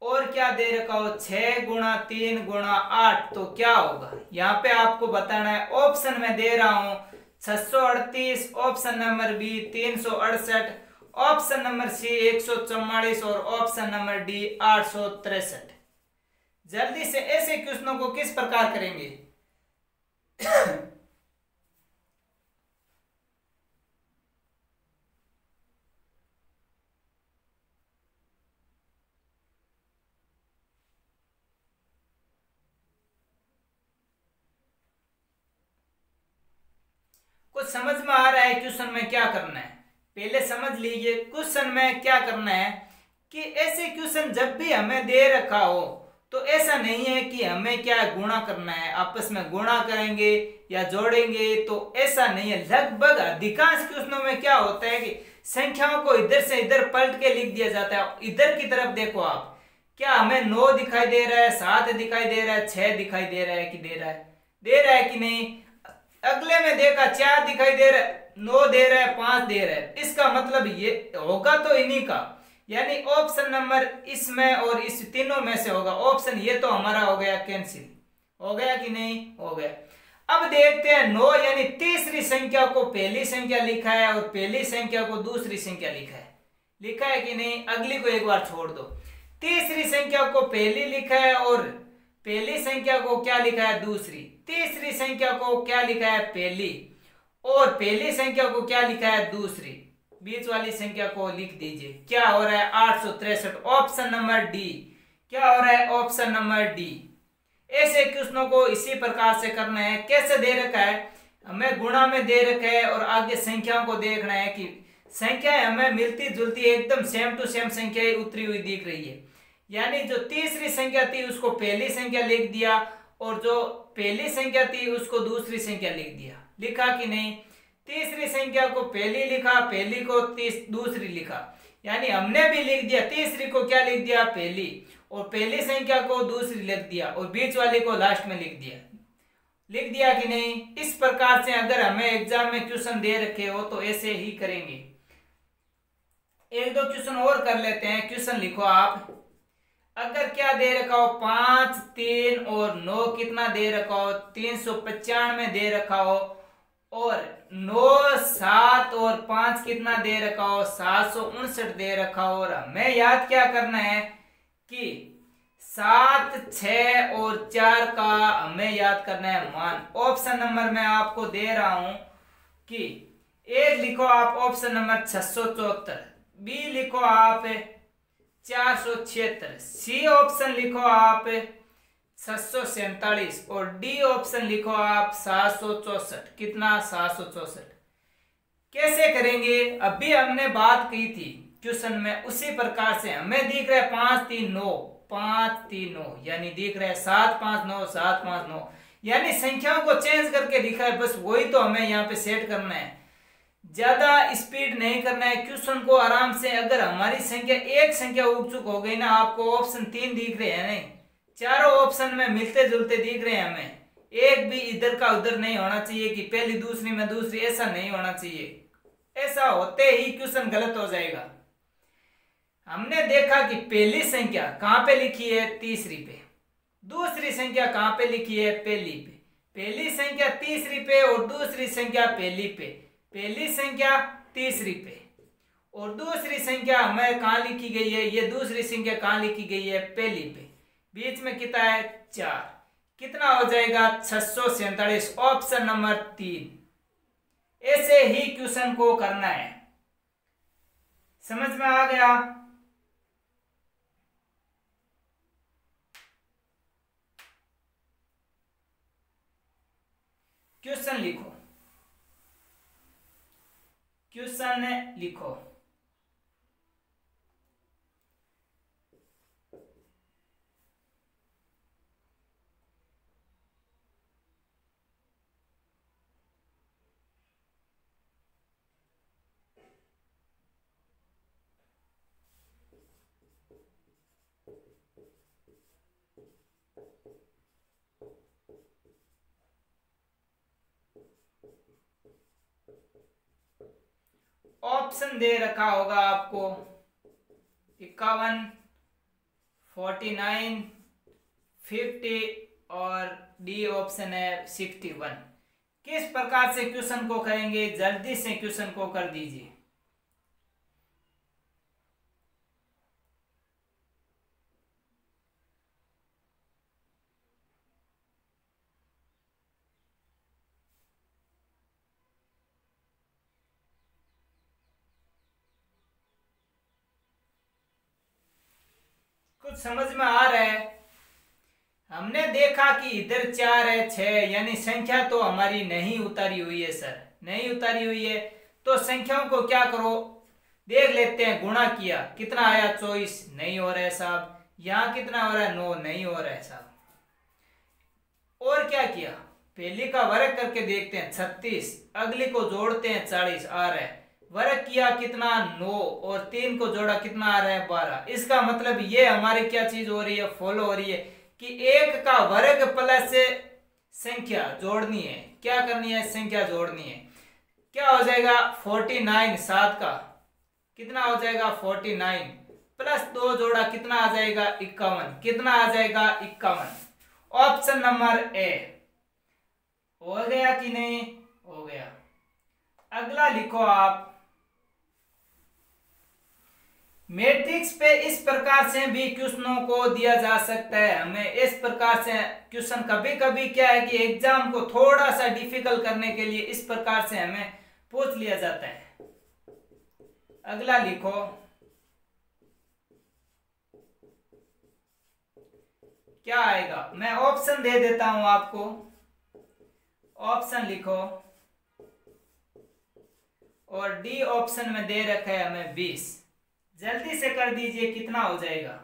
और क्या दे रखा हो 6 गुणा 3 गुणा 8, तो क्या होगा यहाँ पे आपको बताना है। ऑप्शन में दे रहा हूं 638, option number B 368, option number C 144 और ऑप्शन नंबर डी 863। जल्दी से ऐसे क्वेश्चनों को किस प्रकार करेंगे कुछ समझ में आ रहा है क्वेश्चन में क्या करना है? पहले समझ लीजिए क्वेश्चन में क्या करना है कि ऐसे क्वेश्चन जब भी हमें दे रखा हो तो ऐसा नहीं है कि हमें क्या गुणा करना है, आपस में गुणा करेंगे या जोड़ेंगे, तो ऐसा नहीं है। लगभग अधिकांश क्वेश्चनों में क्या होता है कि संख्याओं को इधर से इधर पलट के लिख दिया जाता है। इधर की तरफ देखो आप, क्या हमें 9 दिखाई दे रहा है, 7 दिखाई दे रहा है, 6 दिखाई दे रहा है कि दे रहा है कि नहीं? अगले में देखा 4 दिखाई दे रहा है, 9 दे रहा है, 5 दे रहा है। इसका मतलब ये होगा तो इन्हीं का, यानी ऑप्शन नंबर इसमें और इस तीनों में से होगा। ऑप्शन ये तो हमारा हो गया कैंसिल, हो गया कि नहीं? हो गया। अब देखते हैं 9 यानी तीसरी संख्या को पहली संख्या लिखा है और पहली संख्या को दूसरी संख्या लिखा है कि नहीं? अगली को एक बार छोड़ दो। तीसरी संख्या को पहली लिखा है और पहली संख्या को क्या लिखा है? दूसरी। तीसरी संख्या को क्या लिखा है? पहली, और पहली संख्या को क्या लिखा है? दूसरी। बीच वाली संख्या को लिख दीजिए। क्या हो रहा है? 863। Option number D. क्या हो रहा है? Option number D. ऐसे क्वेश्चनों को इसी प्रकार से करना है। कैसे दे रखा है? हमें गुणा में दे रखा है और आगे संख्याओं को देखना है कि संख्याएं हमें मिलती जुलती एकदम सेम टू सेम संख्याएं उतरी हुई दिख रही है। यानी जो तीसरी संख्या थी उसको पहली संख्या लिख दिया और जो पहली संख्या थी उसको दूसरी संख्या लिख दिया। लिखा कि नहीं? तीसरी संख्या को पहली लिखा, पहली को दूसरी लिखा, यानी हमने भी लिख दिया। तीसरी को क्या लिख दिया? पहली, और पहली संख्या को दूसरी लिख दिया और बीच वाली को लास्ट में लिख दिया कि नहीं? इस प्रकार से अगर हमें एग्जाम में क्वेश्चन दे रखे हो तो ऐसे ही करेंगे। एक दो क्वेश्चन और कर लेते हैं। क्वेश्चन लिखो आप। अगर क्या दे रखा हो? 5, 3 और 9 कितना दे रखा हो? 395 दे रखा हो, और 9, 7 और 5 कितना दे रखा हो? 759 दे रखा हो। और हमें याद क्या करना है कि 7, 6 और 4 का हमें याद करना है मान। ऑप्शन नंबर मैं आपको दे रहा हूं कि ए लिखो आप ऑप्शन नंबर 674, बी लिखो आप 476, सी ऑप्शन लिखो आप 747 और डी ऑप्शन लिखो आप 764। कितना? 764। कैसे करेंगे? अभी हमने बात की थी क्वेश्चन में, उसी प्रकार से हमें दिख रहा है 5, 3, 9, 5, 3, 9, यानी दिख रहा है 7, 5, 9, 7, 5, 9, यानी संख्याओं को चेंज करके लिखा है। बस वही तो हमें यहाँ पे सेट करना है, ज्यादा स्पीड नहीं करना है क्वेश्चन को। आराम से अगर हमारी संख्या एक संख्या उग चुक हो गई ना, आपको ऑप्शन 3 दिख रहे हैं नहीं, चारों ऑप्शन में मिलते जुलते दिख रहे हैं हमें, एक भी इधर का उधर नहीं होना चाहिए कि पहली दूसरी में दूसरी, ऐसा नहीं होना चाहिए। ऐसा होते ही क्वेश्चन गलत हो जाएगा। हमने देखा कि पहली संख्या कहां पे लिखी है? तीसरी पे। दूसरी संख्या कहां पे लिखी है? पहली पे। पहली संख्या तीसरी पे और दूसरी संख्या पहली पे। पहली संख्या तीसरी पे और दूसरी संख्या हमें कहां लिखी गई है? ये दूसरी संख्या कहां लिखी गई है? पहली पे। बीच में कितना है? 4। कितना हो जाएगा? 647। Option number 3। ऐसे ही क्वेश्चन को करना है। समझ में आ गया? क्वेश्चन लिखो, क्वेश्चन लिखो। ऑप्शन दे रखा होगा आपको 51, 49, 50 और डी ऑप्शन है 61। किस प्रकार से क्वेश्चन को करेंगे? जल्दी से क्वेश्चन को कर दीजिए। कुछ समझ में आ रहा है? हमने देखा कि इधर 4 है, 6, यानी संख्या तो हमारी नहीं उतारी हुई है सर। नहीं उतारी हुई है। तो संख्याओं को क्या करो, देख लेते हैं। गुणा किया, कितना आया 24, नहीं हो रहा है साहब। यहाँ कितना हो रहा है 9, नहीं हो रहा है साहब। और क्या किया, पहली का वर्ग करके देखते हैं 36, अगली को जोड़ते हैं 40, आ रहा है। वर्ग किया कितना 9 और 3 को जोड़ा कितना आ रहा है 12। इसका मतलब ये हमारी क्या चीज हो रही है, फॉलो हो रही है कि 1 का वर्ग प्लस संख्या जोड़नी है। क्या करनी है, संख्या जोड़नी है। क्या हो जाएगा 49, 7 का कितना हो जाएगा 49 प्लस 2 जोड़ा कितना आ जाएगा 51, कितना आ जाएगा 51। ऑप्शन नंबर ए। हो गया कि नहीं, हो गया। अगला लिखो आप, मैट्रिक्स पे इस प्रकार से भी क्वेश्चनों को दिया जा सकता है। हमें इस प्रकार से क्वेश्चन कभी कभी क्या है कि एग्जाम को थोड़ा सा डिफिकल्ट करने के लिए इस प्रकार से हमें पूछ लिया जाता है। अगला लिखो, क्या आएगा, मैं ऑप्शन दे देता हूं आपको। ऑप्शन लिखो और डी ऑप्शन में दे रखा है हमें 20। जल्दी से कर दीजिए, कितना हो जाएगा।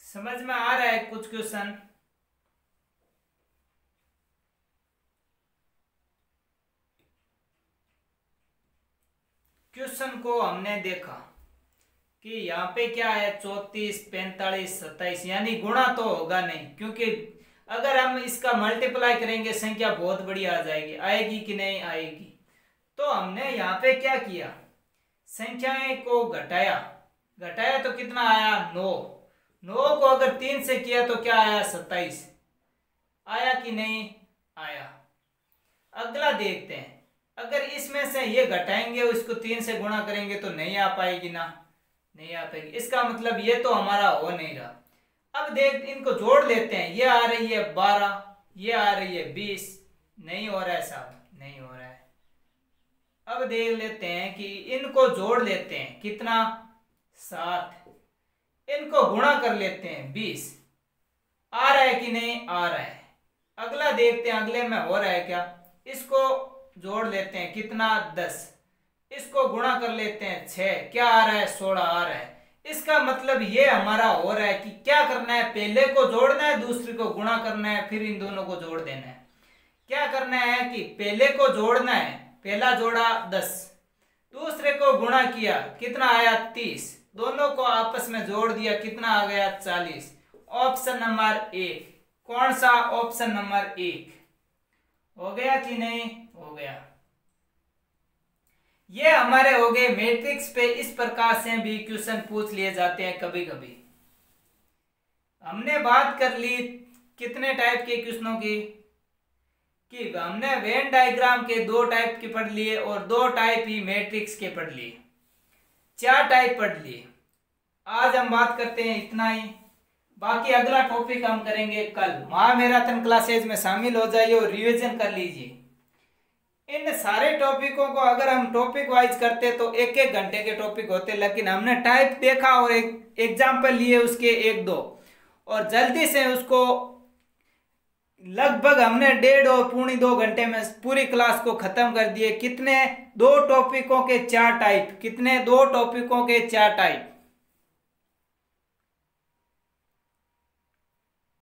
समझ में आ रहा है कुछ क्वेश्चन। क्वेश्चन को हमने देखा कि यहाँ पे क्या है 34, 45, 27, यानी गुणा तो होगा नहीं, क्योंकि अगर हम इसका मल्टीप्लाई करेंगे संख्या बहुत बड़ी आ जाएगी। आएगी कि नहीं आएगी। तो हमने यहाँ पे क्या किया, संख्याएं को घटाया। घटाया तो कितना आया 9। 9 को अगर 3 से किया तो क्या आया 27। आया कि नहीं आया। अगला देखते हैं, अगर इसमें से ये घटाएंगे उसको 3 से गुणा करेंगे तो नहीं आ पाएगी ना, नहीं आ पाएगी। इसका मतलब ये तो हमारा हो नहीं रहा। अब देख, इनको जोड़ लेते हैं। ये आ रही है 12, ये आ रही है 20, नहीं हो रहा है साहब, नहीं हो रहा है। अब देख लेते हैं कि इनको जोड़ लेते हैं, कितना 7, इनको गुणा कर लेते हैं 20। आ रहा है कि नहीं आ रहा है। अगला देखते हैं, अगले में हो रहा है क्या। इसको जोड़ लेते हैं, कितना 10, इसको गुणा कर लेते हैं 6, क्या आ रहा है 16 आ रहा है। इसका मतलब ये हमारा हो रहा है कि क्या करना है, पहले को जोड़ना है, दूसरे को गुणा करना है, फिर इन दोनों को जोड़ देना है। क्या करना है कि पहले को जोड़ना है, पहला जोड़ा 10, दूसरे को गुणा किया, कितना आया 30, दोनों को आपस में जोड़ दिया, कितना आ गया 40। Option number 1। कौन सा, ऑप्शन नंबर 1। हो गया कि नहीं हो गया। ये हमारे हो गए मैट्रिक्स पे इस प्रकार से भी क्वेश्चन पूछ लिए जाते हैं कभी कभी। हमने बात कर ली कितने टाइप के क्वेश्चनों की, कि हमने वेन डायग्राम के 2 टाइप के पढ़ लिए और 2 टाइप ही मैट्रिक्स के पढ़ लिए, 4 टाइप पढ़ लिए। आज हम बात करते हैं इतना ही। बाकी अगला टॉपिक हम करेंगे कल। महामैराथन क्लासेज में शामिल हो जाइए और रिवीजन कर लीजिए। इन सारे टॉपिकों को अगर हम टॉपिक वाइज करते तो 1-1 घंटे के टॉपिक होते, लेकिन हमने टाइप देखा और एक एग्जाम्पल लिए उसके 1-2 और जल्दी से उसको लगभग हमने 1.5 और पौने 2 घंटे में पूरी क्लास को खत्म कर दिए। कितने? 2 टॉपिकों के 4 टाइप। कितने? 2 टॉपिकों के 4 टाइप।